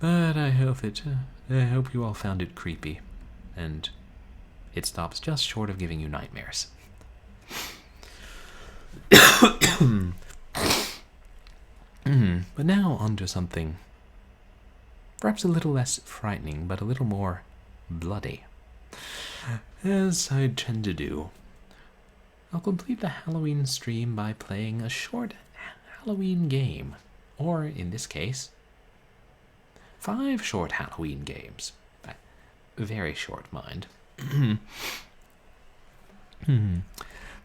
But I hope you all found it creepy, and it stops just short of giving you nightmares. But now on to something perhaps a little less frightening, but a little more bloody. As I tend to do, I'll complete the Halloween stream by playing a short Halloween game, or in this case, 5 short Halloween games. Very short, mind.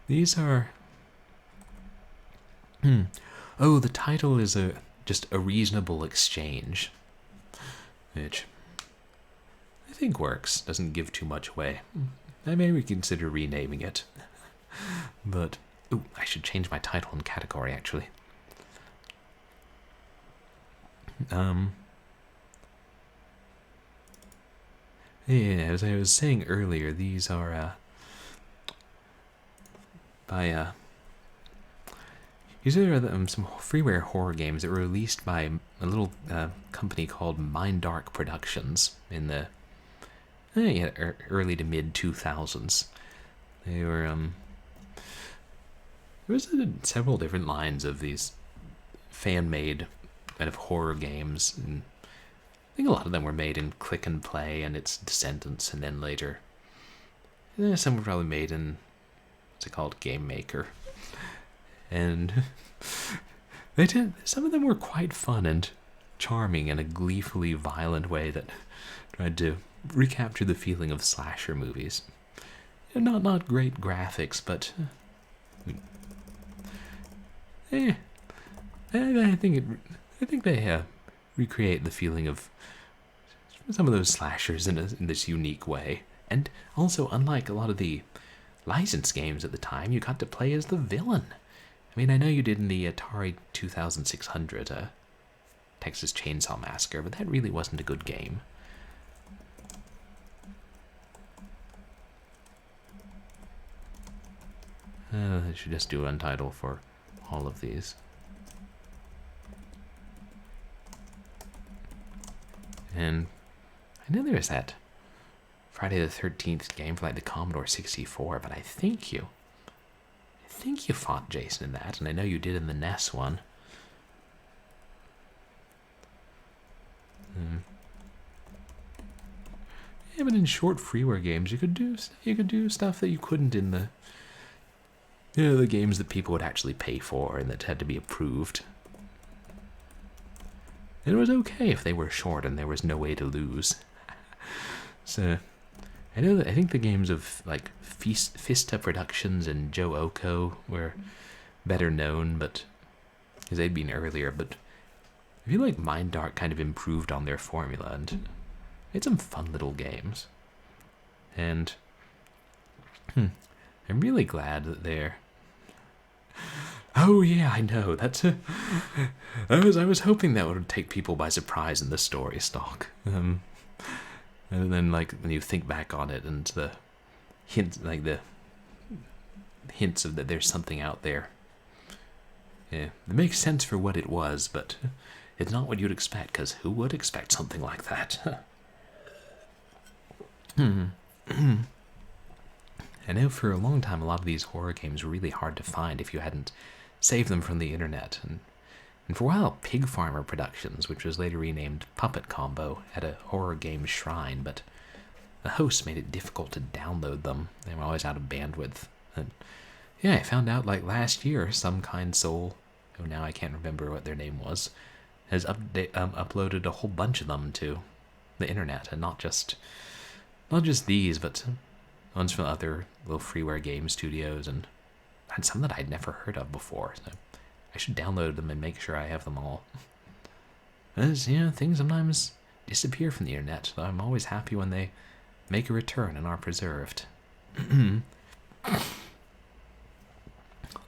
These are... Oh, the title is just a reasonable exchange, which I think works, doesn't give too much away. I may reconsider renaming it. But, I should change my title and category, actually. Yeah, as I was saying earlier, these are, these are some freeware horror games that were released by a little company called Mindark Productions in the early to mid 2000s. They were there was several different lines of these fan-made kind of horror games, and I think a lot of them were made in Click and Play and its descendants, and then later some were probably made in, what's it called, Game Maker. And some of them were quite fun and charming in a gleefully violent way that tried to recapture the feeling of slasher movies. not great graphics, but I think they recreate the feeling of some of those slashers in this unique way. And also, unlike a lot of the licensed games at the time, you got to play as the villain. I mean, I know you did in the Atari 2600 Texas Chainsaw Massacre, but that really wasn't a good game. I should just do Untitled for all of these. And I know there's that Friday the 13th game for like the Commodore 64, but I think you fought Jason in that, and I know you did in the NES one. Yeah, but in short freeware games, you could do stuff that you couldn't in the games that people would actually pay for and that had to be approved. And it was okay if they were short and there was no way to lose. So, I think the games of like Fista Productions and Joe Oko were better known, but because they'd been earlier. But I feel like Mindark kind of improved on their formula and made some fun little games. And I'm really glad that they're. Oh yeah, I know. I was hoping that would take people by surprise in the story stock. And then, like, when you think back on it and the hints of that there's something out there. Yeah, it makes sense for what it was, but it's not what you'd expect, because who would expect something like that? I know for a long time a lot of these horror games were really hard to find if you hadn't saved them from the internet. And for a while, Pig Farmer Productions, which was later renamed Puppet Combo, had a horror game shrine, but the hosts made it difficult to download them. They were always out of bandwidth. And yeah, I found out like last year, Some Kind Soul, oh now I can't remember what their name was, has uploaded a whole bunch of them to the internet, and not just these, but ones from other little freeware game studios, and some that I'd never heard of before. So I should download them and make sure I have them all. As things sometimes disappear from the internet, so I'm always happy when they make a return and are preserved. I'll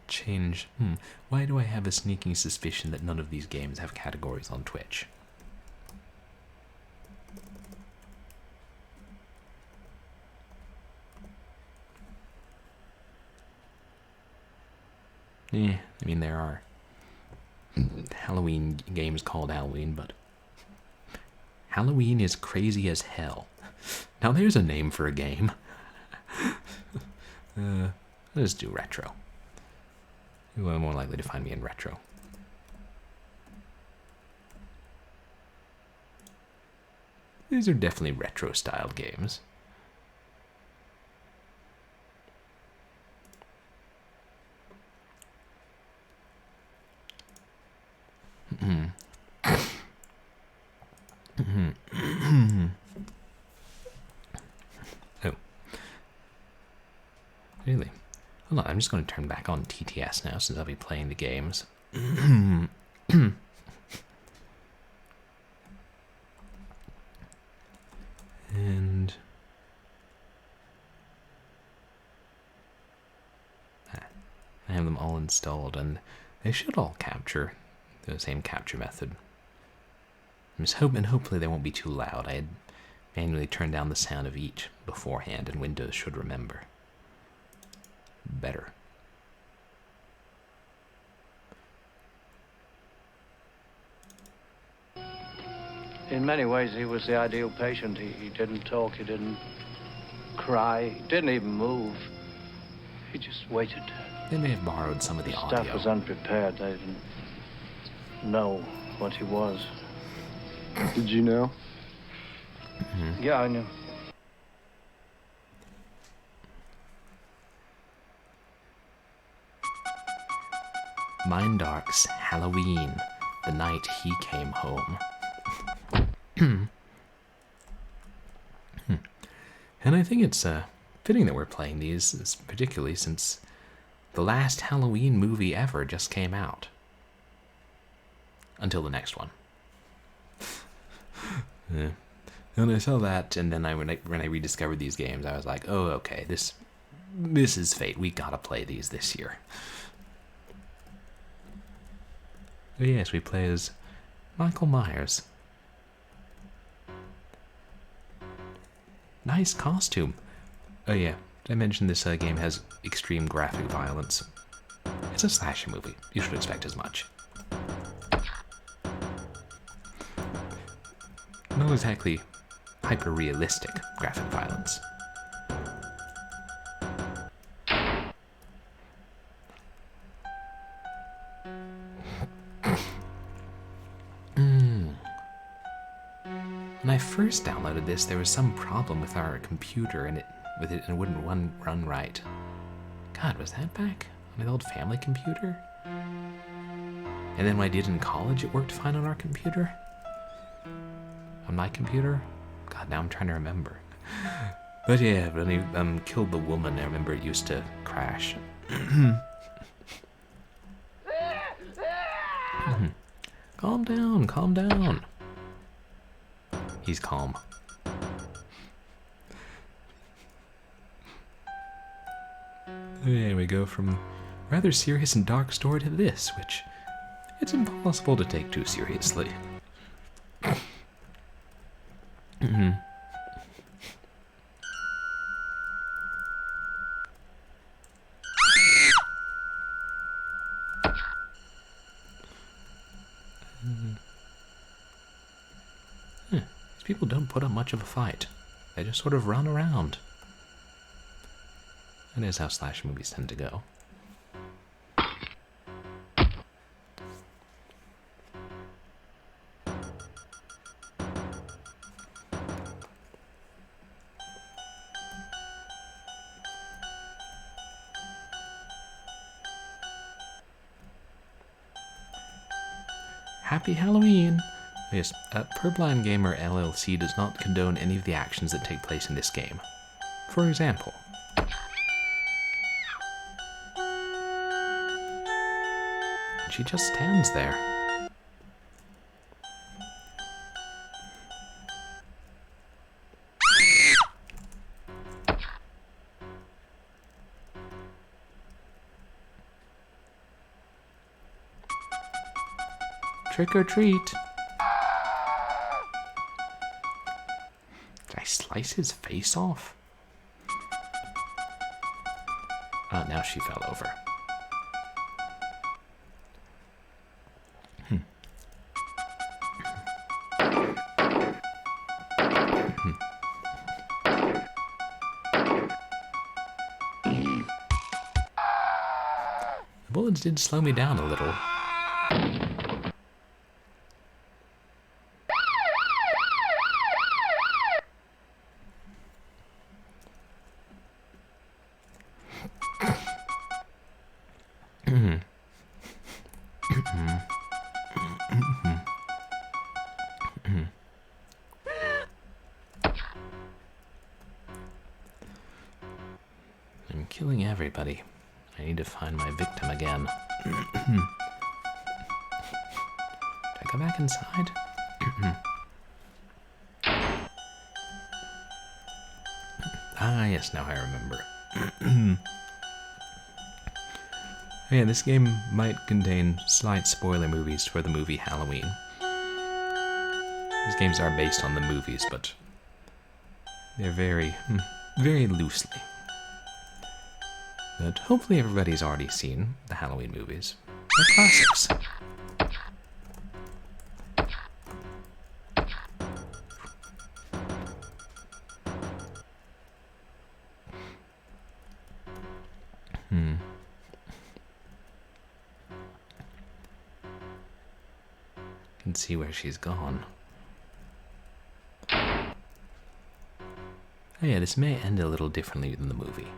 change. Why do I have a sneaking suspicion that none of these games have categories on Twitch? I mean, there are Halloween games called Halloween, but Halloween is crazy as hell. Now there's a name for a game. Let's do retro. Who are more likely to find me in retro? These are definitely retro-styled games. Oh. Really? Hold on, I'm just going to turn back on TTS now since I'll be playing the games. And I have them all installed, and they should all capture the same capture method. I'm just hoping, hopefully they won't be too loud. I had manually turned down the sound of each beforehand, and Windows should remember better. In many ways, he was the ideal patient. He didn't talk, he didn't cry, he didn't even move. He just waited. They may have borrowed some of the audio. Staff was unprepared. They didn't know what he was. Did you know? Yeah, I knew. Mindark's Halloween, the night he came home. And I think it's Fitting that we're playing these, particularly since the last Halloween movie ever just came out. Until the next one. Yeah. And I saw that, and then when I rediscovered these games, I was like, oh, okay, this is fate. We gotta play these this year. Oh, yes, we play as Michael Myers. Nice costume. Oh yeah, did I mention this game has extreme graphic violence? It's a slasher movie. You should expect as much. Not exactly hyper-realistic graphic violence. When I first downloaded this, there was some problem with our computer and it wouldn't run right. God, was that back on my old family computer? And then when I did in college, it worked fine on our computer? On my computer? God, now I'm trying to remember. But yeah, when I killed the woman, I remember it used to crash. Calm down, calm down. He's calm. There we go from rather serious and dark story to this, which it's impossible to take too seriously. These people don't put up much of a fight. They just sort of run around. That is how slasher movies tend to go. Happy Halloween! Yes, Purblind Gamer LLC does not condone any of the actions that take place in this game. For example, she just stands there. Trick or treat. Did I slice his face off? Oh, now she fell over. The bullets did slow me down a little. I'm killing everybody. I need to find my victim again. Did I go back inside? Ah, yes, now I remember. Yeah, this game might contain slight spoiler movies for the movie Halloween. These games are based on the movies, but they're very loosely. But hopefully everybody's already seen the Halloween movies. They're classics. Can see where she's gone. Oh yeah, this may end a little differently than the movie.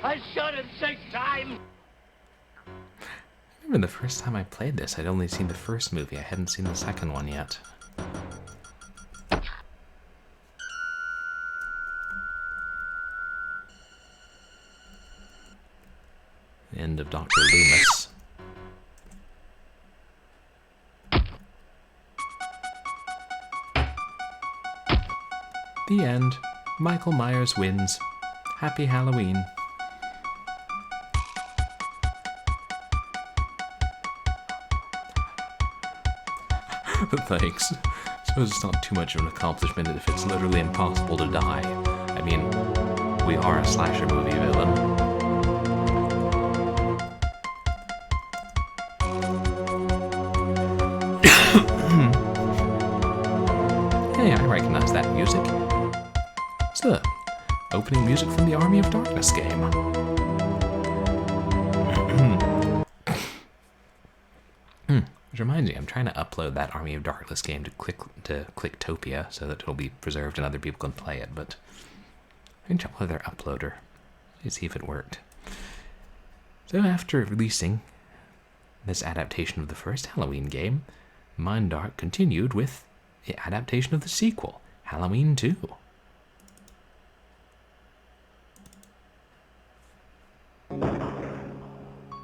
I shot him 6 times! I remember the first time I played this, I'd only seen the first movie. I hadn't seen the second one yet. The end of Dr. Loomis. The end. Michael Myers wins. Happy Halloween. Thanks. Suppose it's not too much of an accomplishment if it's literally impossible to die. I mean, we are a slasher movie villain. Hey, I recognize that music. It's the opening music from the Army of Darkness game. Which reminds me, I'm trying to upload that Army of Darkness game to Clicktopia so that it'll be preserved and other people can play it, but I can check with their uploader. Let's see if it worked. So after releasing this adaptation of the first Halloween game, Mindark continued with the adaptation of the sequel, Halloween 2. The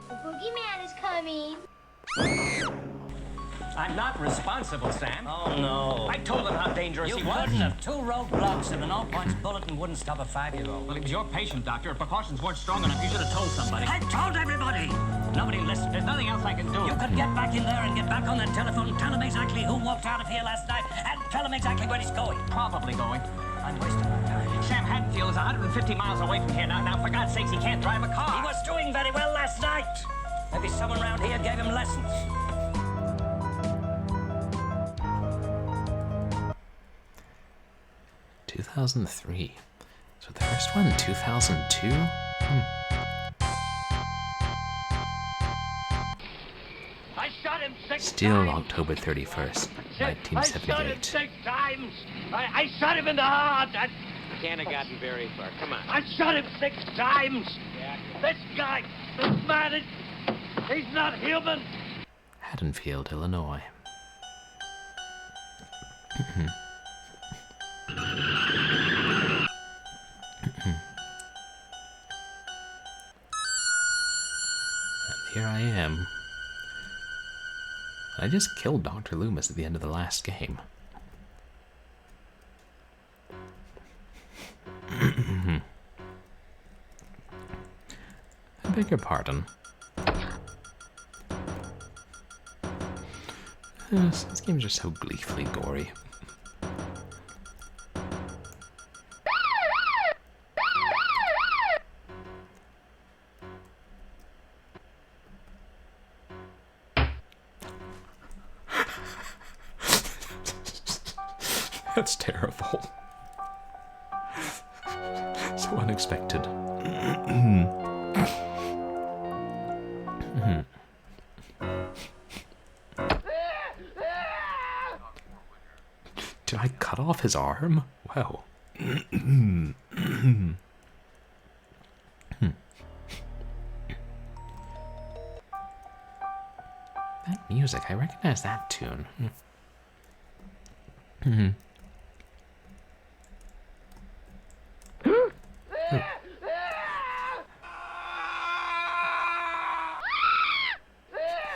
boogeyman is coming. I'm not responsible, Sam. Oh, no. I told him how dangerous You he was. couldn't have 2 roadblocks and an all-points bulletin wouldn't stop a 5-year-old. Well, he was your patient, Doctor. If precautions weren't strong enough, you should have told somebody. I told everybody! Nobody listened. There's nothing else I can do. You could get back in there and get back on that telephone and tell him exactly who walked out of here last night and tell him exactly where he's going. Probably going. I'm wasting my time. Sam Haddonfield is 150 miles away from here now. Now, for God's sakes, he can't drive a car. He was doing very well last night. Maybe someone around here gave him lessons. 2003. So the first one, 2002? I shot him 6 Still times! October 31st, I shot him 1978. 6 times! I shot him in the heart! Can't have gotten very far. Come on. I shot him 6 times! This guy, this man, he's not human! Haddonfield, Illinois. And here I am. I just killed Dr. Loomis at the end of the last game. I beg your pardon. These games are so gleefully gory. That's terrible. So unexpected. Did I cut off his arm? Wow. That music, I recognize that tune.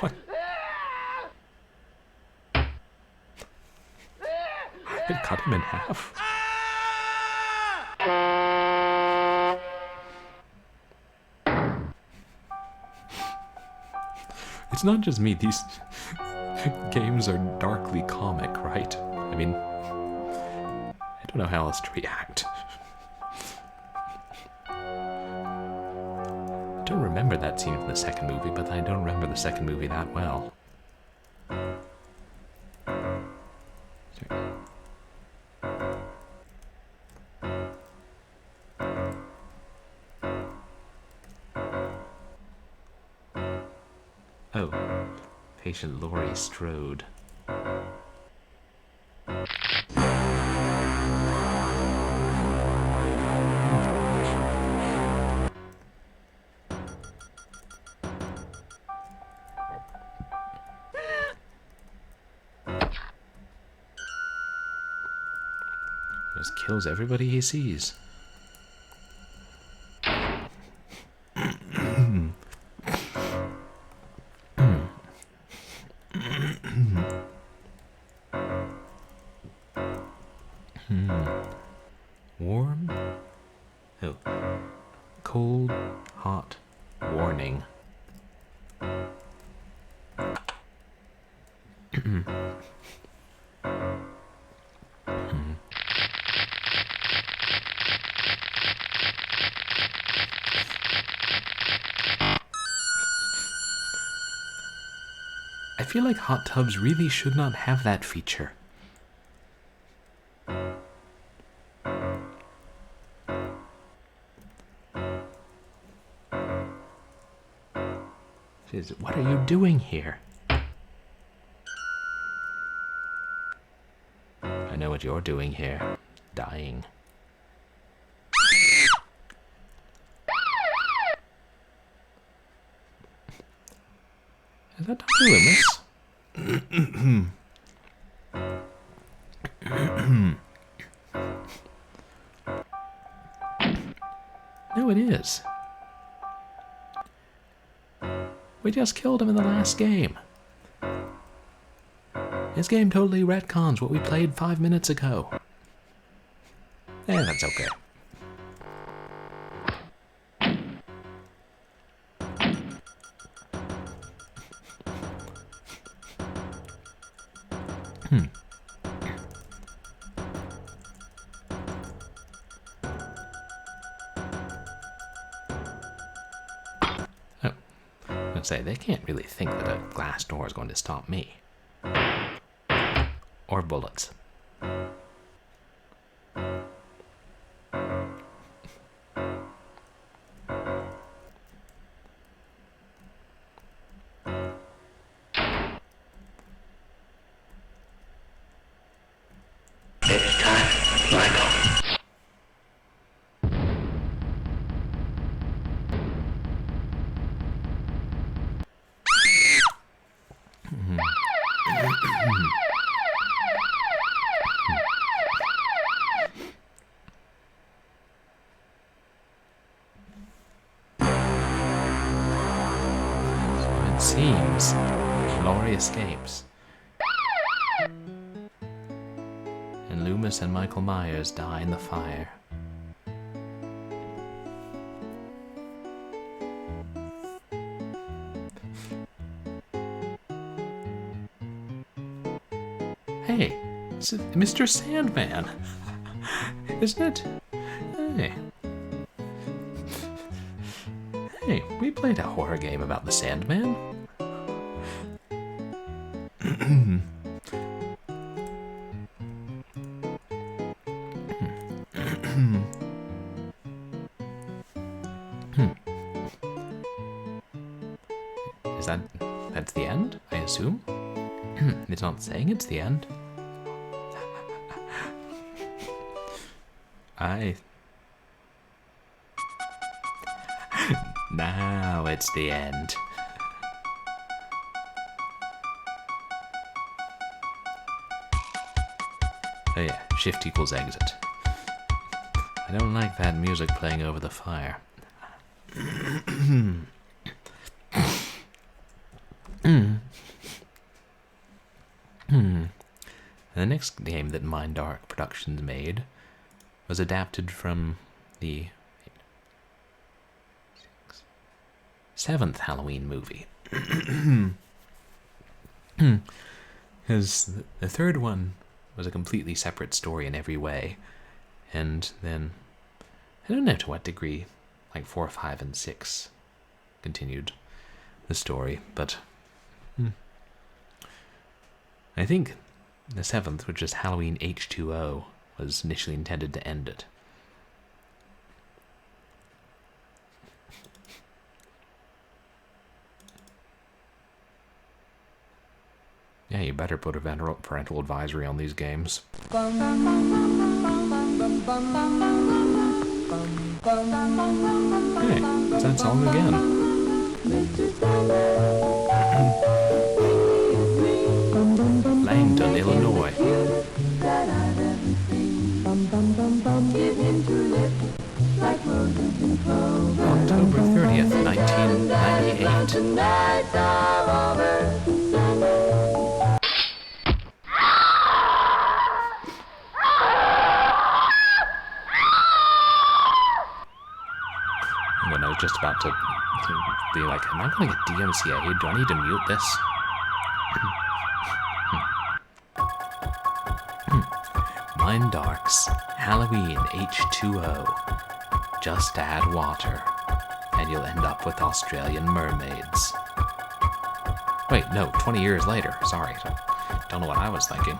What? It cut him in half. It's not just me, these games are darkly comic, right? I mean, I don't know how else to react. I don't remember that scene from the second movie, but I don't remember the second movie that well. Oh, patient Laurie Strode. Just kills everybody he sees. Warm? Oh. Cold, hot, warning. I feel like hot tubs really should not have that feature. What are you doing here? I know what you're doing here. Dying. Is that Dr. Loomis? No, it is. We just killed him in the last game. This game totally retcons what we played 5 minutes ago. Yeah, that's okay. Say they can't really think that a glass door is going to stop me. Or bullets. It's time, Michael. It seems Laurie escapes. And Loomis and Michael Myers die in the fire. Hey, it's Mr. Sandman, isn't it? Hey. Hey, we played a horror game about the Sandman. Is that's the end, I assume? It's not saying it's the end. Now it's the end. Oh yeah, shift equals exit. I don't like that music playing over the fire. The next game that Mindark Productions made was adapted from the 7th Halloween movie. Because the third one was a completely separate story in every way, and then I don't know to what degree, like 4, 5, and 6 continued the story, but I think the 7th, which is Halloween H2O, was initially intended to end it. Yeah, you better put a parental advisory on these games. Hey, it's that song again. Langdon, Illinois. October 30th, 1998. When I was just about to be like, am I going to get DMCA? Do I need to mute this? Mindark's Halloween H2O. Just add water, and you'll end up with Australian mermaids. Wait, no, 20 years later. Sorry. Don't know what I was thinking.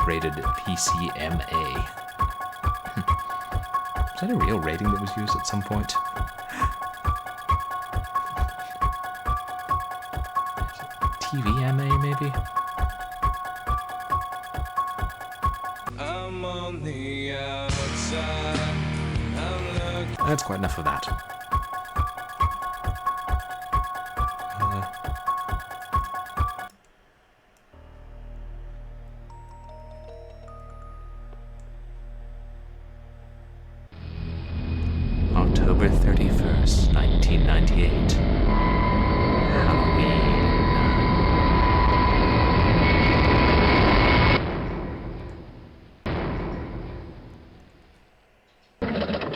Rated PCMA. Is that a real rating that was used at some point? TVMA, maybe? I'm on the outside. That's quite enough of that. October 31st, 1998. Halloween.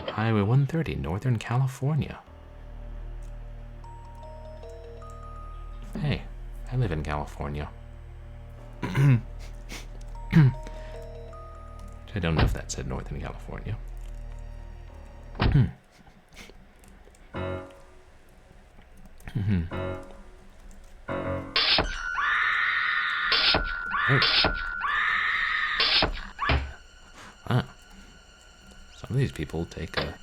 Highway 130, Northern California. Hey, I live in California. I don't know if that said Northern California. Oh. Ah. Some of these people take a...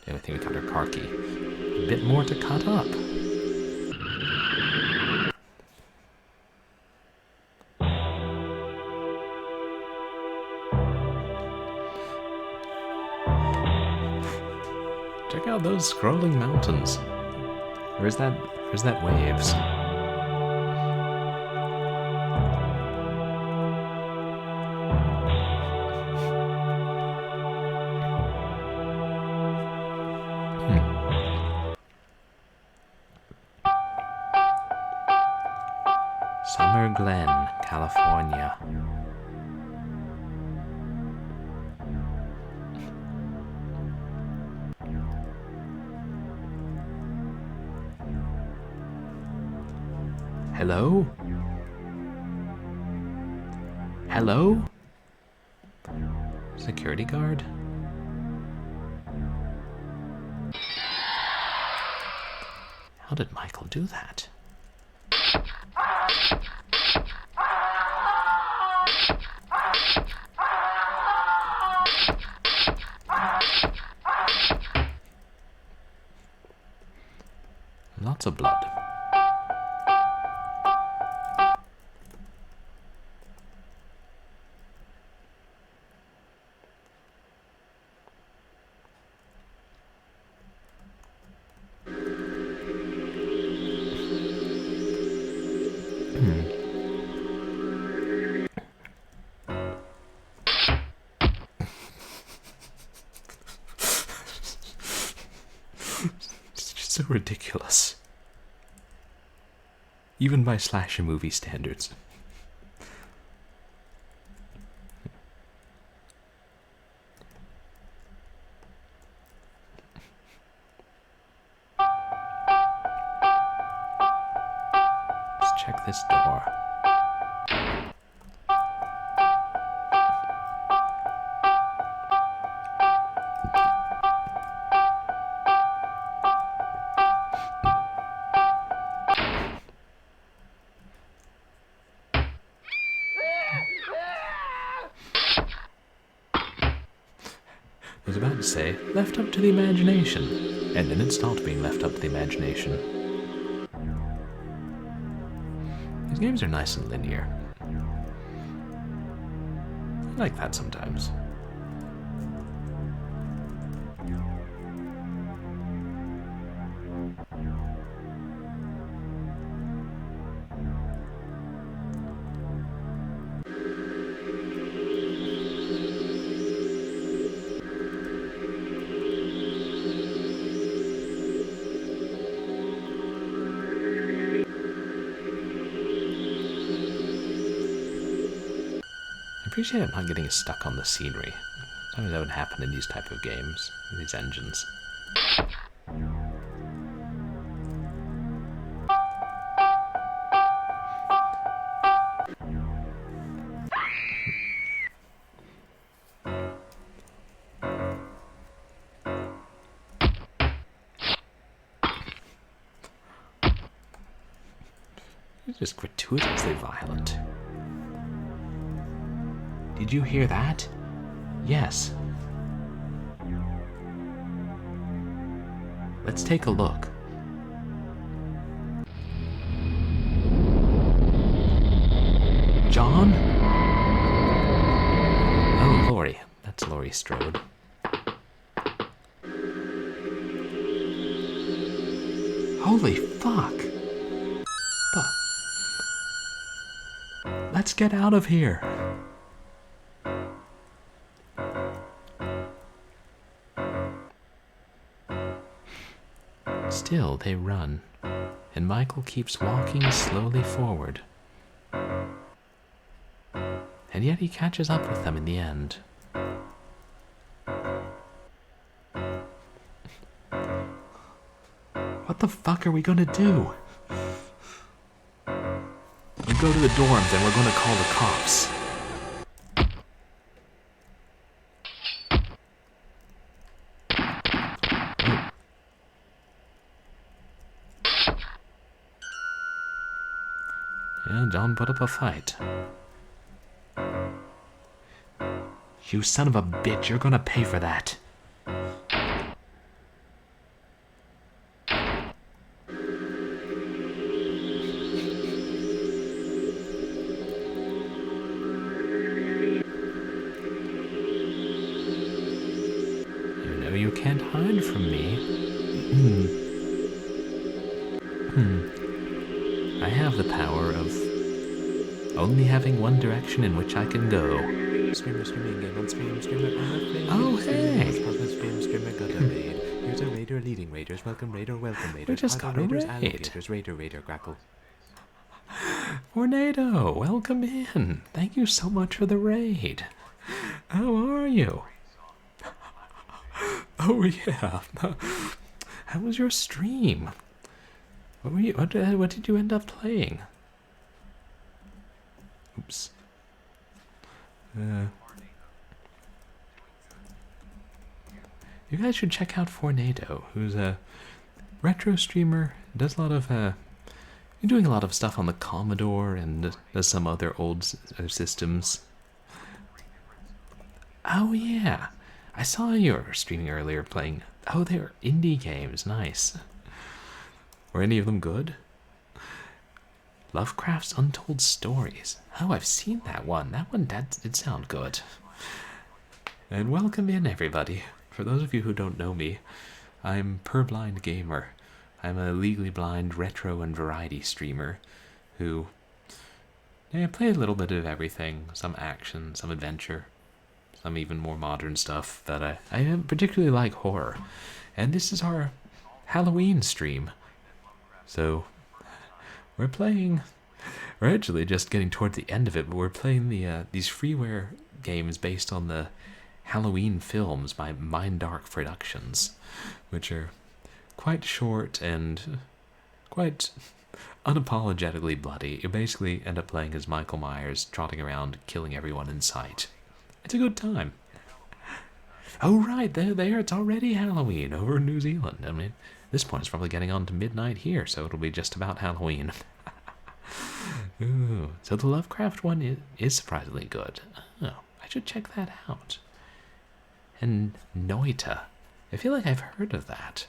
I think we cut our car key. A bit more to cut up. Check out those scrolling mountains. Where's that waves? Summer Glen, California. Hello? Hello? Security guard? How did Michael do that? Lots of blood. It's just so ridiculous. Even by slasher movie standards. Let's check this door. I was about to say, left up to the imagination. And then it stopped being left up to the imagination. These games are nice and linear. I like that sometimes. appreciate not getting stuck on the scenery. Sometimes that would happen in these type of games, these engines. It's just gratuitously violent. Did you hear that? Yes. Let's take a look. John? Oh, Laurie. That's Laurie Strode. Holy fuck! Let's get out of here! Still, they run, and Michael keeps walking slowly forward. And yet he catches up with them in the end. What the fuck are we gonna do? We go to the dorms and we're gonna call the cops. Yeah, John put up a fight. You son of a bitch, you're gonna pay for that. You know you can't hide from me. I have the power of only having one direction in which I can go. Streamer, game on stream, streamer, oh, hey! Streamer got a raid. Here's a raider leading raiders. Welcome, raider, welcome, raiders. We just got a raid. Alligators, raider, grackle. Tornado, welcome in. Thank you so much for the raid. How are you? Oh, yeah. How was your stream? What were you? What did you end up playing? Oops. You guys should check out Fornado, who's a retro streamer. Does a lot of doing a lot of stuff on the Commodore and does some other old systems. Oh yeah, I saw you were streaming earlier playing. Oh, they're indie games. Nice. Were any of them good? Lovecraft's Untold Stories. Oh, I've seen that one. That one did sound good. And welcome in, everybody. For those of you who don't know me, I'm Purblind Gamer. I'm a legally blind retro and variety streamer who play a little bit of everything. Some action, some adventure, some even more modern stuff that I particularly like horror. And this is our Halloween stream. So we're actually just getting toward the end of it, but we're playing these freeware games based on the Halloween films by Mindark Productions, which are quite short and quite unapologetically bloody. You basically end up playing as Michael Myers, trotting around, killing everyone in sight. It's a good time. Oh right, there, it's already Halloween over in New Zealand. I mean, this point is probably getting on to midnight here, so it'll be just about Halloween. Ooh, so the Lovecraft one is surprisingly good. Oh, I should check that out. And Noita. I feel like I've heard of that.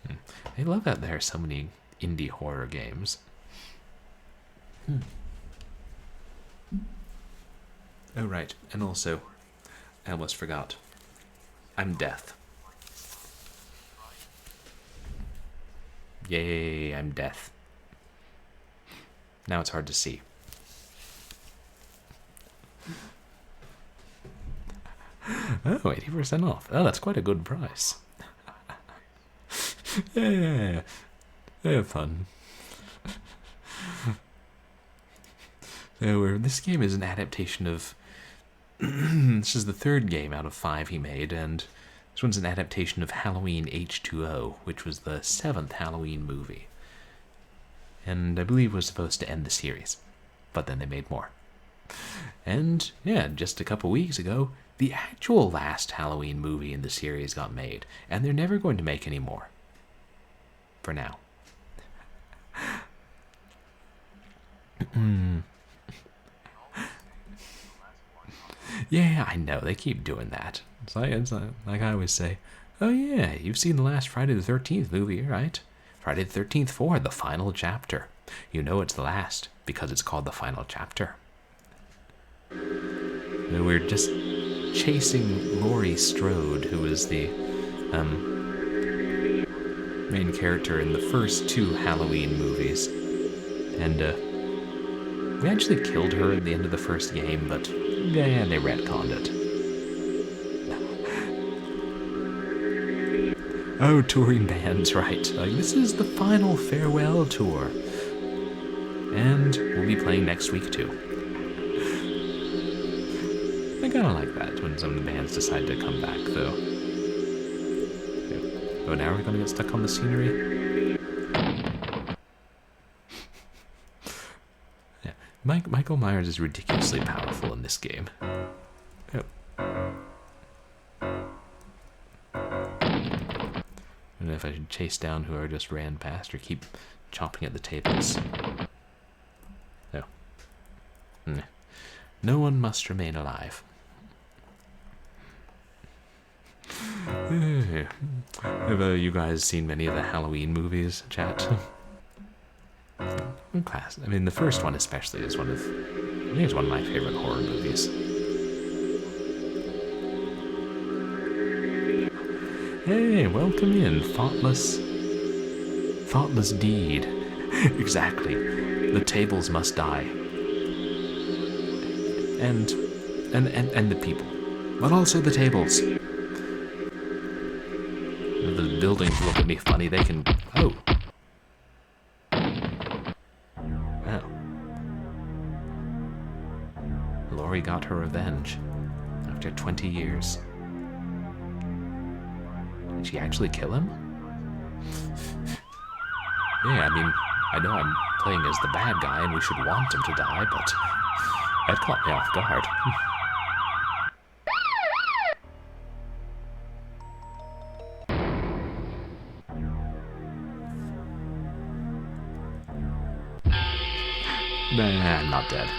I love that there are so many indie horror games. Oh right, and also, I almost forgot. I'm Death. Yay, I'm Death. Now it's hard to see. Oh, 80% off. Oh, that's quite a good price. Yeah, fun. So this game is an adaptation of... this is the third game out of 5 he made, and this one's an adaptation of Halloween H2O, which was the 7th Halloween movie. And I believe was supposed to end the series, but then they made more. And, yeah, just a couple weeks ago, the actual last Halloween movie in the series got made, and they're never going to make any more. For now. Yeah, I know, they keep doing that. It's like I always say, oh yeah, you've seen the last Friday the 13th movie, right? Friday the 13th 4, the final chapter. You know it's the last, because it's called the final chapter. We're just chasing Laurie Strode, who is the main character in the first 2 Halloween movies. And we actually killed her at the end of the first game, but yeah, they retconned it. Oh, touring bands, right. Like, this is the final farewell tour. And we'll be playing next week, too. I kinda like that when some of the bands decide to come back, though. Okay. Oh, now we're gonna get stuck on the scenery? Yeah. Michael Myers is ridiculously powerful in this game. Oh. I don't know if I should chase down who I just ran past or keep chopping at the tables. Oh. No one must remain alive. Have you guys seen many of the Halloween movies, chat? Class. I mean, the first one especially is I think it's one of my favorite horror movies. Hey, welcome in, thoughtless deed. Exactly. The tables must die. And the people. But also the tables. The buildings look at me funny, they can... Oh. Well. Laurie got her revenge. After 20 years. Did she actually kill him? Yeah, I mean, I know I'm playing as the bad guy and we should want him to die, but that caught me off guard. Nah, I'm not dead.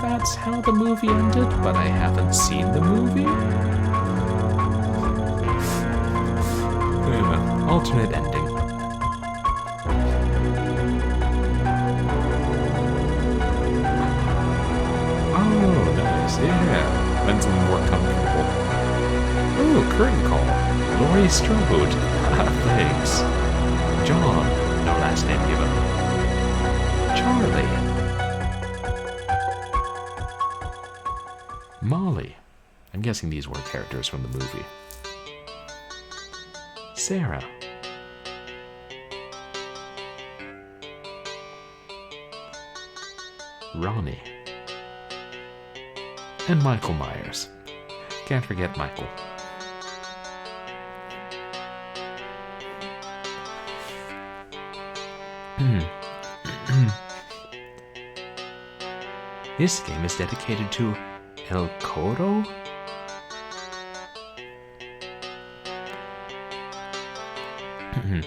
That's how the movie ended, but I haven't seen the movie. Anyway, alternate ending. Oh, nice, yeah. That's a little more comfortable. Oh, curtain call. Laurie Strode. Thanks. John. No last name given. Charlie. Molly. I'm guessing these were characters from the movie. Sarah. Ronnie. And Michael Myers. Can't forget Michael. This game is dedicated to El Coro? And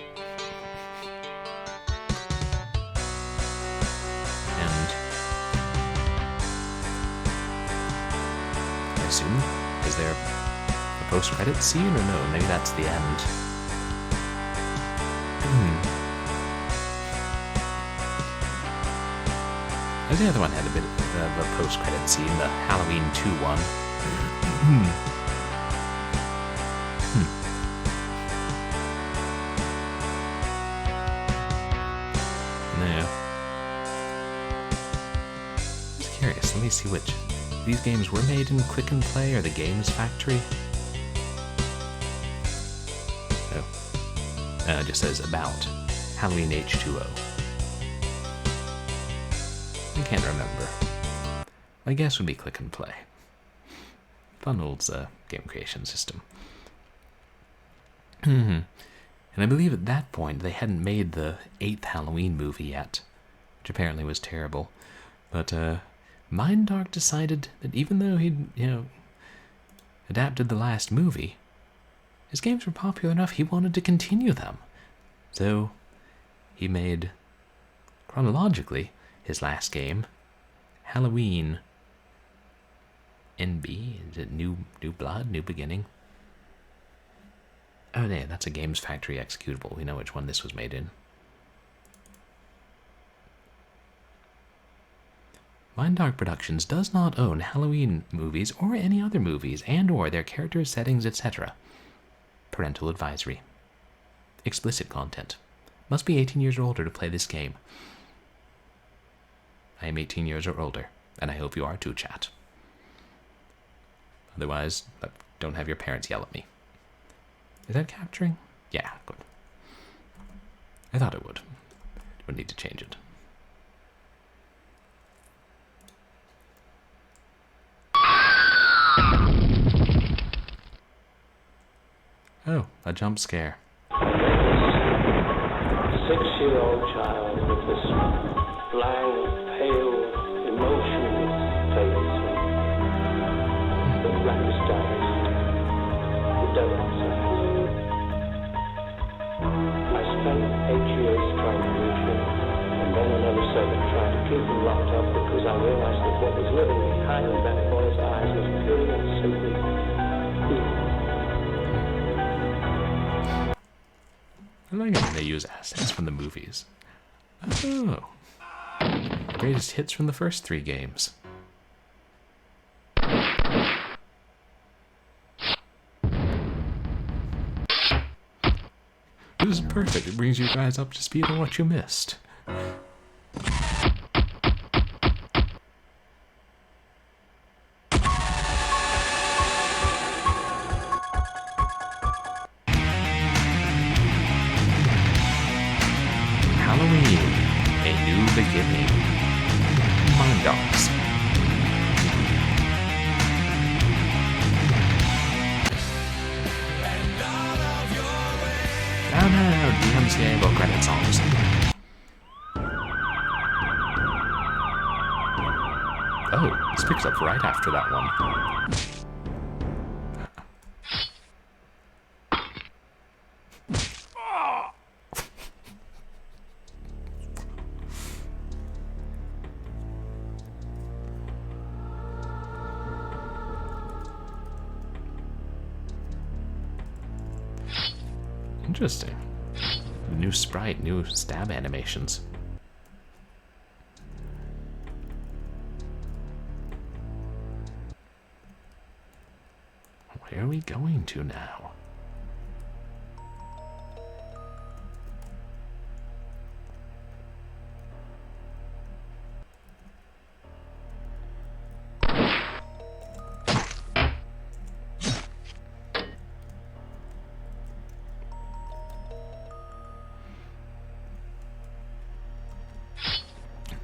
I assume, is there a post-credit scene or no? Maybe that's the end. The other one had a bit of a post-credit scene, the Halloween 2 one. No. Just curious, let me see which these games were made in Quick and Play or the Games Factory. Oh. It just says about Halloween H2O. I can't remember. My guess would be Click and Play. Fun old game creation system. And I believe at that point they hadn't made the 8th Halloween movie yet, which apparently was terrible. But Mindark decided that even though he'd, adapted the last movie, his games were popular enough he wanted to continue them. So he made, chronologically, his last game, Halloween NB, is it New Blood, New Beginning? Oh yeah, that's a Games Factory executable. We know which one this was made in. Mindark Productions does not own Halloween movies or any other movies and/or their characters, settings, etc. Parental advisory. Explicit content. Must be 18 years or older to play this game. I am 18 years or older, and I hope you are too, chat. Otherwise, don't have your parents yell at me. Is that capturing? Yeah, good. I thought it would. Would need to change it. Oh, a jump scare. 6-year-old child with this blank, pale, emotionless face. The blackest eyes. The devil's eyes. I spent 8 years trying to reach him, and then another 7 trying to keep him locked up because I realized that what was living behind that boy's eyes was purely and simply evil. I like it when they use assets from the movies. Oh. Greatest hits from the first 3 games. This is perfect. It brings you guys up to speed on what you missed. Halloween, a new beginning. Mindarks. Oh no, DMCA about credit songs. Oh, this picks up right after that one. Interesting. New sprite, new stab animations. Where are we going to now?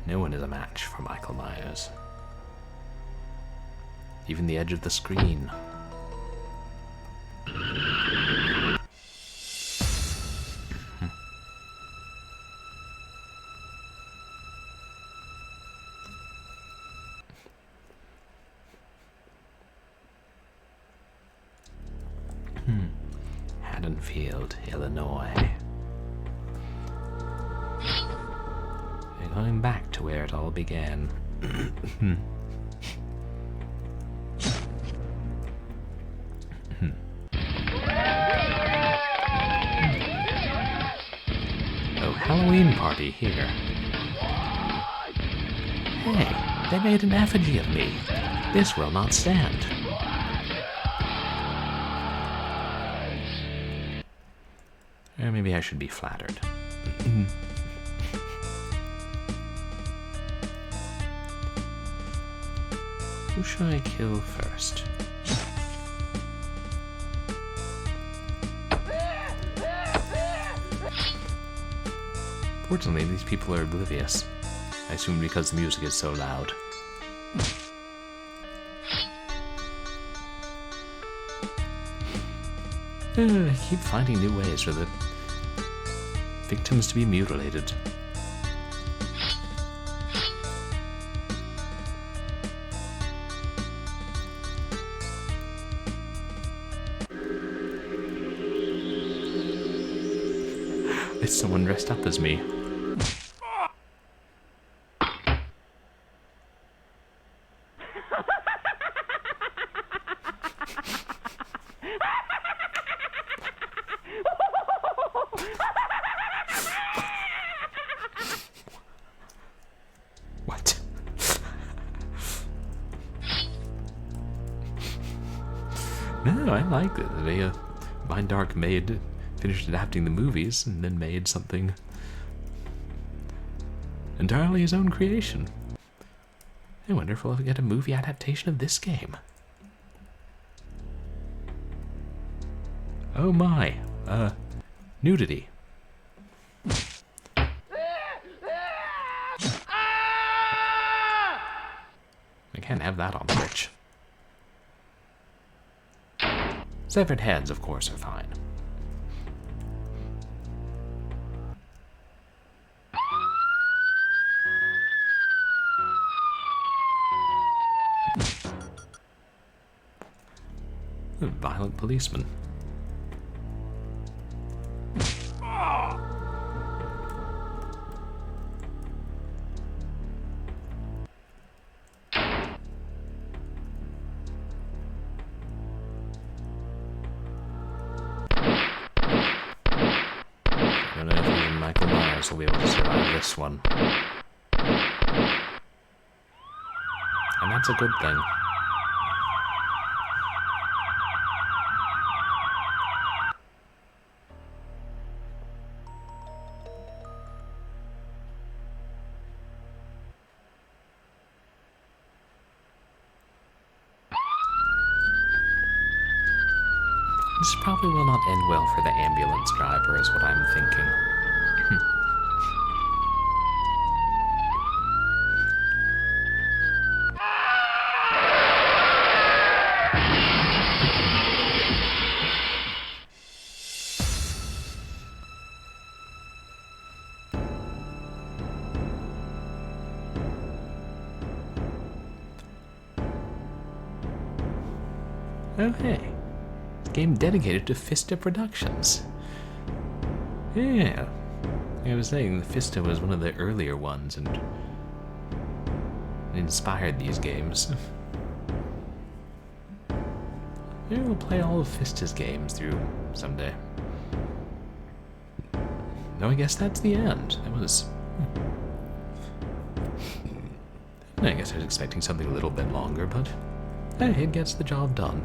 No one is a match for Michael Myers. Even the edge of the screen. Haddonfield, Illinois. We're going back to where it all began. Oh, Halloween party here. Hey, they made an effigy of me. This will not stand. Or maybe I should be flattered. Who should I kill first? Fortunately, these people are oblivious. I assume because the music is so loud. I keep finding new ways for the victims to be mutilated. Is someone dressed up as me? What? No, I like it. They, Mindark finished adapting the movies and then made something entirely his own creation. I wonder if we'll ever get a movie adaptation of this game. Oh my, nudity. I can't have that on Twitch. Severed heads, of course, are fine. A violent policeman. I don't know if even Michael Myers will be able to survive this one. And that's a good thing. This probably will not end well for the ambulance driver, is what I'm thinking. Oh hey. Game dedicated to Fista Productions. Yeah. I was saying, the Fista was one of the earlier ones and inspired these games. Maybe we'll play all of Fista's games through someday. No, I guess that's the end. That was... I guess I was expecting something a little bit longer, but hey, it gets the job done.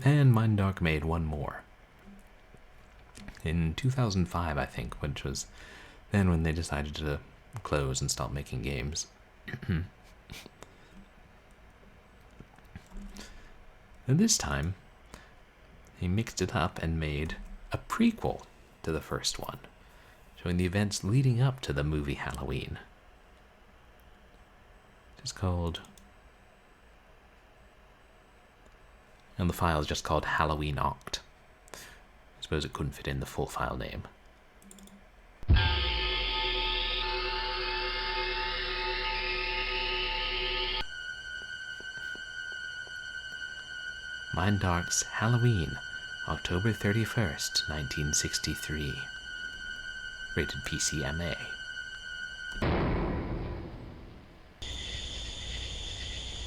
And Mindark made one more in 2005, I think, which was then when they decided to close and stop making games. And this time he mixed it up and made a prequel to the first one, showing the events leading up to the movie Halloween. It's called, and the file is just called Halloween Oct. I suppose it couldn't fit in the full file name. Mindark's Halloween, October 31st, 1963. Rated PCMA.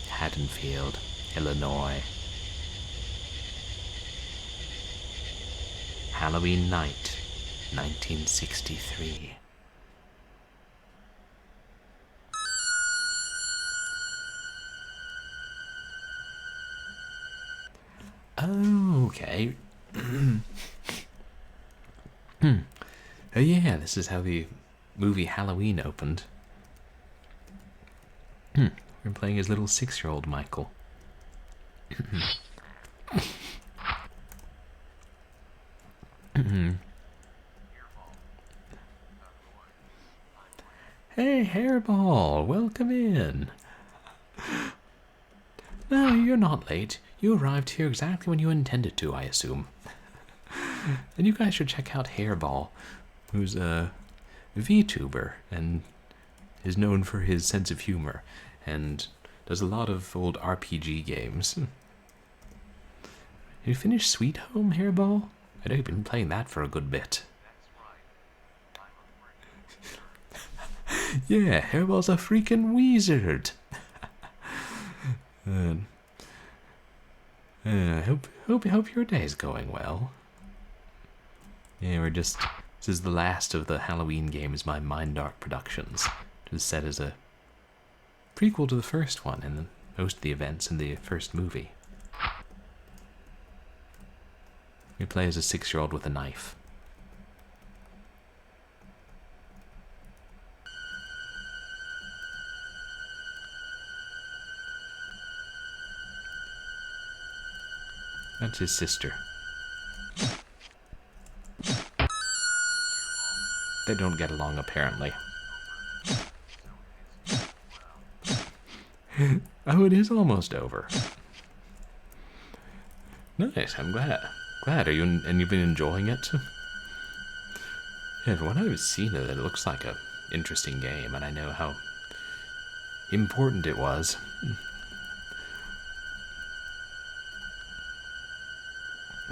Haddonfield, Illinois. Halloween night, 1963. Oh, okay. Oh yeah, this is how the movie Halloween opened. We're playing as little 6-year-old Michael. Hey, Hairball, welcome in. No, you're not late. You arrived here exactly when you intended to, I assume. And you guys should check out Hairball, who's a VTuber and is known for his sense of humor and does a lot of old RPG games. Have you finished Sweet Home, Hairball? I know you've been playing that for a good bit. Yeah, Hairball's a freaking wizard. Hope your day's going well. Yeah, this is the last of the Halloween games by Mindark Productions. It was set as a prequel to the first one and most of the events in the first movie. We play as a 6-year-old with a knife. That's his sister. They don't get along, apparently. Oh, it is almost over. Nice, I'm glad. Are you and you've been enjoying it? Yeah, from what I've seen of it, it looks like a interesting game, and I know how important it was.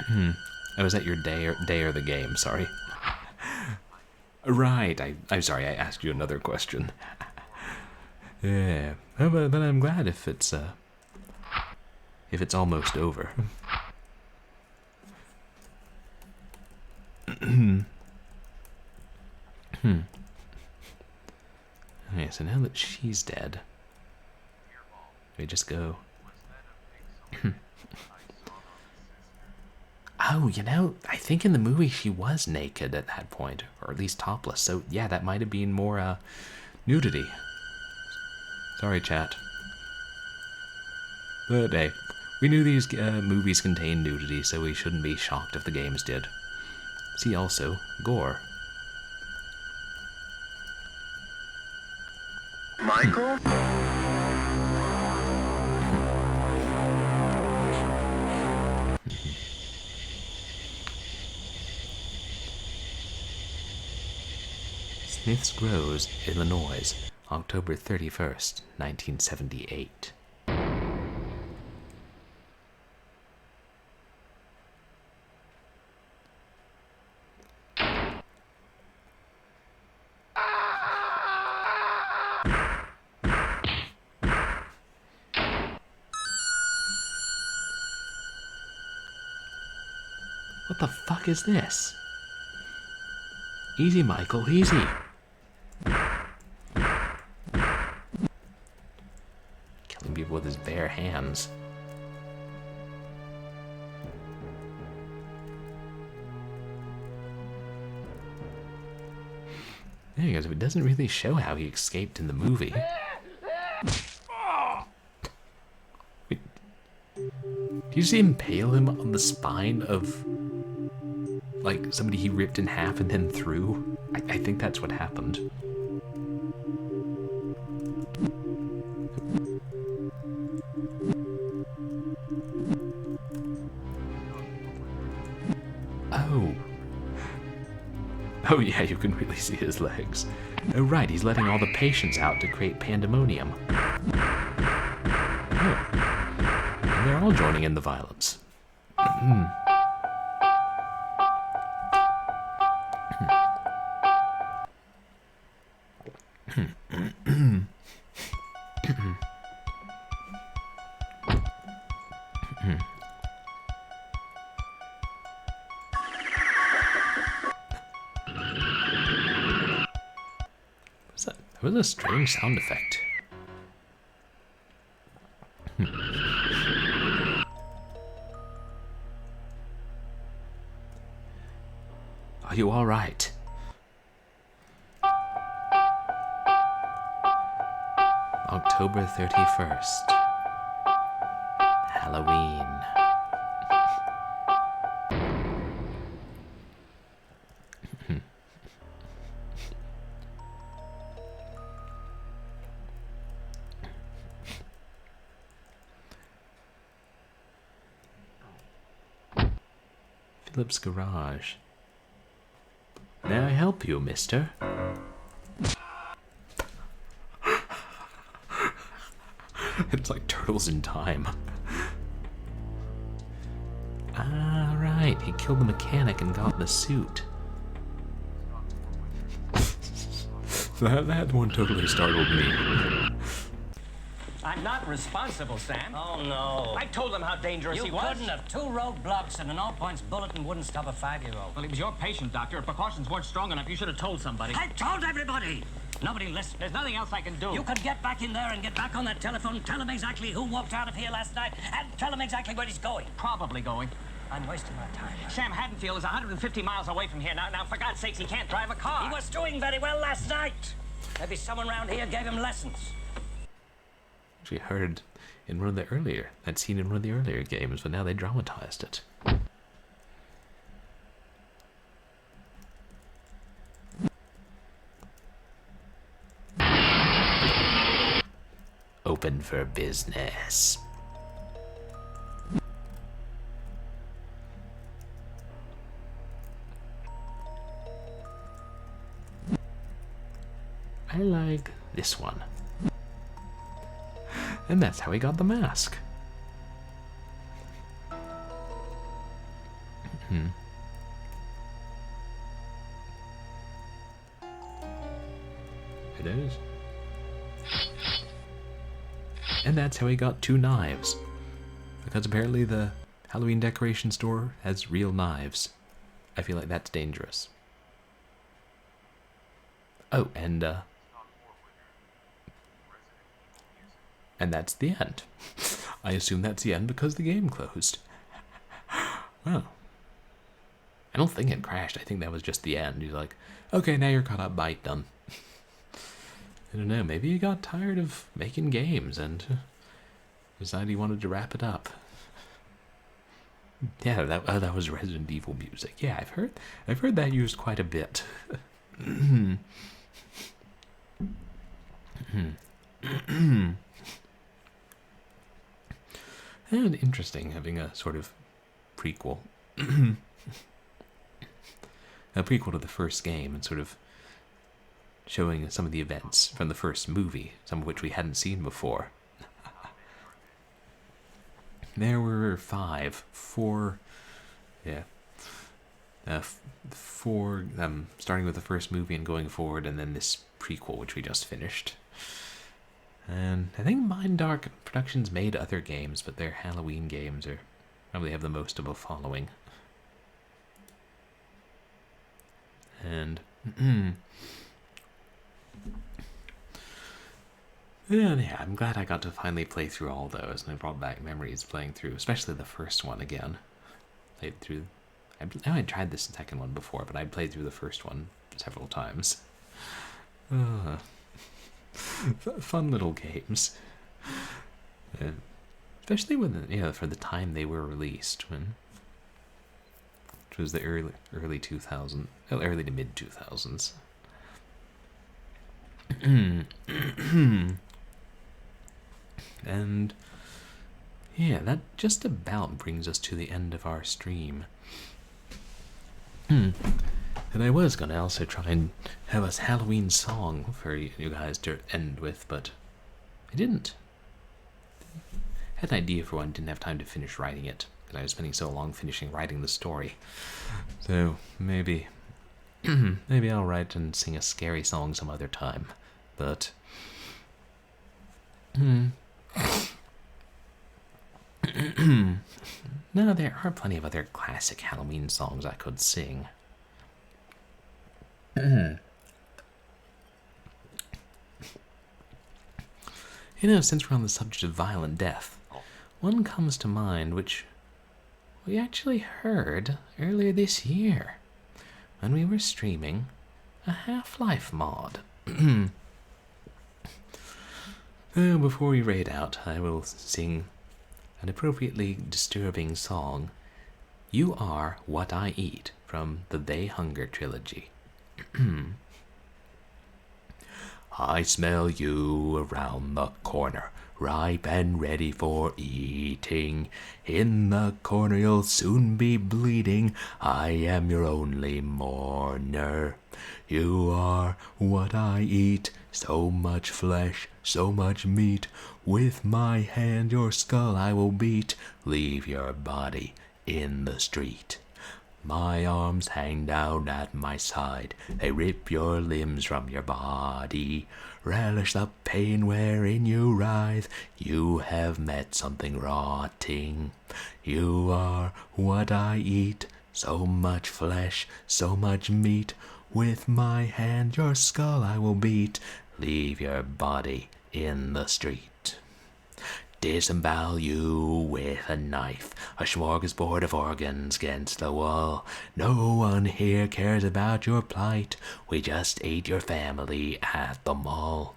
I was at your day or the game, sorry. Right, I'm sorry, I asked you another question. Yeah, oh, but I'm glad if it's almost over. Okay, so now that she's dead, we just go. Oh, you know, I think in the movie she was naked at that point, or at least topless. So yeah, that might have been more nudity. Sorry, chat. But hey, we knew these movies contained nudity, so we shouldn't be shocked if the games did. See also, gore. Michael? Smiths Groves, Illinois, October 31st, 1978. What the fuck is this? Easy, Michael, easy. Killing people with his bare hands. There he goes. It doesn't really show how he escaped in the movie. Wait. Do you see him impale him on the spine of, like, somebody he ripped in half and then threw? I think that's what happened. Oh. Oh yeah, you can really see his legs. Oh right, he's letting all the patients out to create pandemonium. Oh. And they're all joining in the violence. That was a strange sound effect. you all right? October 31st. Halloween. Philip's garage. May I help you, mister? It's like Turtles in Time. Ah, right. He killed the mechanic and got the suit. That one totally startled me. I'm not responsible, Sam. Oh, no. I told him how dangerous he You was. couldn't have. 2 roadblocks and an all-points bulletin wouldn't stop a 5-year-old. Well, he was your patient, Doctor. If precautions weren't strong enough, you should have told somebody. I told everybody! Nobody listened. There's nothing else I can do. You could get back in there and get back on that telephone, tell him exactly who walked out of here last night, and tell him exactly where he's going. Probably going. I'm wasting my time. Sam Haddonfield is 150 miles away from here. Now, for God's sakes, he can't drive a car. He was doing very well last night. Maybe someone around here gave him lessons. Actually heard in one of the earlier, I'd seen in one of the earlier games, but now they dramatized it. Open for business. I like this one. And that's how he got the mask. It is. And that's how he got 2 knives. Because apparently the Halloween decoration store has real knives. I feel like that's dangerous. Oh, and that's the end. I assume that's the end because the game closed. Well, I don't think it crashed. I think that was just the end. He's like, okay, now you're caught up, bye, done. I don't know, maybe he got tired of making games and decided he wanted to wrap it up. Yeah, that was Resident Evil music. Yeah, I've heard that used quite a bit. And interesting having a sort of prequel. A prequel to the first game and sort of showing some of the events from the first movie, some of which we hadn't seen before. There were 4, yeah. 4, starting with the first movie and going forward, and then this prequel, which we just finished. And I think Mindark Productions made other games, but their Halloween games probably have the most of a following. And yeah, I'm glad I got to finally play through all those, and it brought back memories playing through, especially the first one again. Played through. I know I tried this second one before, but I played through the first one several times. Fun little games, especially when for the time they were released, which was the early 2000s, early to mid 2000s. And yeah, that just about brings us to the end of our stream. And I was going to also try and have a Halloween song for you guys to end with, but I didn't. Had an idea for one, didn't have time to finish writing it, because I was spending so long finishing writing the story. So maybe I'll write and sing a scary song some other time, but no, there are plenty of other classic Halloween songs I could sing. Since we're on the subject of violent death, one comes to mind which we actually heard earlier this year, when we were streaming a Half-Life mod. So before we raid out, I will sing an appropriately disturbing song, You Are What I Eat, from the They Hunger trilogy. I smell you around the corner, ripe and ready for eating. In the corner you'll soon be bleeding, I am your only mourner. You are what I eat, so much flesh, so much meat. With my hand your skull I will beat, leave your body in the street. My arms hang down at my side, they rip your limbs from your body. Relish the pain wherein you writhe, you have met something rotting. You are what I eat, so much flesh, so much meat. With my hand your skull I will beat, leave your body in the street. Disembowel you with a knife, a smorgasbord of organs against the wall. No one here cares about your plight, we just ate your family at the mall.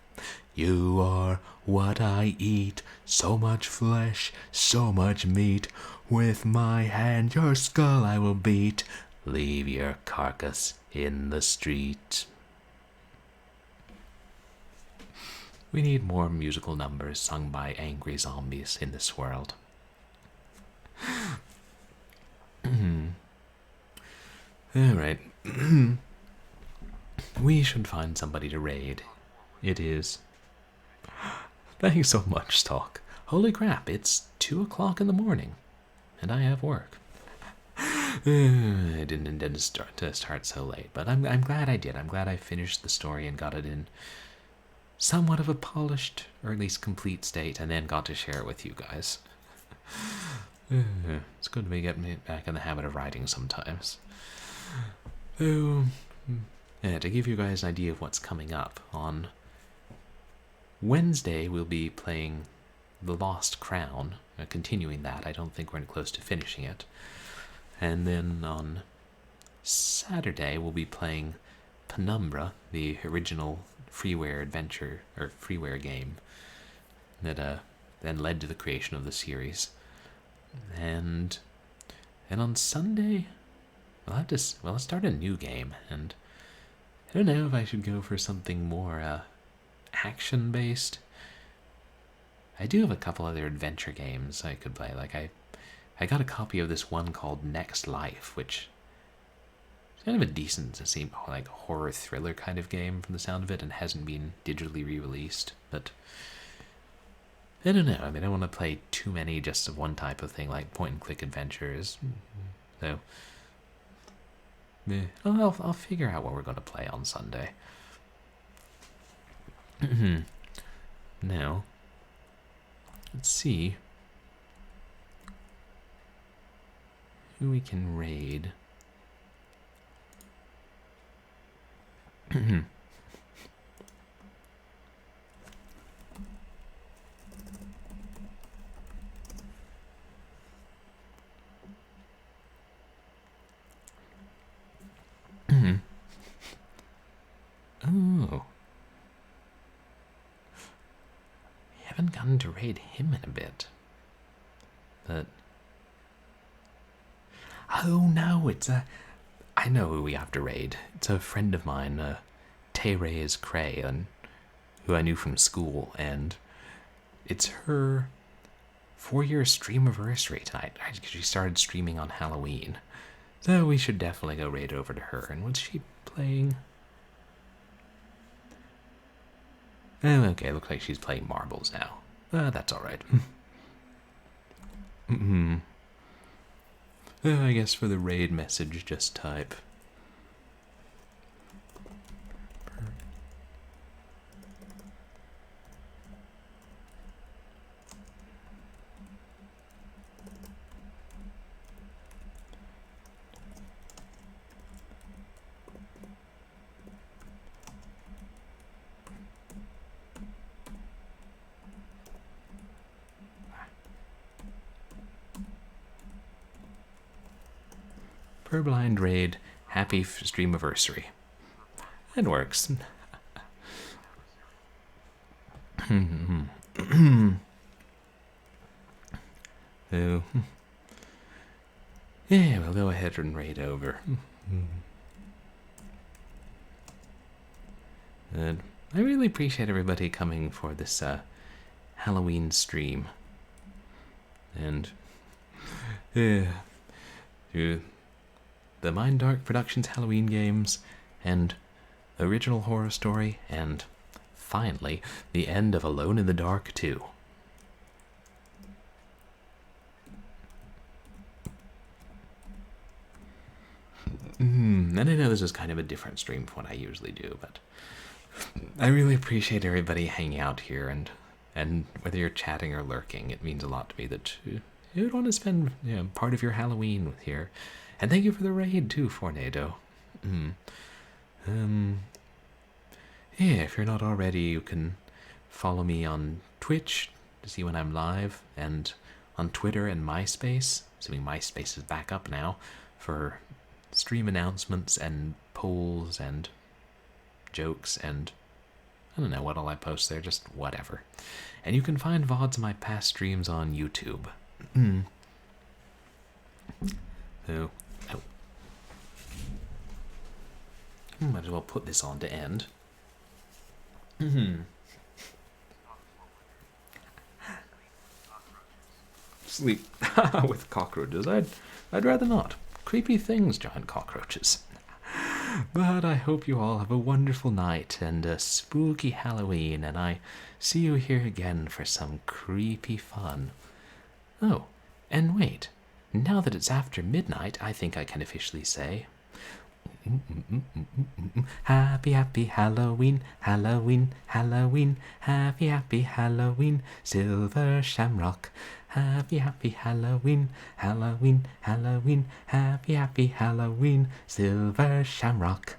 You are what I eat, so much flesh, so much meat. With my hand your skull I will beat, leave your carcass in the street. We need more musical numbers sung by angry zombies in this world. Alright. We should find somebody to raid. It is... Thanks so much, Stalk. Holy crap, it's 2 o'clock in the morning, and I have work. I didn't intend to start so late, but I'm glad I did. I'm glad I finished the story and got it in somewhat of a polished, or at least complete state, and then got to share it with you guys. It's good to get me back in the habit of writing sometimes. So, yeah, to give you guys an idea of what's coming up, on Wednesday we'll be playing The Lost Crown, continuing that. I don't think we're close to finishing it. And then on Saturday we'll be playing Penumbra, the original freeware adventure, or freeware game that then led to the creation of the series. And on Sunday we'll start a new game, and I don't know if I should go for something more action based. I do have a couple other adventure games I could play. Like I got a copy of this one called Next Life, which is kind of a decent, seem like horror thriller kind of game from the sound of it, and hasn't been digitally re-released. But I don't know. I mean, I don't want to play too many just of one type of thing, like point-and-click adventures. So I'll figure out what we're going to play on Sunday. Now, let's see who we can raid. Oh. We haven't gotten to raid him in a bit. But... oh no, I know who we have to raid. It's a friend of mine, Therese Cray, who I knew from school, and it's her 4-year stream anniversary tonight. She started streaming on Halloween. So we should definitely go raid over to her. And what's she playing? Oh, okay, looks like she's playing marbles now. That's alright. I guess for the raid message, just type. Purblind raid happy streamiversary. It works. So, yeah, we'll go ahead and raid over. And I really appreciate everybody coming for this Halloween stream. And to the Mindark Productions Halloween games, and original horror story, and finally the end of Alone in the Dark 2. And I know this is kind of a different stream from what I usually do, but I really appreciate everybody hanging out here, and whether you're chatting or lurking, it means a lot to me that you would want to spend part of your Halloween with here. And thank you for the raid too, Fornado. Yeah, if you're not already, you can follow me on Twitch to see when I'm live, and on Twitter and MySpace, assuming MySpace is back up now, for stream announcements and polls and jokes and I don't know what all I post there, just whatever. And you can find VODs of my past streams on YouTube. Might as well put this on to end. Sleep with cockroaches. I'd rather not. Creepy things, giant cockroaches. But I hope you all have a wonderful night and a spooky Halloween, and I see you here again for some creepy fun. Oh, and wait. Now that it's after midnight, I think I can officially say... Happy, happy Halloween, Halloween, Halloween. Happy, happy Halloween, Silver Shamrock. Happy, happy Halloween, Halloween, Halloween. Happy, happy Halloween, Silver Shamrock.